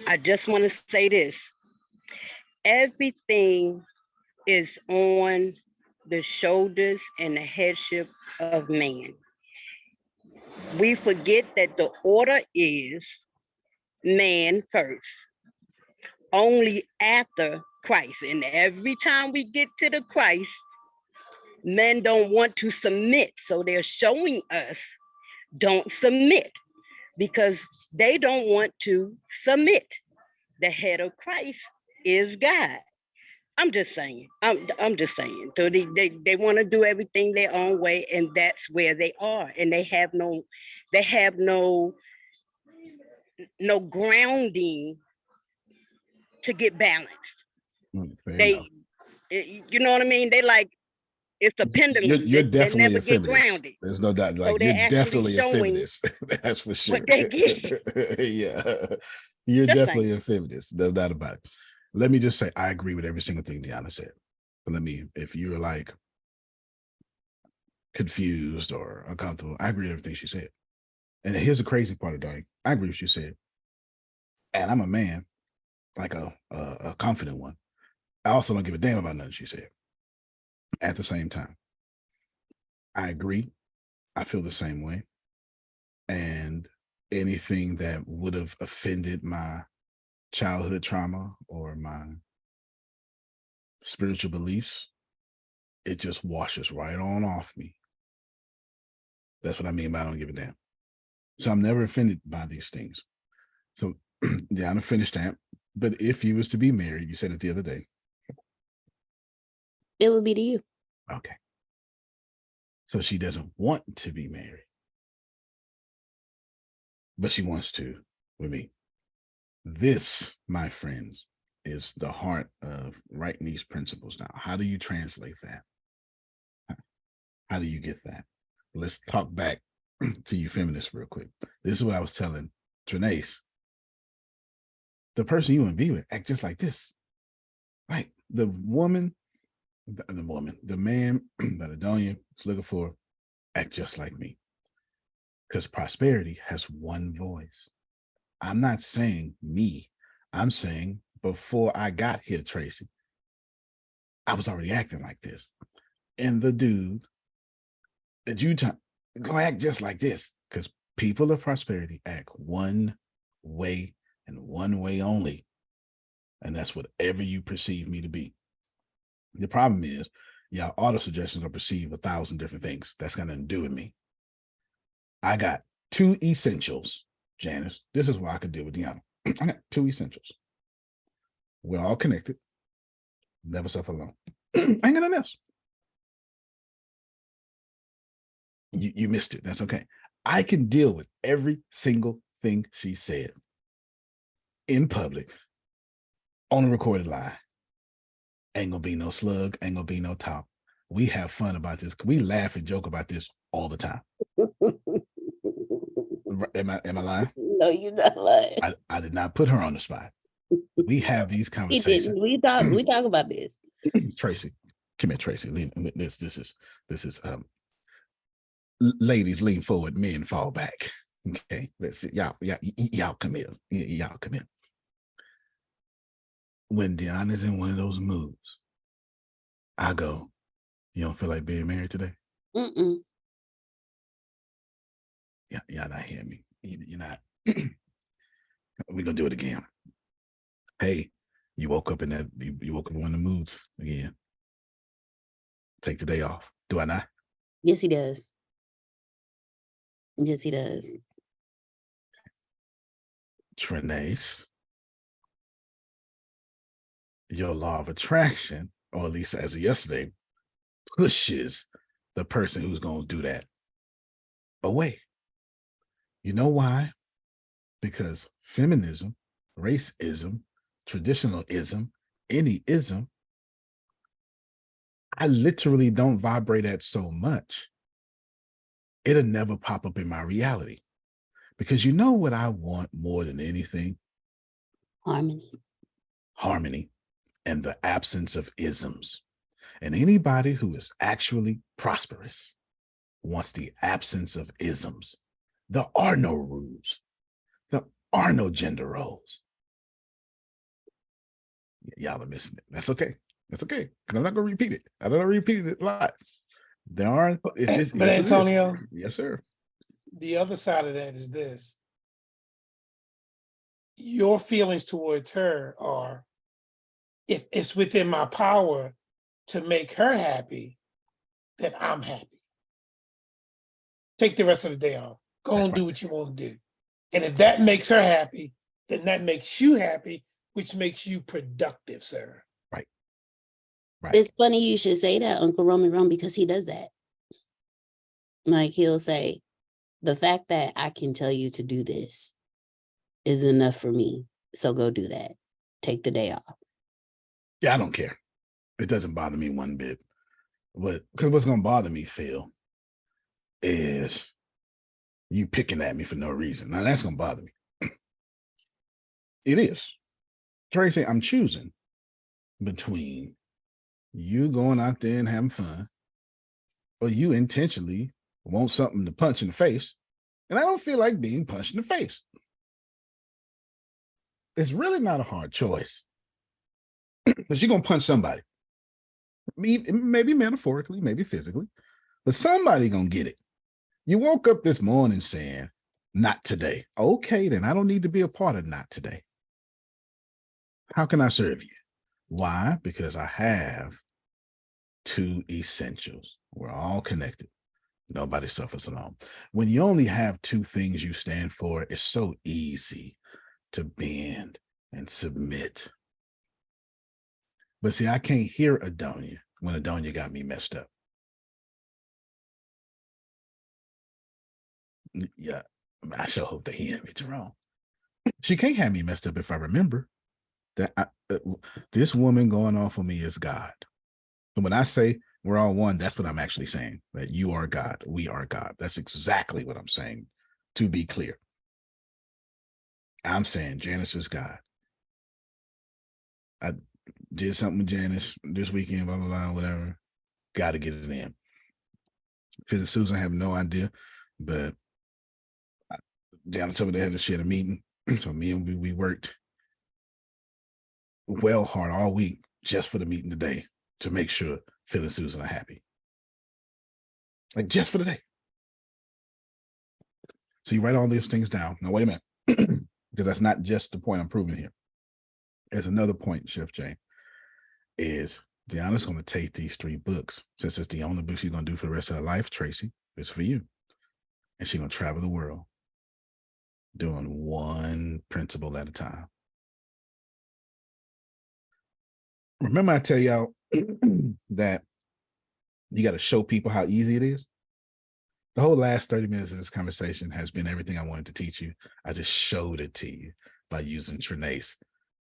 I just want to say this. Everything is on the shoulders and the headship of man. We forget that the order is man first, only after Christ. And every time we get to the Christ, men don't want to submit. So they're showing us don't submit because they don't want to submit. The head of Christ is God. I'm just saying. I'm just saying. So they want to do everything their own way, and that's where they are. And they have no grounding to get balanced. You know what I mean? They like, it's a pendulum. You're definitely never a get feminist. grounded. There's no doubt. Like, So you're they're definitely a showing feminist. That's for sure. what they get. Yeah, you're Just definitely a feminist. No doubt about it. Let me just say, I agree with every single thing Deanna said. But if you're like confused or uncomfortable, I agree with everything she said. And here's the crazy part of it. I agree with what she said. And I'm a man, like a confident one. I also don't give a damn about nothing she said. At the same time, I agree. I feel the same way. And anything that would have offended my childhood trauma or my spiritual beliefs, it just washes right on off me. That's what I mean by I don't give a damn. So I'm never offended by these things. So Deanna finished that. But if you was to be married, you said it the other day, it would be to you. Okay. So she doesn't want to be married, but she wants to with me. This, my friends, is the heart of writing these principles down. How do you translate that? How do you get that? Let's talk back to you feminists real quick. This is what I was telling Trinace. The person you want to be with act just like this. Right. The man that Adonia is looking for act just like me. Because prosperity has one voice. I'm not saying me. I'm saying before I got here, Tracy, I was already acting like this. And the dude that you go act just like this, because people of prosperity act one way and one way only. And that's whatever you perceive me to be. The problem is, y'all auto suggestions are perceived 1,000 different things. That's got nothing to do with me. I got 2 essentials, Janice. This is why I could deal with Deanna. I got 2 essentials. We're all connected. Never suffer alone. I ain't got nothing else. You missed it. That's okay. I can deal with every single thing she said in public on a recorded line. Ain't gonna be no slug, ain't gonna be no talk. We have fun about this. We laugh and joke about this all the time. Am I lying? No, you're not lying. I did not put her on the spot. We have these conversations. We talk about this. Tracy, come here, Tracy. This is ladies lean forward, men fall back. Okay, let's see. Y'all come here. Y'all come here. When Deanna's in one of those moods, I go, you don't feel like being married today? Mm-mm. Y'all not hearing me. You're not. We're gonna do it again. Hey, you woke up in that, you woke up in one of the moods again. Take the day off. Do I not? Yes, he does. Yes, he does. Trinace, your law of attraction, or at least as of yesterday, pushes the person who's going to do that away. You know why? Because feminism, racism, traditionalism, any ism, I literally don't vibrate at so much. It'll never pop up in my reality. Because you know what I want more than anything? Harmony. Harmony and the absence of isms. And anybody who is actually prosperous wants the absence of isms. There are no rules. There are no gender roles. Y'all are missing it. That's okay. That's okay. Because I'm not going to repeat it. I don't repeat it a lot. There are. But Antonio, yes, sir. The other side of that is this. Your feelings towards her are, if it's within my power to make her happy, then I'm happy. Take the rest of the day off. Go and do what you want to do. And if that makes her happy, then that makes you happy, which makes you productive, sir. Right. It's funny you should say that, Uncle Roman Rum, because he does that. Like, he'll say, the fact that I can tell you to do this is enough for me. So go do that. Take the day off. Yeah, I don't care. It doesn't bother me one bit. But because what's going to bother me, Phil, is you picking at me for no reason. Now that's going to bother me. It is. Tracy, I'm choosing between you going out there and having fun, or you intentionally want something to punch in the face, and I don't feel like being punched in the face. It's really not a hard choice. Because you're going to punch somebody. Maybe metaphorically, maybe physically, but somebody going to get it. You woke up this morning saying, not today. Okay, then I don't need to be a part of not today. How can I serve you? Why? Because I have 2 essentials. We're all connected. Nobody suffers alone. When you only have 2 things you stand for, it's so easy to bend and submit. But see, I can't hear Adonia when Adonia got me messed up. Yeah, I sure hope they hear me, Jerome. She can't have me messed up if I remember. This woman going off on me is God. And when I say we're all one, that's what I'm actually saying, that you are God, we are God. That's exactly what I'm saying, to be clear. I'm saying Janice is God. I did something with Janice this weekend, blah, blah, blah, whatever. Got to get it in. Phil and Susan have no idea, but Janice told me they had a meeting. So me and we worked well hard all week just for the meeting today to make sure Phil and Susan are happy. Like just for the day. So you write all these things down. Now, wait a minute, because that's not just the point I'm proving here. There's another point, Chef Jay, is Deanna's going to take these 3 books, since it's the only book she's going to do for the rest of her life, Tracy, it's for you. And she's going to travel the world doing one principle at a time. Remember I tell y'all that you got to show people how easy it is? The whole last 30 minutes of this conversation has been everything I wanted to teach you. I just showed it to you by using Trinace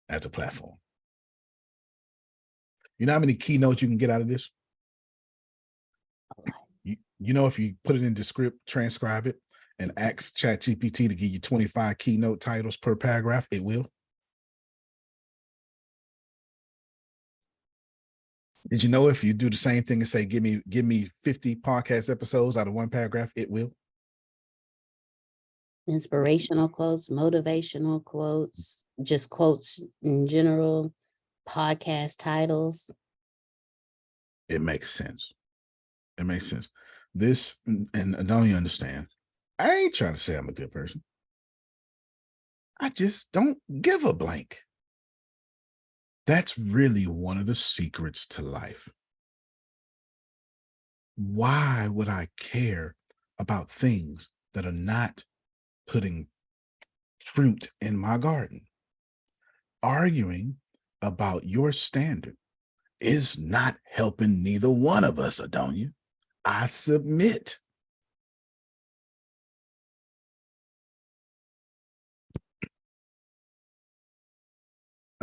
as a platform. You know how many keynotes you can get out of this? You know, if you put it into script, transcribe it, and ask ChatGPT to give you 25 keynote titles per paragraph, it will. Did you know if you do the same thing and say, give me 50 podcast episodes out of one paragraph, it will? Inspirational quotes, motivational quotes, just quotes in general, podcast titles. It makes sense. It makes sense. This, and don't you understand? I ain't trying to say I'm a good person. I just don't give a blank. That's really one of the secrets to life. Why would I care about things that are not putting fruit in my garden? Arguing about your standard is not helping neither one of us, Adonia. I submit.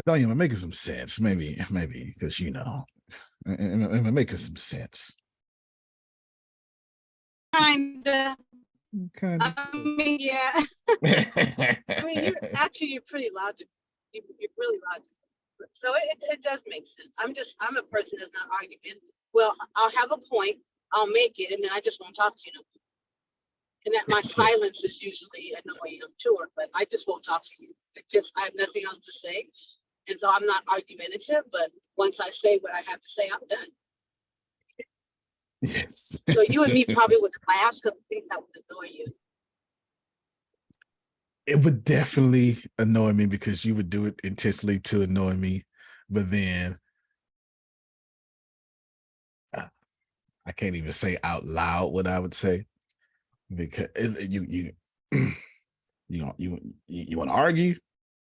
Adonia, I'm making some sense. Maybe, because you know, I'm making some sense. Kinda. Kinda. I mean, yeah. I mean, you're pretty logical. You're really logical. So it does make sense. I'm a person that's not arguing. Well, I'll have a point, I'll make it, and then I just won't talk to you no more. And that my silence is usually annoying, I'm sure, but I just won't talk to you. I have nothing else to say. And so I'm not argumentative, but once I say what I have to say, I'm done. Yes. So you and me probably would clash because I think that would annoy you. It would definitely annoy me because you would do it intentionally to annoy me. But then I can't even say out loud what I would say, because you want to argue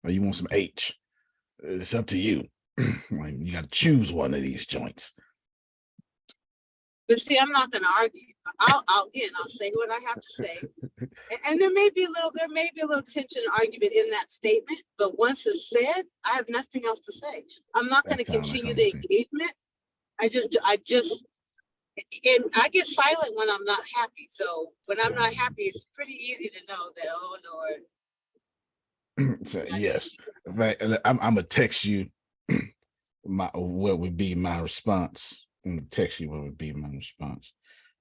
or you want some H. It's up to you. Like, you got to choose one of these joints. But see, I'm not going to argue. I'll say what I have to say, and there may be a little tension and argument in that statement. But once it's said, I have nothing else to say. I'm not going to continue the engagement. I get silent when I'm not happy. So when I'm not happy, it's pretty easy to know that, oh Lord. So, yes, in fact, I'm gonna text you what would be my response. I'm gonna text you what would be my response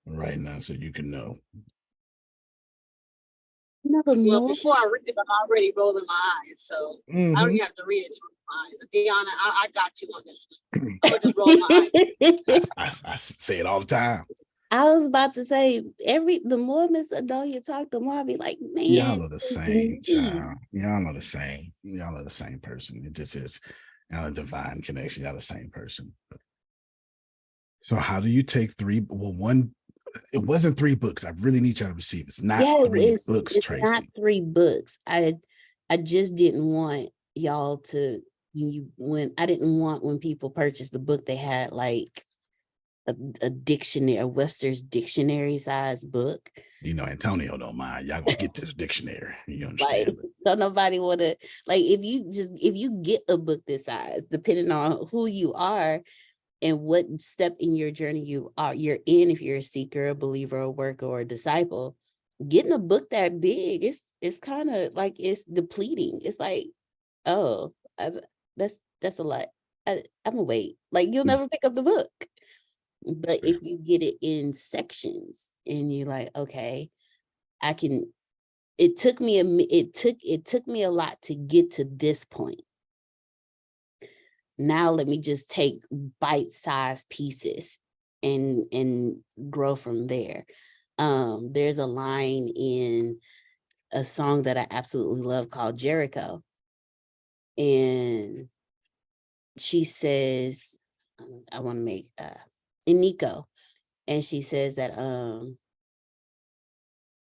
right now, so you can know. Well, before I read it, I'm already rolling my eyes, so I don't even have to read it to my eyes. Deanna, I got you on this one. I'm gonna just roll my eyes. I say it all the time. I was about to say, the more Miss Adonia talk, the more I'll be like, man, y'all are the same, child. Y'all are the same. Y'all are the same person. It just is a divine connection. Y'all the same person. So how do you take 3? Well, one, it wasn't 3 books. I really need y'all to receive. It's not 3 books, it's Tracy. not 3 books. I just didn't want y'all to, when people purchased the book, they had like a dictionary, a Webster's dictionary size book. You know, Antonio don't mind. Y'all gonna get this dictionary. You Like, understand? so nobody wanna, like, if you get a book this size, depending on who you are and what step in your journey you're in, if you're a seeker, a believer, a worker, or a disciple, getting a book that big, it's kind of like it's depleting. It's like, oh, that's a lot. I'm gonna wait. Like, you'll never pick up the book. But if you get it in sections and you're like, okay, I can. It took me a lot to get to this point. Now let me just take bite-sized pieces and grow from there. There's a line in a song that I absolutely love called Jericho. And she says, I want to make Iniko, and she says that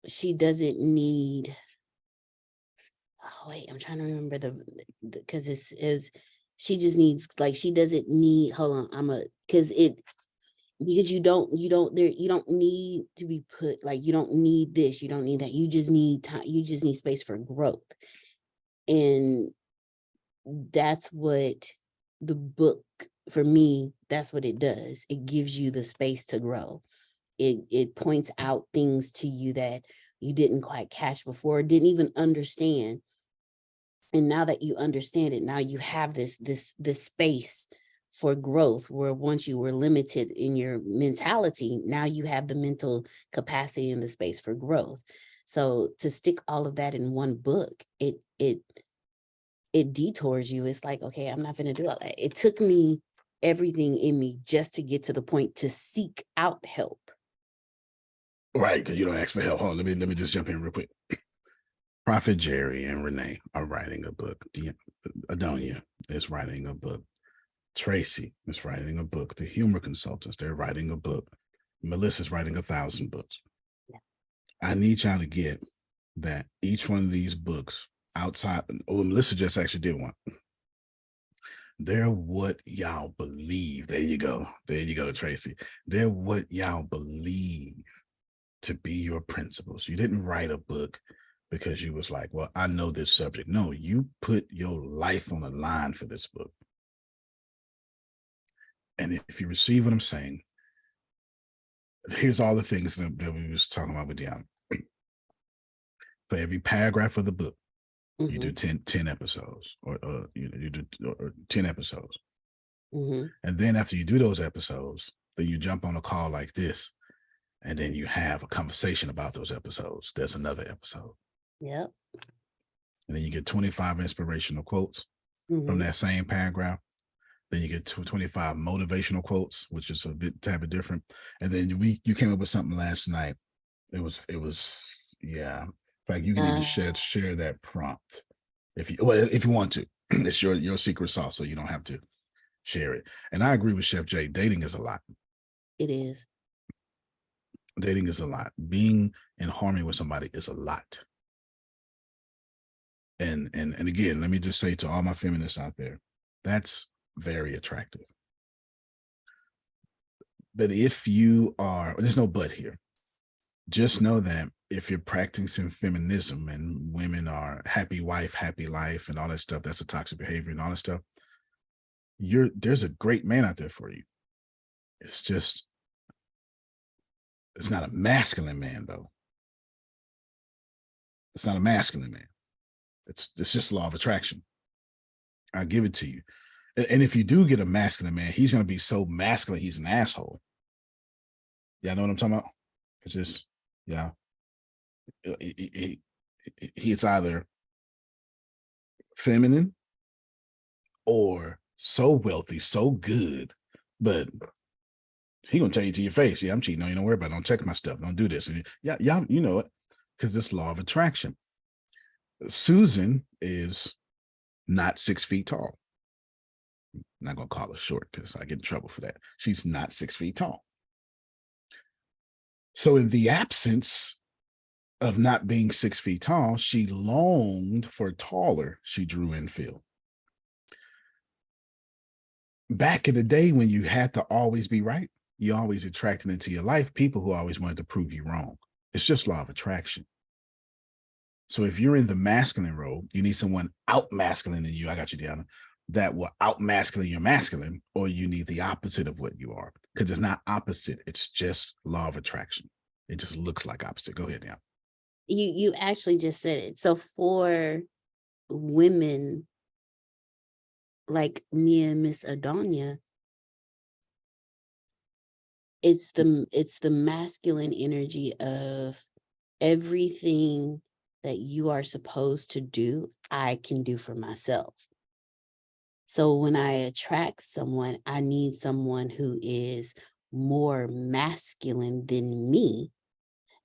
she doesn't need, oh wait, I'm trying to remember because this is, she just needs, like, she doesn't need, hold on, because you don't need to be put, like, you don't need this, you don't need that, you just need time, you just need space for growth. And that's what the book, for me, that's what it does. It gives you the space to grow. It points out things to you that you didn't quite catch before, didn't even understand. And now that you understand it, now you have this space for growth, where once you were limited in your mentality, now you have the mental capacity and the space for growth. So to stick all of that in one book, it detours you. It's like, okay, I'm not going to do all that. It took me everything in me just to get to the point to seek out help. Right, because you don't ask for help. Hold on, let me just jump in real quick. Prophet Jerry and Renee are writing a book. Adonia is writing a book. Tracy is writing a book. The humor consultants, they're writing a book. Melissa's writing 1,000 books. Yeah. I need y'all to get that each one of these books outside, Melissa just actually did one. They're what y'all believe. There you go, Tracy. They're what y'all believe to be your principles. You didn't write a book because you was like, well, I know this subject. No, you put your life on the line for this book. And if you receive what I'm saying, here's all the things that we was talking about with Deanna. For every paragraph of the book, you do 10 episodes, or you do 10 episodes. And then after you do those episodes, then you jump on a call like this, and then you have a conversation about those episodes. There's another episode. Yep. And then you get 25 inspirational quotes from that same paragraph. Then you get 25 motivational quotes, which is a bit type of different. And then you came up with something last night. It was yeah. In fact, you can even share that prompt if you want to. It's your secret sauce, so you don't have to share it. And I agree with Chef Jay. Dating is a lot. It is. Dating is a lot. Being in harmony with somebody is a lot. And again, let me just say to all my feminists out there, that's very attractive. But if you are, there's no but here. Just know that if you're practicing feminism and women are happy wife, happy life, and all that stuff, that's a toxic behavior and all that stuff, there's a great man out there for you. It's not a masculine man, though. It's not a masculine man. It's just law of attraction. I'll give it to you. And if you do get a masculine man, he's going to be so masculine, he's an asshole. Y'all know what I'm talking about? It's just, yeah. He's either feminine or so wealthy, so good, but he gonna tell you to your face, yeah, I'm cheating on you, don't worry about it, don't check my stuff, don't do this. And yeah, you know it, because it's law of attraction. Susan is not 6 feet tall. I'm not gonna call her short because I get in trouble for that. She's not 6 feet tall. So in the absence of not being 6 feet tall, she longed for taller. She drew in Phil. Back in the day when you had to always be right, you always attracting into your life people who always wanted to prove you wrong. It's just law of attraction. So if you're in the masculine role, you need someone out masculine than you. I got you, Deanna. That will out masculine your masculine, or you need the opposite of what you are, because it's not opposite. It's just law of attraction. It just looks like opposite. Go ahead, Deanna. You actually just said it. So for women like me and Miss Adonia, it's the masculine energy of everything that you are supposed to do, I can do for myself. So when I attract someone, I need someone who is more masculine than me.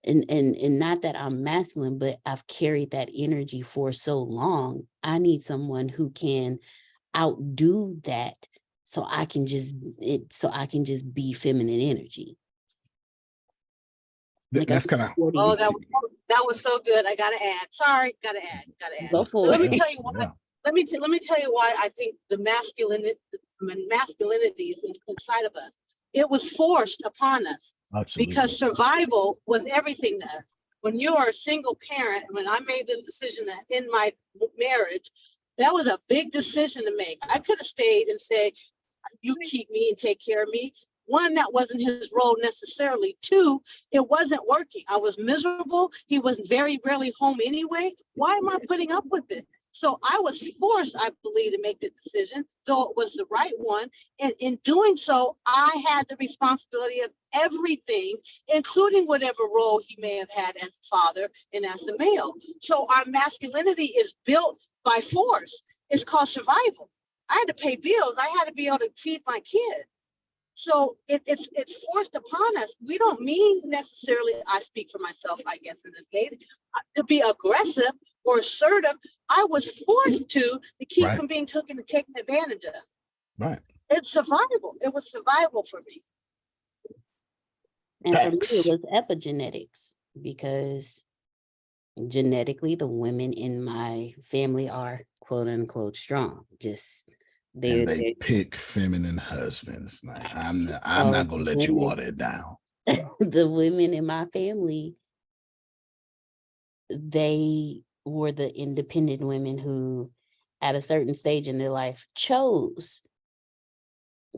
And not that I'm masculine, but I've carried that energy for so long. I need someone who can outdo that so I can just be feminine energy. That's kind of Oh, that was so good. I gotta add. Sorry, gotta add. Go for Let it. me tell you why. Yeah. Let me tell you why I think the masculinity is inside of us. It was forced upon us. Absolutely. Because survival was everything to us. When you are a single parent, when I made the decision that in my marriage, that was a big decision to make. I could have stayed and said, you keep me and take care of me. One, that wasn't his role necessarily. Two, it wasn't working. I was miserable. He was very rarely home anyway. Why am I putting up with it? So I was forced, I believe, to make the decision, though it was the right one. And in doing so, I had the responsibility of everything, including whatever role he may have had as a father and as a male. So our masculinity is built by force. It's called survival. I had to pay bills. I had to be able to feed my kid. So it's forced upon us. We don't mean necessarily, I speak for myself, I guess, in this case, to be aggressive or assertive. I was forced to keep from being taken advantage of. Right. It's survival. It was survival for me. And for me, it was epigenetics, because genetically, the women in my family are quote unquote strong. They pick feminine husbands. Like, I'm not gonna let you water it down. The women in my family, they were the independent women who, at a certain stage in their life, chose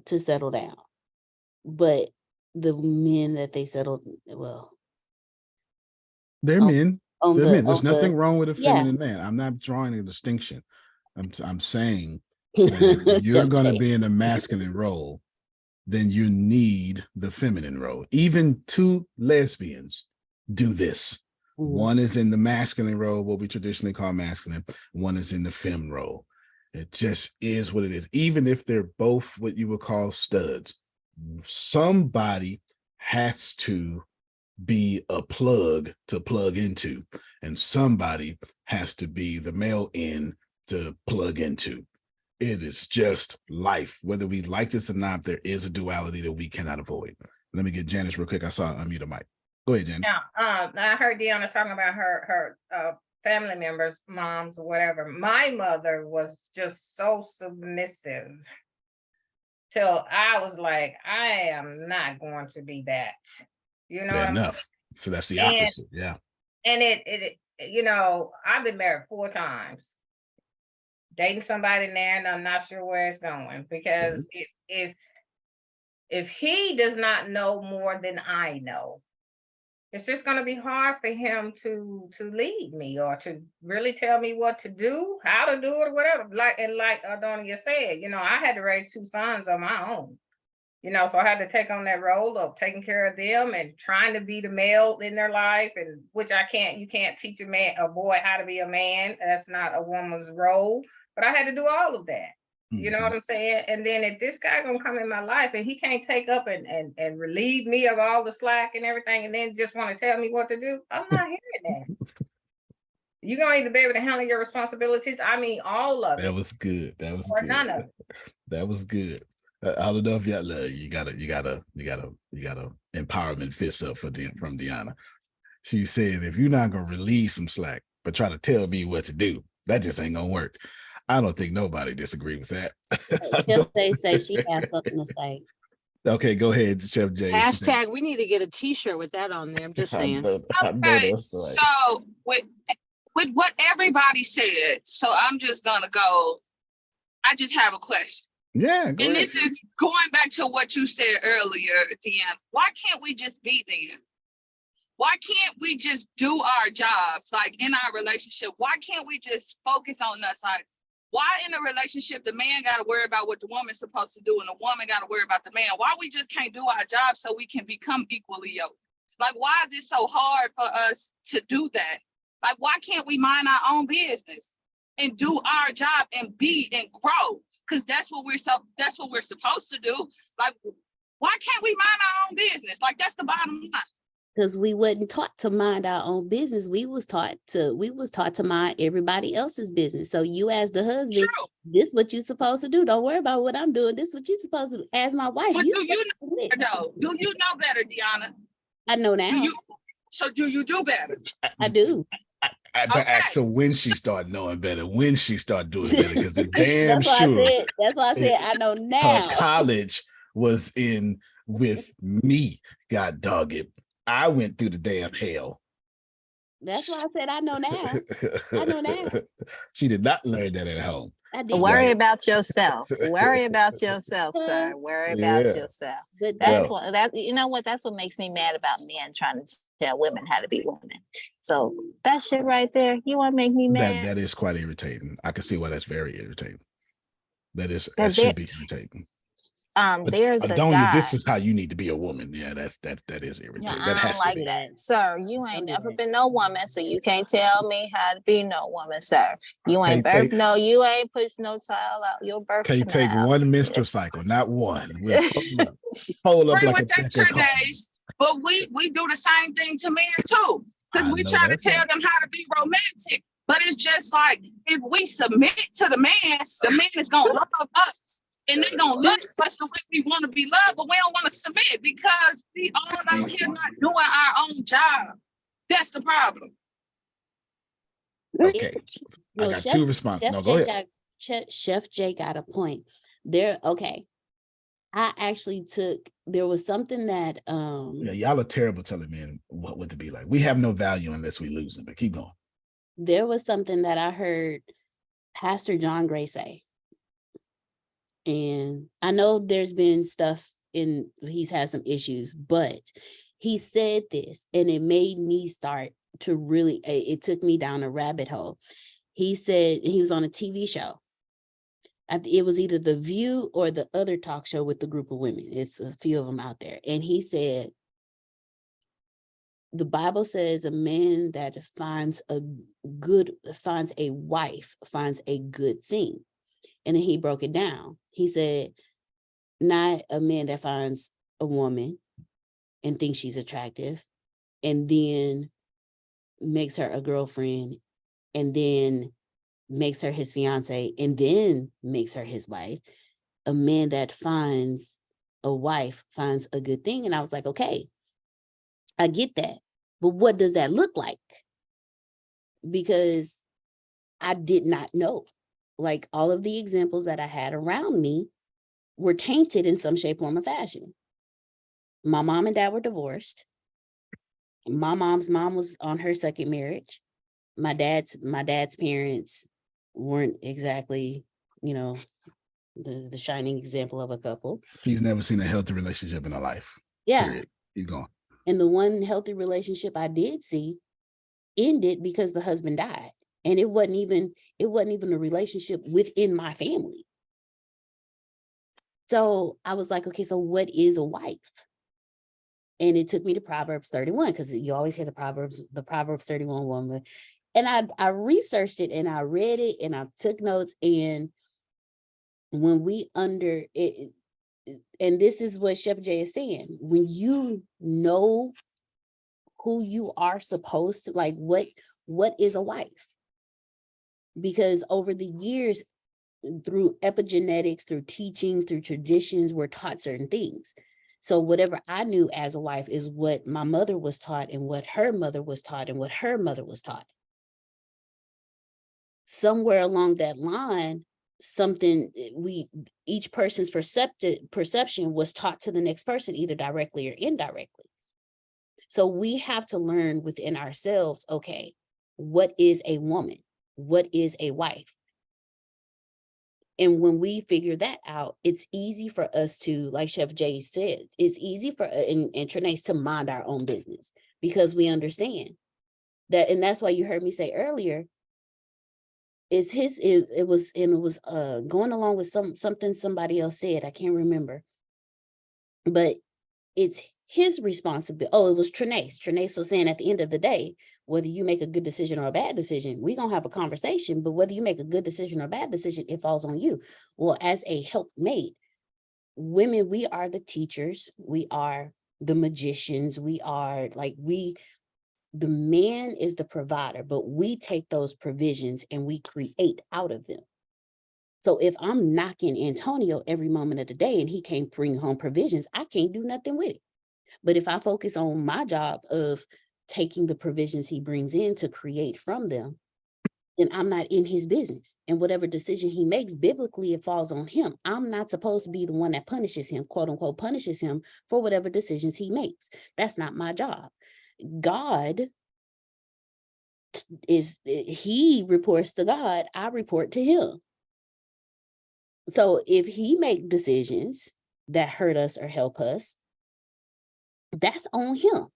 to settle down. But the men that they settled, well, they're men. They're men. There's nothing wrong with a yeah. feminine man. I'm not drawing a distinction. I'm saying that if you're going to be in a masculine role, then you need the feminine role. Even two lesbians do this. One is in the masculine role, what we traditionally call masculine. One is in the femme role. It just is what it is. Even if they're both what you would call studs, somebody has to be a plug to plug into, and somebody has to be the male end to plug into. It is just life. Whether we like this or not, there is a duality that we cannot avoid. Let me get Janice real quick. I saw her unmute a mic. Go ahead, Janice. Yeah, I heard Deanna talking about her family members, moms, or whatever. My mother was just so submissive till I was like, I am not going to be that. You know, enough. So that's the opposite. Yeah. And it you know, I've been married 4 times. Dating somebody now, and I'm not sure where it's going, because if he does not know more than I know, it's just going to be hard for him to lead me or to really tell me what to do, how to do it, or whatever. Like Adonia said, you know, I had to raise 2 sons on my own. You know, so I had to take on that role of taking care of them and trying to be the male in their life, and which you can't teach a boy how to be a man. That's not a woman's role. But I had to do all of that. You know what I'm saying? And then if this guy gonna come in my life and he can't take up and relieve me of all the slack and everything, and then just want to tell me what to do, I'm not hearing that. You're gonna either be able to handle your responsibilities. I mean, all of it. That was good. That was or good. none of it. That was good. I don't know if you gotta empowerment fist up from Deanna. She said, if you're not gonna release some slack, but try to tell me what to do, that just ain't gonna work. I don't think nobody disagree with that. Just say she has something to say. Okay, go ahead, Chef Jay. Hashtag, we need to get a t-shirt with that on there. I'm just saying. I know that's right. So with what everybody said, so I'm just gonna go. I just have a question. Yeah, and this is going back to what you said earlier, DM. Why can't we just be there? Why can't we just do our jobs, like in our relationship? Why can't we just focus on us? Like, why in a relationship the man got to worry about what the woman's supposed to do, and the woman got to worry about the man? Why we just can't do our job so we can become equally yoked? Like, why is it so hard for us to do that? Like, why can't we mind our own business and do our job and be and grow? Because that's what we're supposed to do. Like, why can't we mind our own business? Like, that's the bottom line. Because we wasn't taught to mind our own business. We was taught to mind everybody else's business. So you as the husband, this what you supposed to do. Don't worry about what I'm doing. This what you supposed to do. As my wife, but do you know better, though? Do you know better, Deanna? I know now. Do you do better? I do. I asked her when she started knowing better, when she started doing better, because the damn that's sure. That's why I said I know now. Her college was in with me. God dog it. I went through the damn hell. That's why I said I know now. I know now. She did not learn that at home. Worry about yourself. Worry about yourself, sir. Worry about yourself. But that's you know what? That's what makes me mad about men trying to tell women how to be women. So that shit right there, you want to make me mad? That is quite irritating. I can see why that's very irritating. That should be irritating. There's a don't guy. This is how you need to be a woman. Yeah, that is irritating. Yeah, that I has don't like to be. that, sir. You ain't never been no woman, so you can't tell me how to be no woman, sir. You ain't you ain't pushed no child out your birth Can't take one menstrual cycle, not one. We'll fold up like a days, but we do the same thing to men too, because we try to tell them how to be romantic. But it's just like, if we submit to the man is gonna love us. And they're gonna love us the way we want to be loved, but we don't want to submit because we all out here not doing our own job. That's the problem. Okay. I got two responses. No, go ahead. Chef Jay got a point. Okay. I actually there was something that yeah, y'all are terrible telling men what to be like. We have no value unless we lose them, but keep going. There was something that I heard Pastor John Gray say. And I know there's been stuff he's had some issues, but he said this and it made me start to really, it took me down a rabbit hole. He said, he was on a TV show. It was either The View or the other talk show with the group of women. It's a few of them out there. And he said, the Bible says a man that finds a wife finds a good thing. And then he broke it down. He said, not a man that finds a woman and thinks she's attractive and then makes her a girlfriend and then makes her his fiance and then makes her his wife. A man that finds a wife finds a good thing. And I was like, okay, I get that. But what does that look like? Because I did not know. Like, all of the examples that I had around me were tainted in some shape, form, or fashion. My mom and dad were divorced. My mom's mom was on her second marriage. My dad's parents weren't exactly, the shining example of a couple. She's never seen a healthy relationship in her life. Yeah. Period. Keep going. And the one healthy relationship I did see ended because the husband died. And it wasn't even a relationship within my family. So I was like, okay, so what is a wife? And it took me to Proverbs 31, because you always hear the Proverbs 31 woman. And I researched it and I read it and I took notes. And when and this is what Chef Jay is saying, when you know who you are supposed to, like, what is a wife? Because over the years, through epigenetics, through teachings, through traditions, we're taught certain things. So whatever I knew as a wife is what my mother was taught and what her mother was taught and what her mother was taught. Somewhere along that line, something each person's perception was taught to the next person, either directly or indirectly. So we have to learn within ourselves, okay, what is a woman? What is a wife? And when we figure that out, it's easy for us to, like Chef Jay said, it's easy for and Trinace to mind our own business, because we understand that. And that's why you heard me say earlier, it was going along with something somebody else said, I can't remember, but it's his responsibility. Oh, it was Trinace. Trinace was saying, at the end of the day, whether you make a good decision or a bad decision, we're going to have a conversation, but whether you make a good decision or a bad decision, it falls on you. Well, as a helpmate, women, we are the teachers, we are the magicians, we are like, the man is the provider, but we take those provisions and we create out of them. So if I'm knocking Antonio every moment of the day and he can't bring home provisions, I can't do nothing with it. But if I focus on my job of taking the provisions he brings in to create from them, then I'm not in his business. And whatever decision he makes, biblically, it falls on him. I'm not supposed to be the one that punishes him, quote unquote, punishes him for whatever decisions he makes. That's not my job. God he reports to God, I report to him. So if he make decisions that hurt us or help us, that's on him.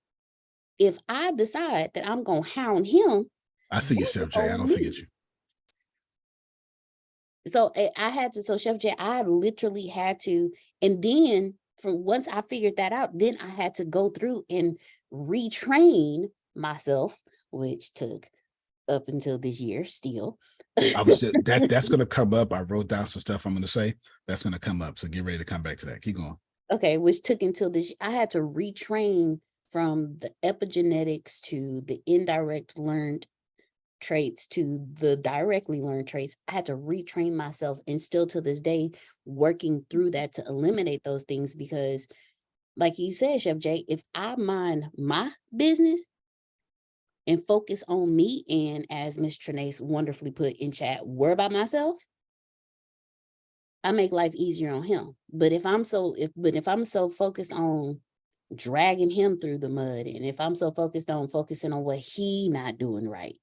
If I decide that I'm going to hound him, I see you, Chef Jay. I don't forget you. So so Chef Jay, I literally had to, and then once I figured that out, then I had to go through and retrain myself, which took up until this year still. That's going to come up. I wrote down some stuff I'm going to say. That's going to come up. So get ready to come back to that. Keep going. Okay, which took until this, I had to retrain from the epigenetics to the indirect learned traits to the directly learned traits. I had to retrain myself, and still to this day working through that to eliminate those things, because like you said, Chef Jay, if I mind my business and focus on me, and as Miss Trinace wonderfully put in chat, worry about myself, I make life easier on him. But if I'm so focused on dragging him through the mud, and if I'm so focusing on what he not doing right,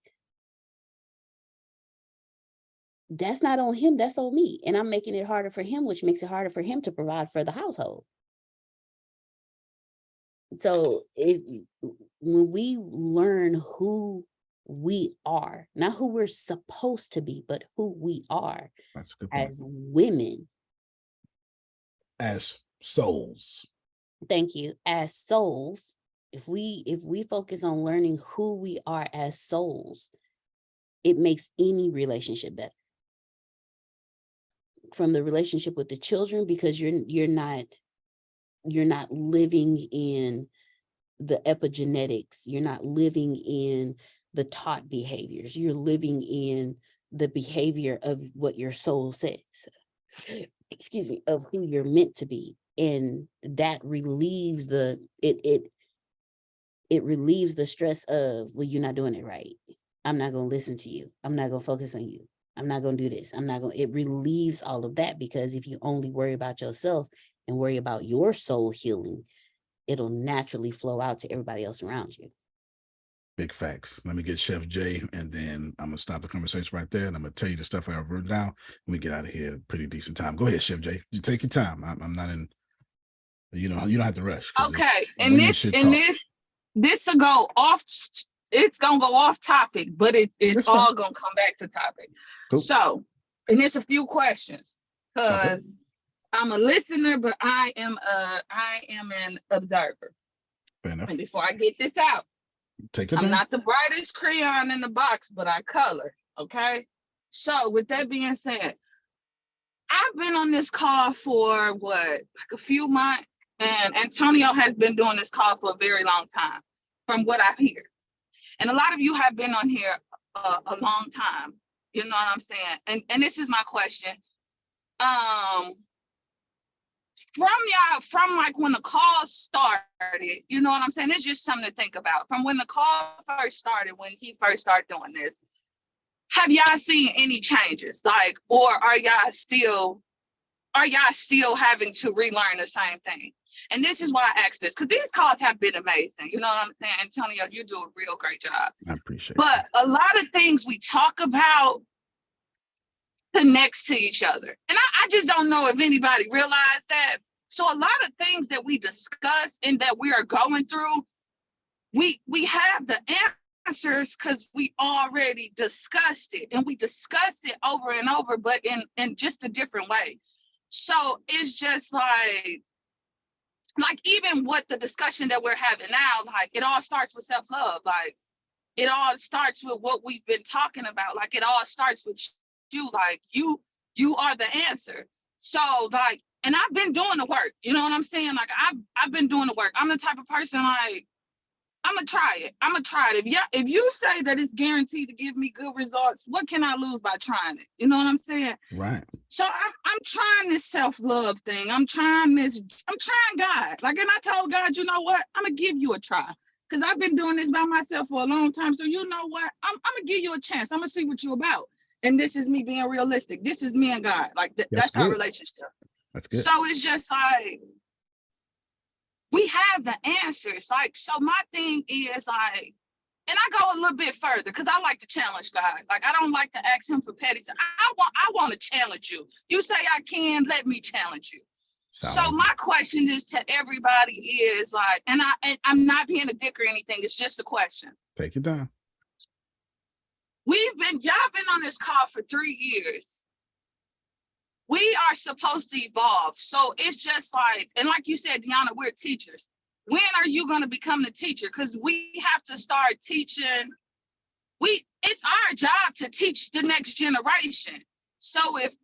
that's not on him, that's on me. And I'm making it harder for him, which makes it harder for him to provide for the household. So when we learn who we are, not who we're supposed to be, but who we are as women, as souls. Thank you. As souls, if we focus on learning who we are as souls, it makes any relationship better. From the relationship with the children, because you're not living in the epigenetics, you're not living in the taught behaviors, you're living in the behavior of what your soul says, excuse me, of who you're meant to be. And that relieves it relieves the stress of, well, you're not doing it right, I'm not going to listen to you, I'm not going to focus on you, I'm not going to do this, it relieves all of that. Because if you only worry about yourself and worry about your soul healing, it'll naturally flow out to everybody else around you. Big facts. Let me get Chef Jay, and then I'm going to stop the conversation right there, and I'm going to tell you the stuff I've written down, and we get out of here pretty decent time. Go ahead, Chef Jay. You take your time. I'm not in, you don't have to rush. Okay. And this will go off. It's going to go off topic, but it's all going to come back to topic. Cool. So, and there's a few questions, because I'm a listener, but I am an observer. Fair enough. And before I get this out, I'm not the brightest crayon in the box, but I color. Okay. So with that being said, I've been on this call for like a few months, and Antonio has been doing this call for a very long time, from what I hear. And a lot of you have been on here a long time. You know what I'm saying? And this is my question. From like when the call started, you know what I'm saying? It's just something to think about. From when the call first started, when he first started doing this, have y'all seen any changes? Like, or are y'all still having to relearn the same thing? And this is why I asked this, because these calls have been amazing. You know what I'm saying? Antonio, you do a real great job. I appreciate it. But a lot of things we talk about connects to each other. And I just don't know if anybody realized that. So a lot of things that we discuss and that we are going through, we have the answers because we already discussed it, and we discussed it over and over, but in just a different way. So it's just like even what the discussion that we're having now, like it all starts with self-love. Like it all starts with what we've been talking about. Like it all starts with you. Like you are the answer. So like, and I've been doing the work. You know what I'm saying? Like I've been doing the work. I'm the type of person like, I'm gonna try it. If you say that it's guaranteed to give me good results, what can I lose by trying it? You know what I'm saying? Right. So I'm trying this self-love thing. I'm trying God. Like, and I told God, you know what? I'm gonna give you a try. Because I've been doing this by myself for a long time. So you know what? I'm gonna give you a chance. I'm gonna see what you're about. And this is me being realistic. This is me and God. Like that's our relationship. That's good. So it's just like we have the answers. Like, so my thing is like, and I go a little bit further because I like to challenge God. Like, I don't like to ask him for petty. I want to challenge you. You say I can, let me challenge you. So my question is to everybody is like, and I'm not being a dick or anything. It's just a question. Take your time. Y'all been on this call for 3 years. We are supposed to evolve. So it's just like, and like you said, Deanna, we're teachers. When are you going to become the teacher? Because we have to start teaching. It's our job to teach the next generation. So if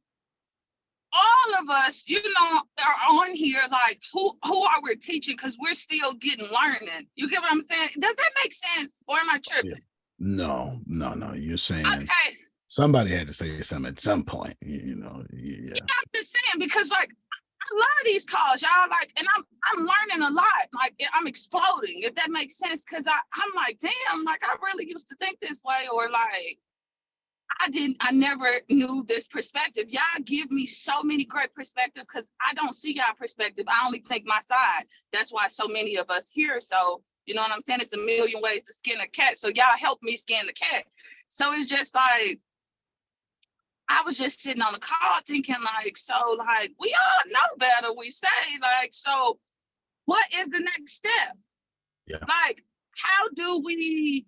all of us, you know, are on here, like who are we teaching? Because we're still getting learning. You get what I'm saying? Does that make sense? Or am I tripping? Yeah. No. You're saying Okay. somebody had to say something at some point. You know, yeah. I'm just saying because like I love these calls, y'all. Like, and I'm learning a lot. Like, I'm exploding, if that makes sense. Because I'm like, damn, like I really used to think this way, or like I never knew this perspective. Y'all give me so many great perspectives because I don't see y'all perspective. I only think my side. That's why so many of us here. So you know what I'm saying? It's a million ways to skin a cat. So y'all help me skin the cat. So it's just like, I was just sitting on the call thinking like, so like, we all know better, we say like, so what is the next step? Yeah. Like, how do we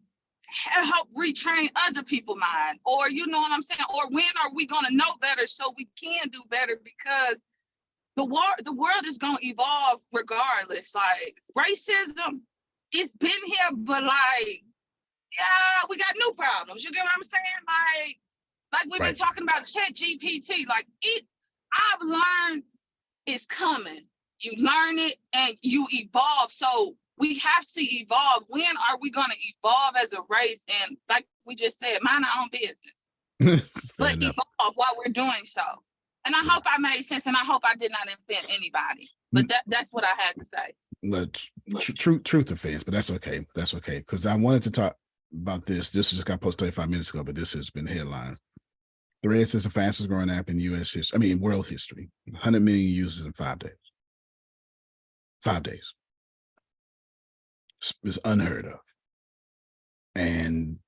help retrain other people's mind? Or, you know what I'm saying? Or when are we going to know better so we can do better? Because the world is going to evolve regardless. Like racism, it's been here, but like, yeah, we got new problems. You get what I'm saying? Like we've been talking about ChatGPT, like I've learned it's coming. You learn it and you evolve. So we have to evolve. When are we going to evolve as a race? And like we just said, mind our own business, but evolve while we're doing so. And I hope I made sense, and I hope I did not offend anybody. But that's what I had to say. But truth offense, but that's okay. That's okay. Because I wanted to talk about this. This just got posted 35 minutes ago, but this has been headlines. Threads is the fastest growing app in U.S. history. I mean, world history. 100 million users in 5 days. 5 days. It's unheard of. And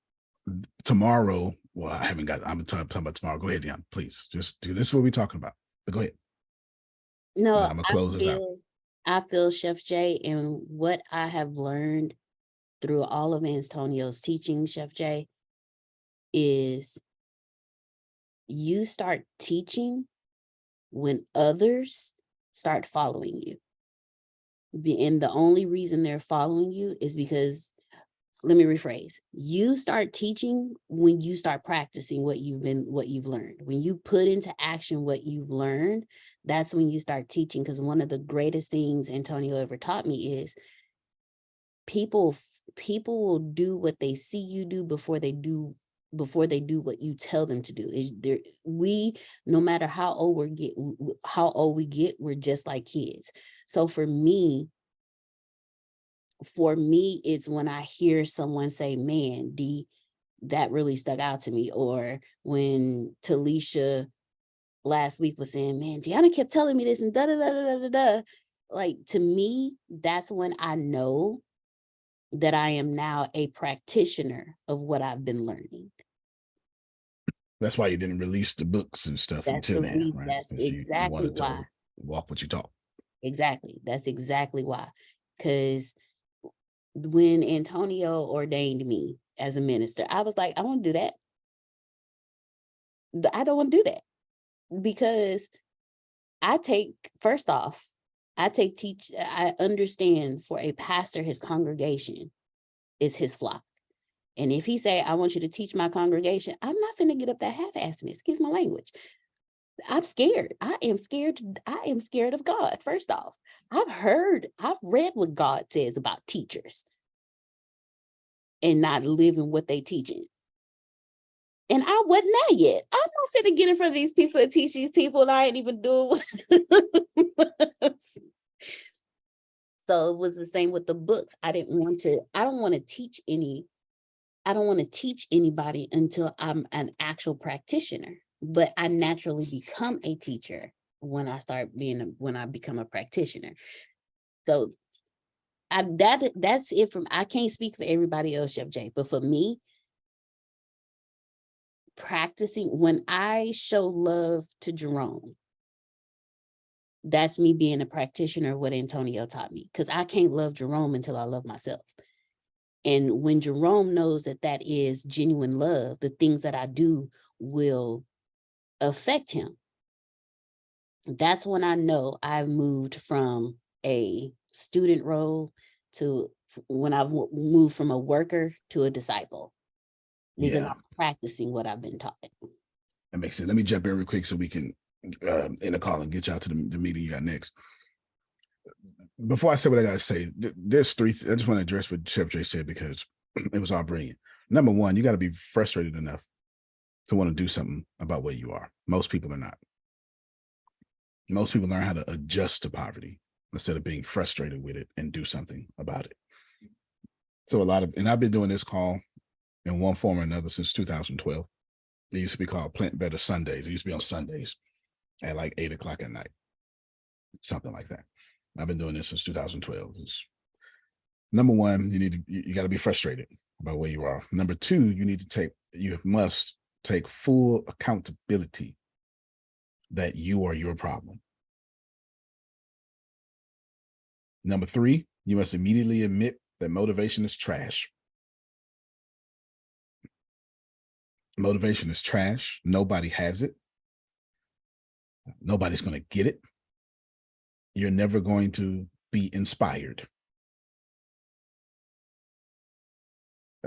tomorrow, well, I'm talking about tomorrow. Go ahead, Deanna, please. Just do this. Is what we're talking about. But go ahead. No, I'm gonna close this out. I feel Chef Jay, and what I have learned through all of Antonio's teaching, Chef Jay, is you start teaching when others start following you. And the only reason they're following you is because, let me rephrase, you start teaching when you start practicing what you've learned. When you put into action what you've learned, that's when you start teaching. Because one of the greatest things Antonio ever taught me is people will do what they see you do before they do what you tell them to do. No matter how old we get, we're just like kids. So for me, it's when I hear someone say, man, D, that really stuck out to me. Or when Talisha last week was saying, man, Deanna kept telling me this and da da da da da da. Like, to me, that's when I know that I am now a practitioner of what I've been learning. That's why you didn't release the books and stuff until then, right? That's exactly why. Walk what you talk. Exactly. That's exactly why. Because when Antonio ordained me as a minister, I was like, I want to do that. I don't want to do that, because I understand for a pastor, his congregation is his flock. And if he say, I want you to teach my congregation, I'm not finna get up that half-assedness. Excuse my language. I'm scared. I am scared of God. First off, I've read what God says about teachers and not living what they teaching. And I wasn't there yet. I'm not finna get in front of these people and teach these people, and I ain't even doing So it was the same with the books. I don't want to teach anybody until I'm an actual practitioner. But I naturally become a teacher when I become a practitioner. So that's it I can't speak for everybody else, Chef Jay, but for me, practicing, when I show love to Jerome, that's me being a practitioner of what Antonio taught me, because I can't love Jerome until I love myself. And when Jerome knows that that is genuine love, the things that I do will affect him. That's when I know I've moved from a student role to when I've moved from a worker to a disciple, because I'm practicing what I've been taught. That makes sense. Let me jump in real quick so we can end the call and get you out to the meeting you got next. Before I say what I got to say, there's three. I just want to address what Chef Jay said, because it was all brilliant. Number one, you got to be frustrated enough to want to do something about where you are. Most people are not. Most people learn how to adjust to poverty instead of being frustrated with it and do something about it. So and I've been doing this call in one form or another since 2012. It used to be called Plant Better Sundays. It used to be on Sundays at like 8:00 at night, something like that. I've been doing this since 2012. Number one, you got to be frustrated about where you are. Number two, you must take full accountability that you are your problem. Number three, you must immediately admit that motivation is trash. Motivation is trash. Nobody has it. Nobody's going to get it. You're never going to be inspired.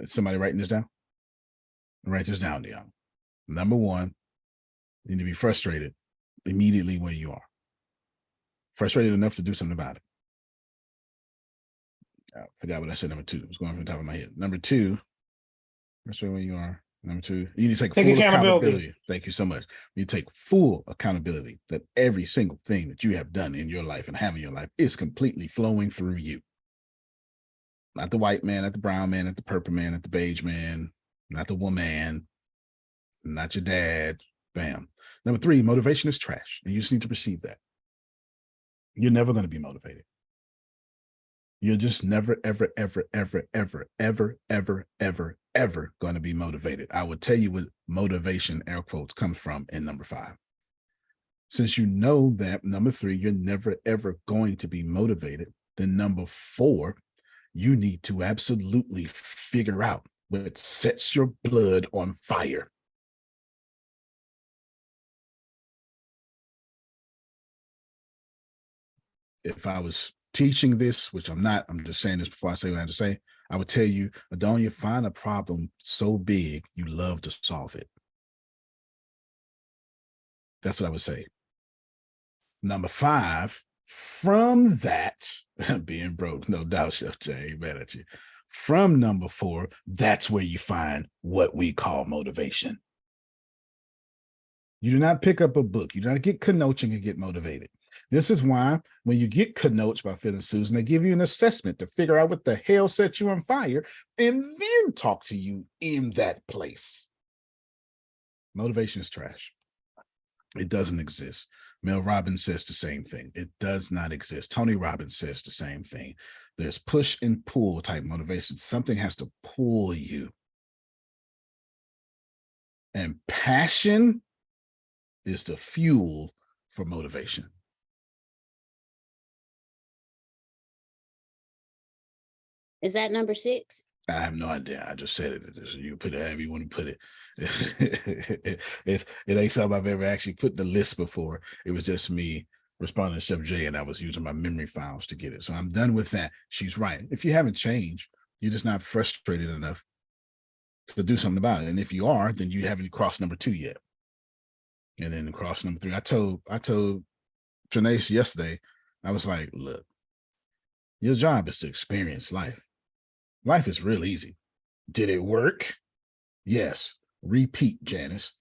Somebody writing this down? Write this down, Dion. Number one, you need to be frustrated immediately where you are. Frustrated enough to do something about it. I forgot what I said. Number two, it was going from the top of my head. Number two, frustrated where you are. Number two, you need to take full accountability. Thank you so much. You take full accountability that every single thing that you have done in your life and have in your life is completely flowing through you. Not the white man, not the brown man, not the purple man, not the beige man, not the woman, not your dad. Bam. Number three, motivation is trash. And you just need to perceive that. You're never going to be motivated. You're just never, ever, ever, ever, ever, ever, ever, ever, ever going to be motivated. I would tell you what motivation, air quotes, comes from in number 5. Since you know that, number 3, you're never, ever going to be motivated, then number 4, you need to absolutely figure out what sets your blood on fire. If I was teaching this, which I'm not, I'm just saying this before I say what I have to say, I would tell you, Adonia, find a problem so big you love to solve it. That's what I would say. Number 5, from that, being broke, no doubt, Chef Jay, mad at you. From number 4, that's where you find what we call motivation. You do not pick up a book. You do not get coaching and get motivated. This is why when you get coached by Phil and Susan, they give you an assessment to figure out what the hell set you on fire and then talk to you in that place. Motivation is trash. It doesn't exist. Mel Robbins says the same thing. It does not exist. Tony Robbins says the same thing. There's push and pull type motivation. Something has to pull you. And passion is the fuel for motivation. Is that number 6? I have no idea. I just said it. You put it however you want to put it. It ain't something I've ever actually put in the list before. It was just me responding to Chef J, and I was using my memory files to get it. So I'm done with that. She's right. If you haven't changed, you're just not frustrated enough to do something about it. And if you are, then you haven't crossed number 2 yet. And then cross number 3. I told Trinace yesterday, I was like, look, your job is to experience life. Life is real easy. Did it work? Yes. Repeat, Janice.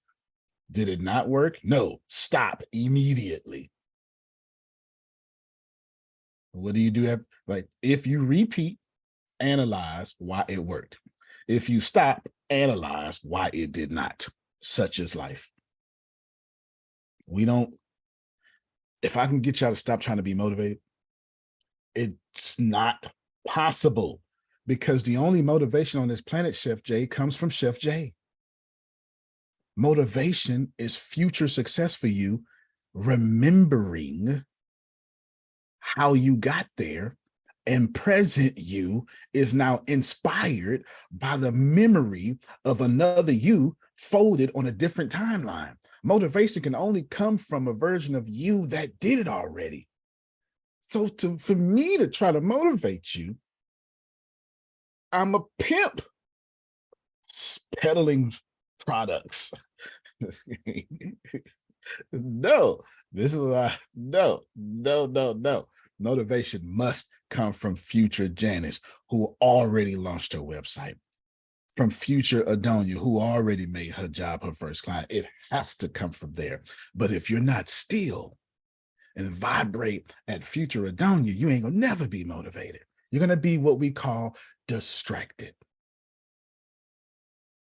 Did it not work? No. Stop immediately. What do you do? Like, if you repeat, analyze why it worked. If you stop, analyze why it did not. Such is life. If I can get y'all to stop trying to be motivated, it's not possible, because the only motivation on this planet, Chef J, comes from Chef J. Motivation is future success for you, remembering how you got there, and present you is now inspired by the memory of another you folded on a different timeline. Motivation can only come from a version of you that did it already. So for me to try to motivate you, I'm a pimp peddling products. No, this is no. Motivation must come from future Janice, who already launched her website, from future Adonia, who already made her job her first client. It has to come from there. But if you're not still and vibrate at future Adonia, you ain't gonna never be motivated. You're gonna be what we call distracted.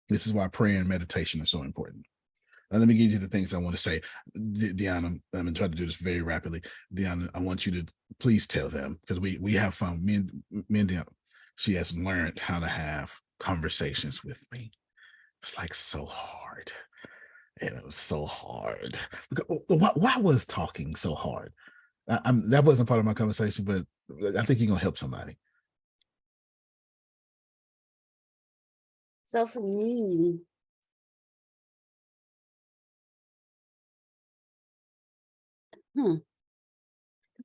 This is why prayer and meditation are so important. Now, let me give you the things I want to say. Deanna, I'm going to try to do this very rapidly. Deanna, I want you to please tell them, because we have fun. Me and Deanna, she has learned how to have conversations with me. It's like so hard. And it was so hard. Why was talking so hard? That wasn't part of my conversation, but I think you're going to help somebody. So for me, because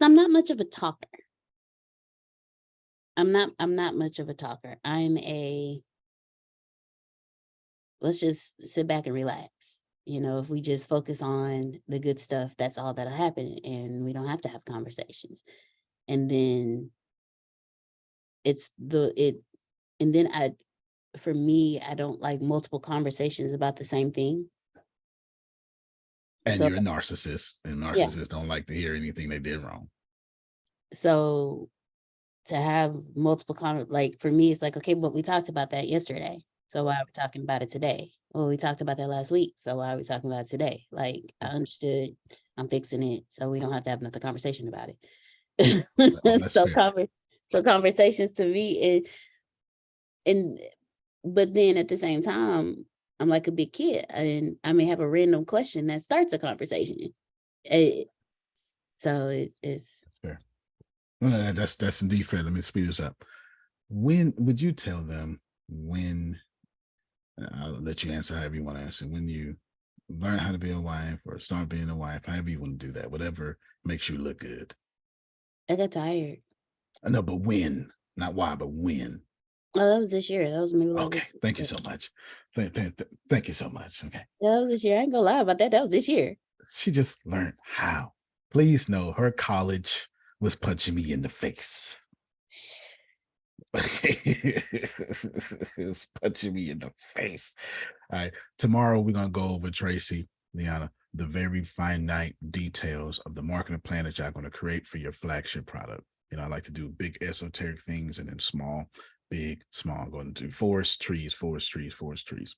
I'm not much of a talker. I'm not much of a talker. Let's just sit back and relax. If we just focus on the good stuff, that's all that'll happen. And we don't have to have conversations. And then for me, I don't like multiple conversations about the same thing. And you're a narcissist, and narcissists don't like to hear anything they did wrong. So to have multiple like for me, it's like, okay, but we talked about that yesterday. So why are we talking about it today? Well, we talked about that last week. So why are we talking about it today? Like, I understood, I'm fixing it. So we don't have to have another conversation about it. So conversations to me, but then at the same time, I'm like a big kid, and I may have a random question that starts a conversation. So it's fair. No, that's indeed fair. Let me speed this up. When would you tell them when? I'll let you answer however you want to answer. When you learn how to be a wife or start being a wife, however you want to do that, whatever makes you look good. I got tired. I know, but when? Not why, but when? Oh, that was this year. That was maybe like okay. Thank you so much. Thank you so much. Okay. Yeah, that was this year. I ain't gonna lie about that. That was this year. She just learned how. Please know her college was punching me in the face. It's punching me in the face. All right. Tomorrow we're gonna go over, Tracy, Liana, the very finite details of the marketing plan that y'all going to create for your flagship product. You know, I like to do big esoteric things and then small, big, small. I'm going to do forest trees, forest trees, forest trees.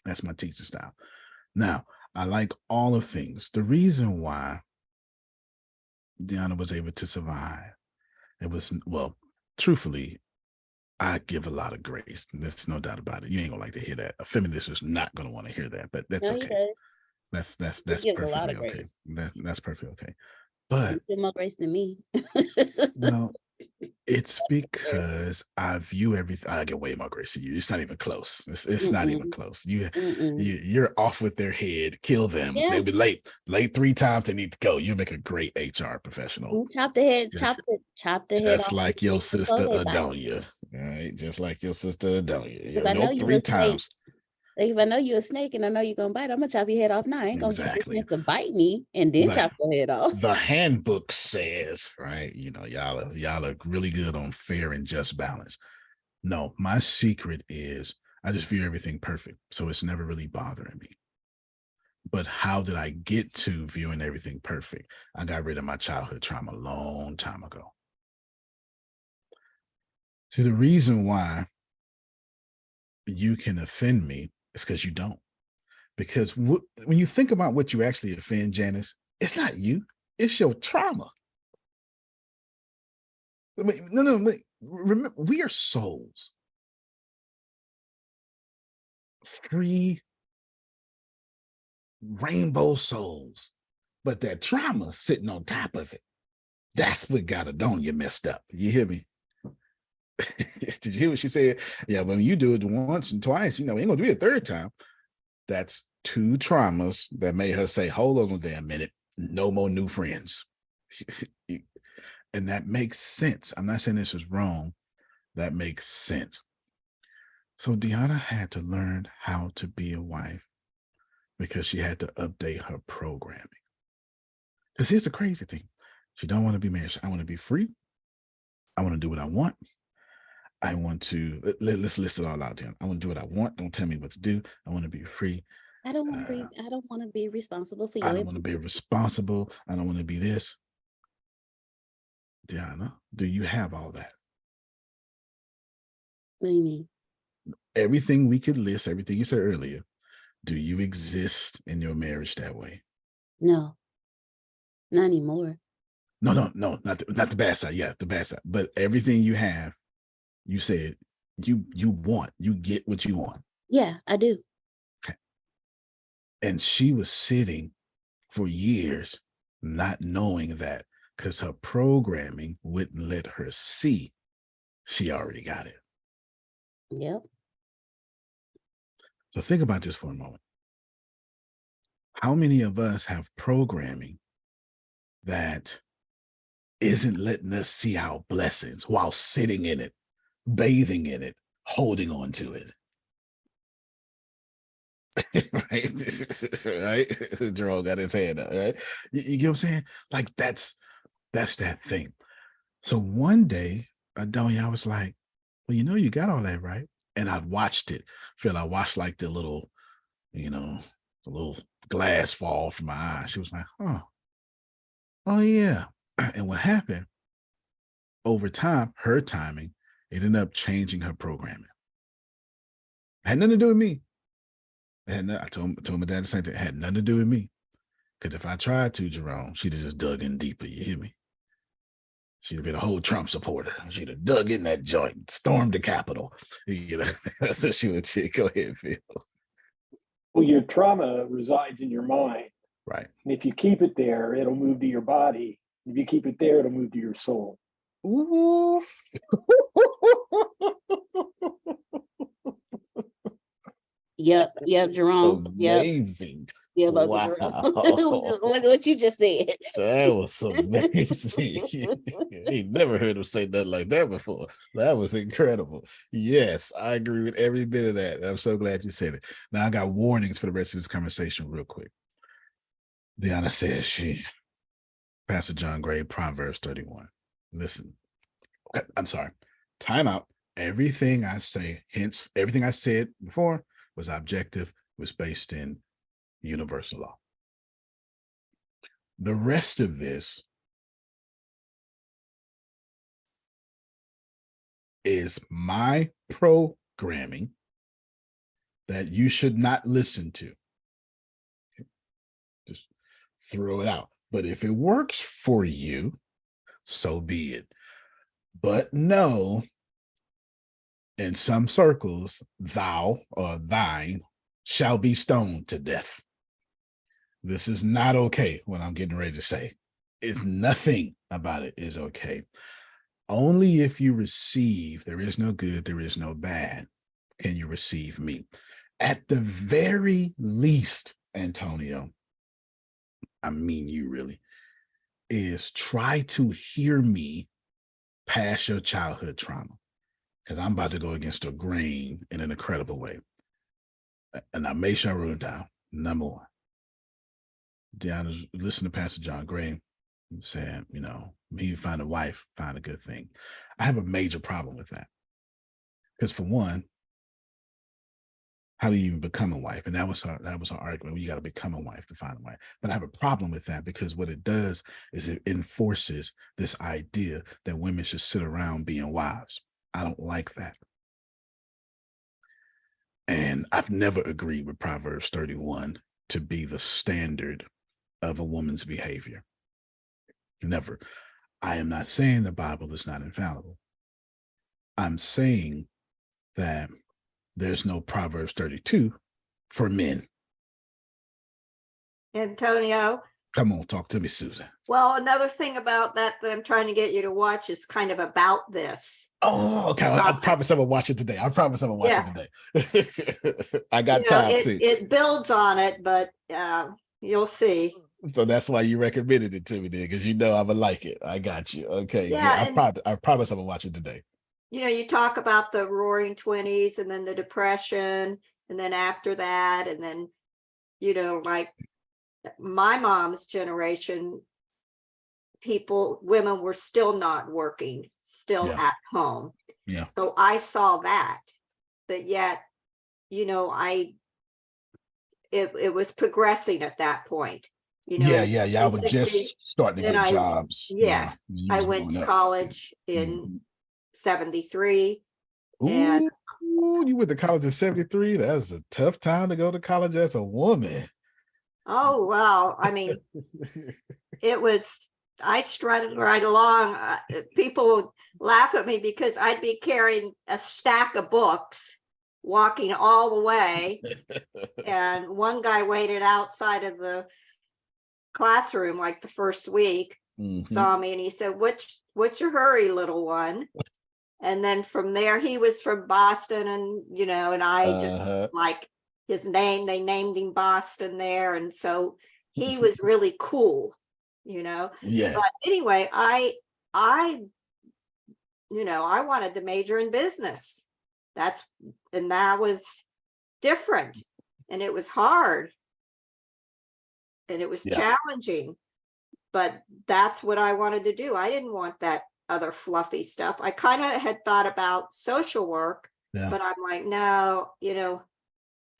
That's my teaching style. Now, I like all of things. The reason why Deanna was able to survive, it was, well, truthfully, I give a lot of grace. There's no doubt about it. You ain't gonna like to hear that. A feminist is not gonna want to hear that, but that's No, he okay. does. That's He gives a lot perfectly of okay. grace. That's perfectly okay. You But give more grace than me. well, it's because I view everything. I get way more grace than you. It's not even close. It's not even close. You're off with their head. Kill them. Yeah. They'll be late 3 times. They need to go. You make a great HR professional. Chop the head, Just- chop the head Just off. like your before sister they bite. Adonia. All right. Just like your sister Adonia. If I know Nope, you 3 a snake, times. like if I know you're a snake and I know you're gonna bite, I'm gonna chop your head off now. I ain't gonna get the Exactly. chance to bite me and then Like, chop your head off. the handbook says, right? You know, y'all are really good on fair and just balance. No, my secret is I just view everything perfect. So it's never really bothering me. But how did I get to viewing everything perfect? I got rid of my childhood trauma a long time ago. See, the reason why you can offend me is because you don't. Because when you think about what you actually offend, Janice, it's not you, it's your trauma. No, remember, we are souls. Free rainbow souls. But that trauma sitting on top of it, that's what got Adonia messed up. You hear me? Did you hear what she said? Yeah, when you do it once and twice, you know, ain't gonna do it a third time. That's 2 traumas that made her say, hold on a damn minute, no more new friends. And that makes sense. I'm not saying this is wrong. That makes sense. So Deanna had to learn how to be a wife because she had to update her programming. Because here's the crazy thing. She don't want to be married. I want to be free. I want to do what I want. I want to, let's list it all out there. I want to do what I want. Don't tell me what to do. I want to be free. I don't want to be responsible for I your don't want to be responsible. I don't want to be this. Deanna, do you have all that? What do you mean? Everything we could list, everything you said earlier, do you exist in your marriage that way? No, not anymore. No, not the bad side. Yeah, the bad side. But everything you have, you said you want, you get what you want. Yeah, I do. Okay. And she was sitting for years not knowing that because her programming wouldn't let her see she already got it. Yep. So think about this for a moment. How many of us have programming that isn't letting us see our blessings while sitting in it, bathing in it, holding on to it? Right? Jerome got his hand up, right? You get what I'm saying? Like that's that thing. So one day, Adonia, I was like, well, you know, you got all that, right? And I watched it. I watched like the little, you know, the little glass fall from my eye. She was like, oh yeah. And what happened over time, her timing, it ended up changing her programming. It had nothing to do with me. I told my dad the same thing. It had nothing to do with me. Because if I tried to, Jerome, she'd have just dug in deeper. You hear me? She'd have been a whole Trump supporter. She'd have dug in that joint, stormed the Capitol. You know, that's what she would say. Go ahead, Phil. Well, your trauma resides in your mind. Right. And if you keep it there, it'll move to your body. If you keep it there, it'll move to your soul. Ooh. Yep, Jerome. Amazing. Yep. Wow. What you just said. That was amazing. Ain't never heard him say nothing like that before. That was incredible. Yes, I agree with every bit of that. I'm so glad you said it. Now I got warnings for the rest of this conversation real quick. Deanna says Pastor John Gray, Proverbs 31. Listen, I'm sorry. Time out. Everything I say, hence everything I said before was objective, was based in, universal law. The rest of this is my programming that you should not listen to. Just throw it out. But if it works for you, so be it. But know, in some circles, thou or thine shall be stoned to death. This is not okay, what I'm getting ready to say. It's nothing about it is okay. Only if you receive, there is no good, there is no bad, can you receive me. At the very least, Antonio, I mean you really, is try to hear me past your childhood trauma, because I'm about to go against the grain in an incredible way. And I made sure I wrote it down. Number one, Deanna, listen to Pastor John Gray saying, you know, me find a wife, find a good thing. I have a major problem with that. Because for one, how do you even become a wife? And that was our argument. Well, you got to become a wife to find a wife. But I have a problem with that because what it does is it enforces this idea that women should sit around being wives. I don't like that. And I've never agreed with Proverbs 31 to be the standard of a woman's behavior. Never. I am not saying the Bible is not infallible. I'm saying that there's no Proverbs 32 for men. Antonio. Come on, talk to me, Susan. Well, another thing about that I'm trying to get you to watch is kind of about this. Oh, okay. I promise I'm gonna watch it today. I promise I'm gonna watch it today. I got time too. It builds on it, but you'll see. So that's why you recommended it to me, then, because you know I'm gonna like it. I got you. Okay. Yeah, I promise I'm gonna watch it today. You know, you talk about the roaring 20s and then the depression, and then after that, and then, you know, like my mom's generation, women were still not working, still at home. Yeah. So I saw that, but yet, you know, it was progressing at that point. You know, yeah. I was just starting to get jobs. Yeah. I went to college in 73. And Ooh, you went to college in 73? That was a tough time to go to college as a woman. Oh, wow. I mean, I strutted right along. People would laugh at me because I'd be carrying a stack of books, walking all the way. And one guy waited outside of the classroom like the first week, saw me, and he said, what's your hurry, little one? And then from there, he was from Boston, and, you know, and I just like his name, they named him Boston there. And so he was really cool, you know? Yeah. But anyway, I wanted to major in business. That was different, and it was hard, and it was challenging, but that's what I wanted to do. I didn't want that other fluffy stuff. I kind of had thought about social work, but I'm like, no, you know,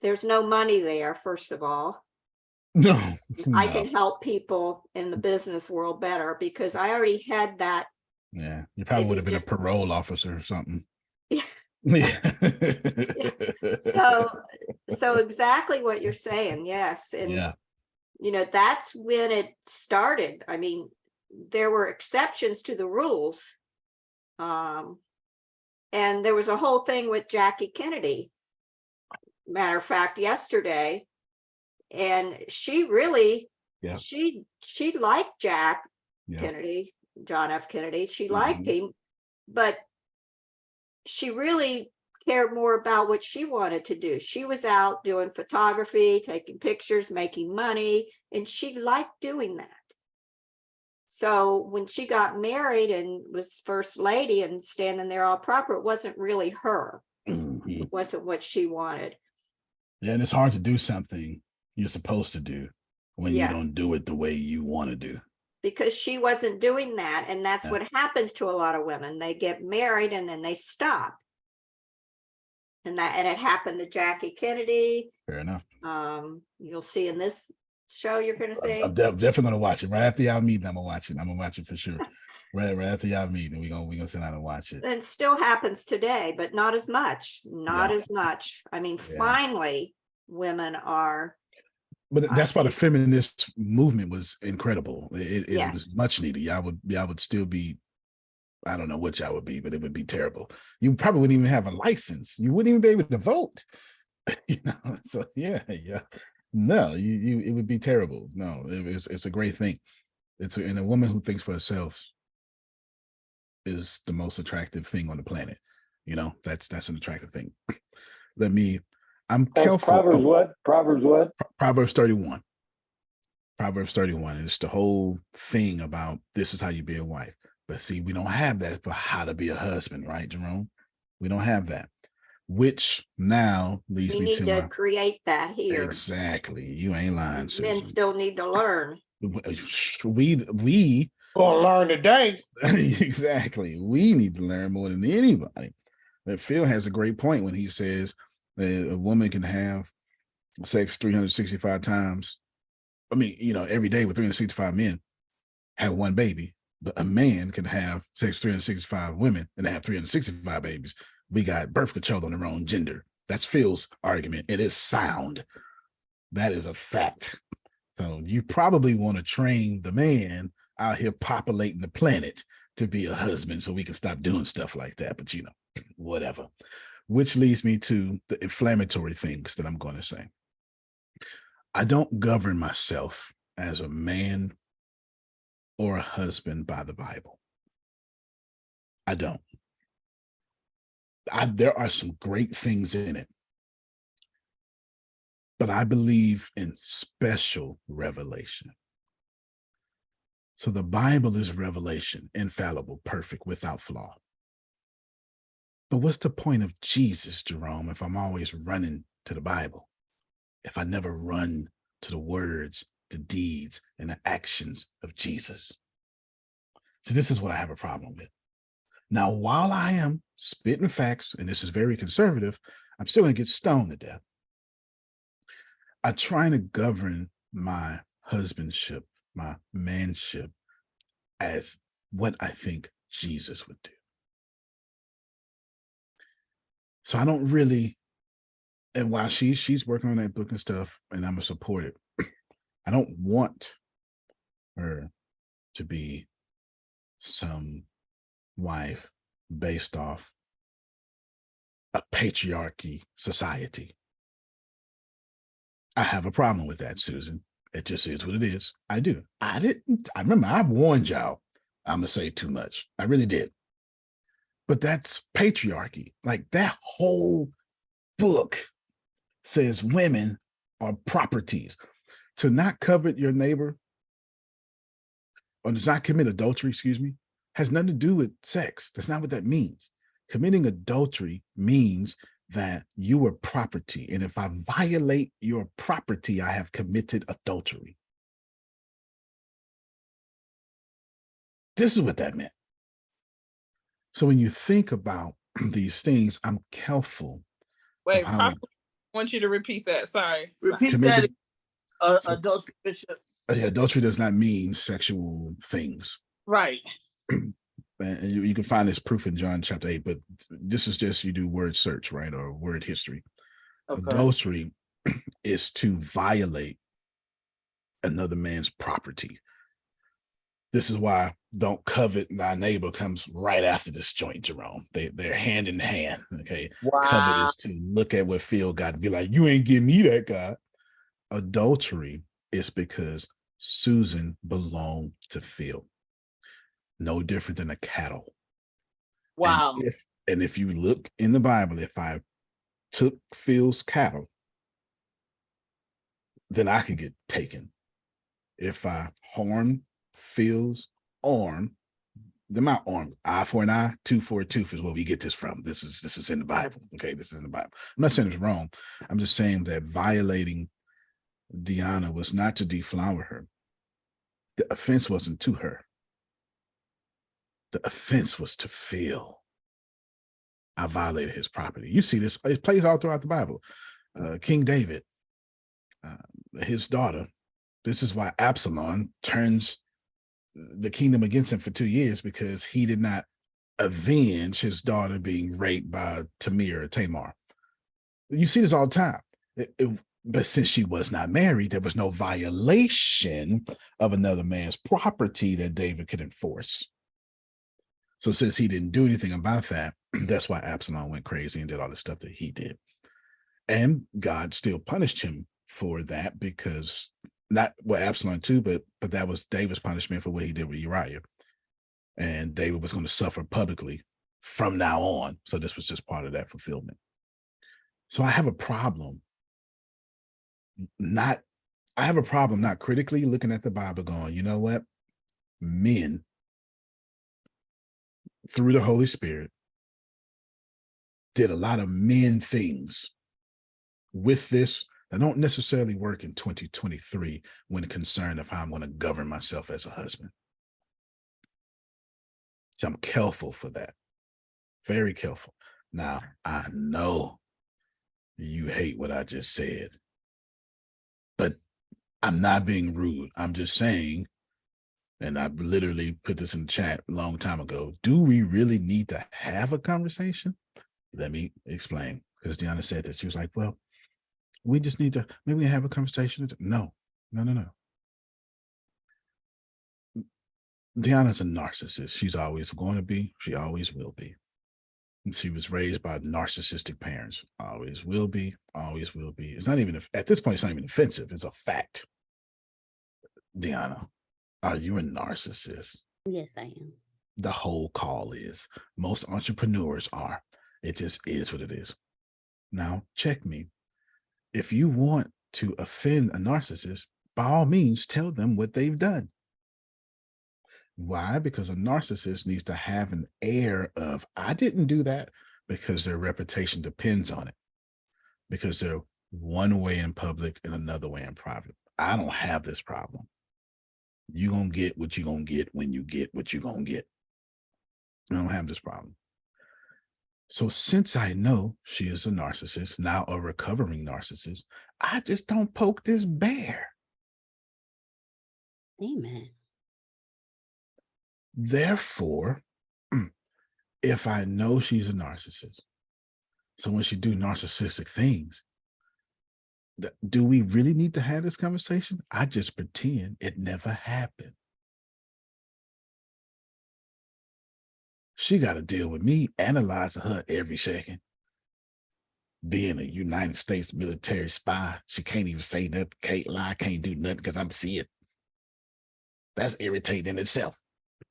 there's no money there, first of all. No. I can help people in the business world better because I already had that. Yeah, you probably would have been a parole officer or something. Yeah. So exactly what you're saying. Yes. And you know, that's when it started. I mean, there were exceptions to the rules. And there was a whole thing with Jackie Kennedy. Matter of fact, yesterday, and she really, she liked Kennedy, John F. Kennedy. She liked him, but she really cared more about what she wanted to do. She was out doing photography, taking pictures, making money, and she liked doing that. So when she got married and was first lady and standing there all proper, it wasn't really her. It wasn't what she wanted. Yeah, and it's hard to do something you're supposed to do when you don't do it the way you want to do. Because she wasn't doing that. And that's what happens to a lot of women. They get married and then they stop. And it happened to Jackie Kennedy. Fair enough. You'll see in this show you're going to see. I'm definitely going to watch it right after y'all meeting. I'm gonna watch it. I'm gonna watch it for sure. Right after y'all meeting, we're gonna sit down and watch it. It still happens today, but not as much. Not as much. I mean, finally, women are. But that's why the feminist movement was incredible. It was much needed. Y'all would still be, I don't know what y'all would be, but it would be terrible. You probably wouldn't even have a license. You wouldn't even be able to vote. You know, so yeah. No, it would be terrible. No, it's a great thing. And a woman who thinks for herself is the most attractive thing on the planet. You know, that's an attractive thing. I'm careful. Proverbs what? Proverbs what? Proverbs 31. Proverbs 31. It's the whole thing about this is how you be a wife. But see, we don't have that for how to be a husband, right, Jerome? We don't have that. Which now leads me to need to create that here. Exactly. You ain't lying, Susan. Men still need to learn. We gonna learn today. Exactly. We need to learn more than anybody. That Phil has a great point when he says that a woman can have sex 365 times. I mean, you know, every day with 365 men, have one baby. But a man can have sex 365 women and have 365 babies. We got birth control on the wrong gender. That's Phil's argument. It is sound. That is a fact. So you probably want to train the man out here populating the planet to be a husband so we can stop doing stuff like that. But, you know, whatever. Which leads me to the inflammatory things that I'm going to say. I don't govern myself as a man or a husband by the Bible. I don't. There are some great things in it, but I believe in special revelation. So the Bible is revelation, infallible, perfect, without flaw. But what's the point of Jesus, Jerome, if I'm always running to the Bible? If I never run to the words, the deeds, and the actions of Jesus? So this is what I have a problem with. Now, while I am spitting facts, and this is very conservative, I'm still going to get stoned to death. I try to govern my husbandship, my manship, as what I think Jesus would do. So I don't really, and while she's working on that book and stuff, and I'm gonna support it, I don't want her to be some wife based off a patriarchy society. I have a problem with that, Susan. It just is what it is. I do. I remember I warned y'all I'm gonna say too much. I really did. But that's patriarchy. Like that whole book says women are properties. To not covet your neighbor or to not commit adultery, has nothing to do with sex. That's not what that means. Committing adultery means that you are property. And if I violate your property, I have committed adultery. This is what that meant. So when you think about these things, I'm careful. Wait, I want you to repeat that. Sorry. Repeat that. Adultery, Bishop. Adultery does not mean sexual things. Right. And you can find this proof in John chapter 8, but this is just, you do word search, right? Or word history. Okay. Adultery is to violate another man's property. This is why don't covet thy neighbor comes right after this joint, Jerome. They're hand in hand. Okay. Wow. Covet is to look at what Phil got and be like, you ain't give me that guy. Adultery is because Susan belonged to Phil. No different than a cattle. Wow. And if you look in the Bible, if I took Phil's cattle, then I could get taken. If I harmed Phil's arm, then my arm, eye for an eye, tooth for a tooth is where we get this from. This is in the Bible. Okay, this is in the Bible. I'm not saying it's wrong. I'm just saying that violating Deanna was not to deflower her. The offense wasn't to her. The offense was to Phil. I violated his property. You see this, it plays all throughout the Bible. King David, his daughter, this is why Absalom turns the kingdom against him for 2 years, because he did not avenge his daughter being raped by Tamar. You see this all the time. But since she was not married, there was no violation of another man's property that David could enforce. So since he didn't do anything about that, that's why Absalom went crazy and did all the stuff that he did. And God still punished him for that, because not Absalom too, but that was David's punishment for what he did with Uriah. And David was going to suffer publicly from now on. So this was just part of that fulfillment. So I have a problem not critically looking at the Bible going, you know what? Men, through the Holy Spirit, did a lot of men things with this that don't necessarily work in 2023 when concerned of how I'm going to govern myself as a husband. So I'm careful for that. Very careful. Now, I know you hate what I just said, but I'm not being rude. I'm just saying, and I literally put this in the chat a long time ago, do we really need to have a conversation? Let me explain. Because Deanna said that. She was like, well, we just need to, maybe have a conversation. No. Deanna's a narcissist. She's always going to be. She always will be. And she was raised by narcissistic parents. Always will be. Always will be. It's not even, at this point, it's not even offensive. It's a fact. Deanna, are you a narcissist? Yes, I am. The whole call is. Most entrepreneurs are. It just is what it is. Now, check me. If you want to offend a narcissist, by all means, tell them what they've done. Why? Because a narcissist needs to have an air of, I didn't do that, because their reputation depends on it. Because they're one way in public and another way in private. I don't have this problem. You're going to get what you're going to get when you get what you're going to get. I don't have this problem. So since I know she is a narcissist, now a recovering narcissist, I just don't poke this bear. Amen. Therefore, if I know she's a narcissist, so when she do narcissistic things, do we really need to have this conversation? I just pretend it never happened. She got to deal with me analyzing her every second. Being a United States military spy, she can't even say nothing, can't lie, can't do nothing because I'm seeing it. That's irritating in itself.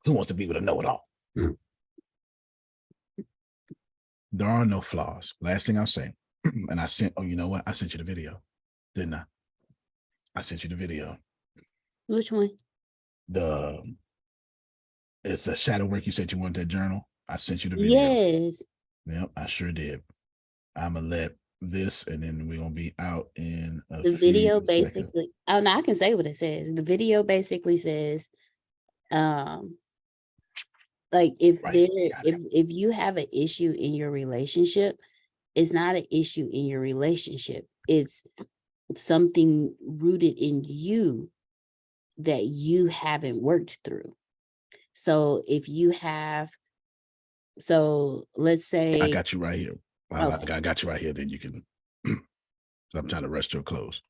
Who wants to be with a know-it-all? There are no flaws. Last thing I'll say, and I sent, oh, you know what? I sent you the video, didn't I? I sent you the video. Which one? It's a shadow work. You said you wanted that journal. I sent you the video. Yes. Yep, I sure did. I'm going to let this, and then we're going to be out in a the video basically seconds. Oh no, I can say what it says. The video basically says like if if you have an issue in your relationship, it's not an issue in your relationship, it's something rooted in you that you haven't worked through. So if you have, so let's say I got you right here. Okay. I got you right here. Then you can. I'm trying to rush to a close.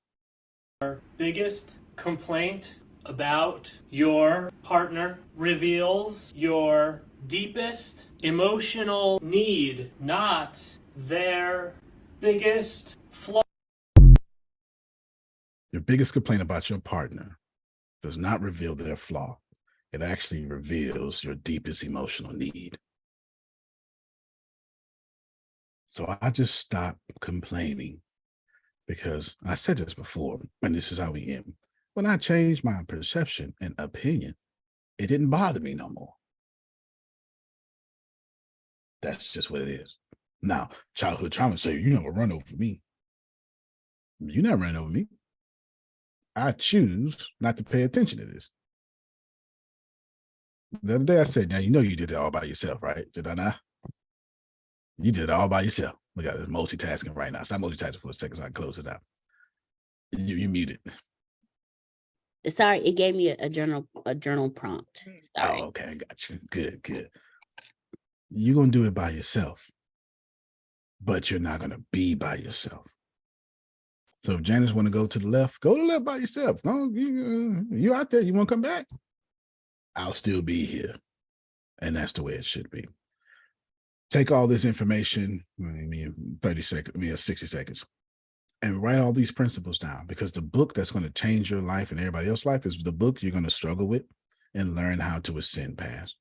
Biggest complaint about your partner reveals your deepest emotional need, not their biggest flaw. Your biggest complaint about your partner does not reveal their flaw. It actually reveals your deepest emotional need. So I just stopped complaining, because I said this before, and this is how we end. When I changed my perception and opinion, it didn't bother me no more. That's just what it is. Now, childhood trauma say, you never run over me. You never ran over me. I choose not to pay attention to this. The other day I said, now you know you did it all by yourself, right? Did I not? You did it all by yourself. Look at this multitasking right now. Stop multitasking for a second so I can close it out. You muted. Sorry, it gave me a journal prompt. Sorry. Oh, okay, I got you. Good. You're gonna do it by yourself, but you're not gonna be by yourself. So if Janice want to go to the left by yourself. No, you out there. You want to come back? I'll still be here, and that's the way it should be. Take all this information, 30 seconds, 60 seconds, and write all these principles down, because the book that's going to change your life and everybody else's life is the book you're going to struggle with and learn how to ascend past.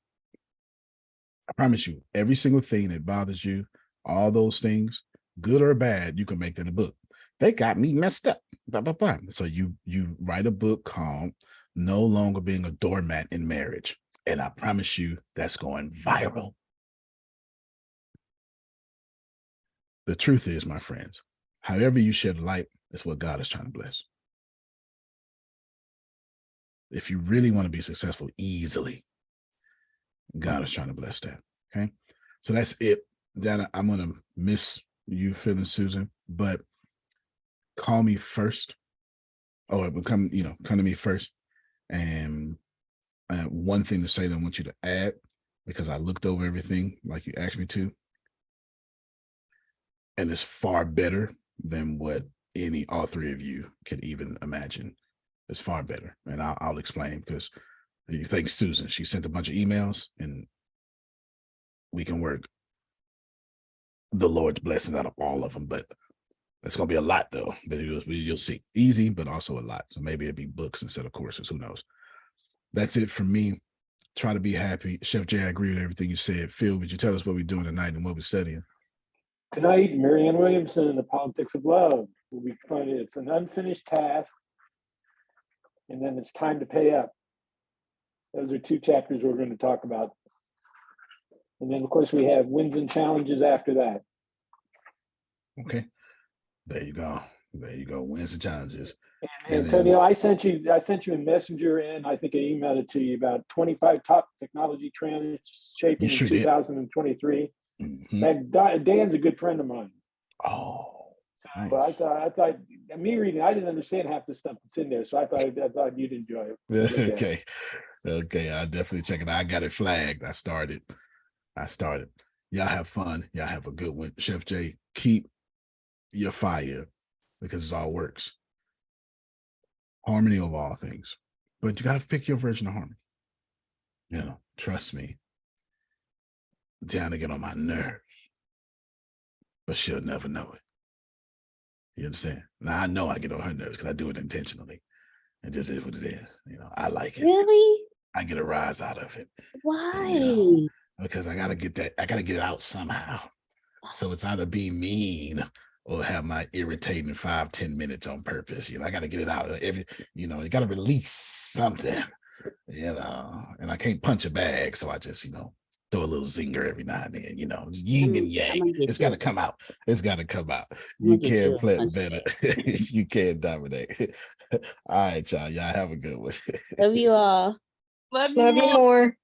I promise you, every single thing that bothers you, all those things, good or bad, you can make that a book. They got me messed up. Blah, blah, blah. So you write a book called No Longer Being a Doormat in Marriage. And I promise you that's going viral. The truth is, my friends, however you shed light is what God is trying to bless. If you really want to be successful easily, God is trying to bless that. Okay. So that's it. That I'm going to miss you feeling, Susan, but call me first. Or come to me first. And one thing to say that I want you to add, because I looked over everything like you asked me to, and it's far better than what all three of you can even imagine. It's far better. And I'll explain, because you think Susan, she sent a bunch of emails, and we can work the Lord's blessings out of all of them, but it's going to be a lot though. But you'll see. Easy, but also a lot. So maybe it'd be books instead of courses. Who knows? That's it for me. Try to be happy. Chef Jay, I agree with everything you said. Phil, would you tell us what we're doing tonight and what we're studying? Tonight, Marianne Williamson and the Politics of Love. We find it's an unfinished task, and then it's time to pay up. Those are two chapters we're going to talk about. And then, of course, we have wins and challenges after that. Okay. There you go. Wins and challenges. And Antonio, I sent you a messenger, and I think I emailed it to you about 25 top technology trends shaping 2023. Mm-hmm. Dan's a good friend of mine. Oh, nice. But I thought me reading, I didn't understand half the stuff that's in there, so I thought you'd enjoy it. Okay, I'll definitely check it out. I got it flagged. I started. Y'all have fun. Y'all have a good one. Chef Jay, keep your fire, because it all works. Harmony of all things, but you got to pick your version of harmony. Trust me. Diana get on my nerves, but she'll never know it. You understand? Now I know I get on her nerves because I do it intentionally. It just is what it is. I like it. Really? I get a rise out of it. Why? Because I gotta get it out somehow. So it's either be mean or have my irritating 5-10 minutes on purpose. I got to get it out. You got to release something, and I can't punch a bag. So I just, throw a little zinger every now and then, yin and yang. It's got to come out. You can't play better. You can't dominate. All right, y'all. Y'all have a good one. Love you all. Love you more.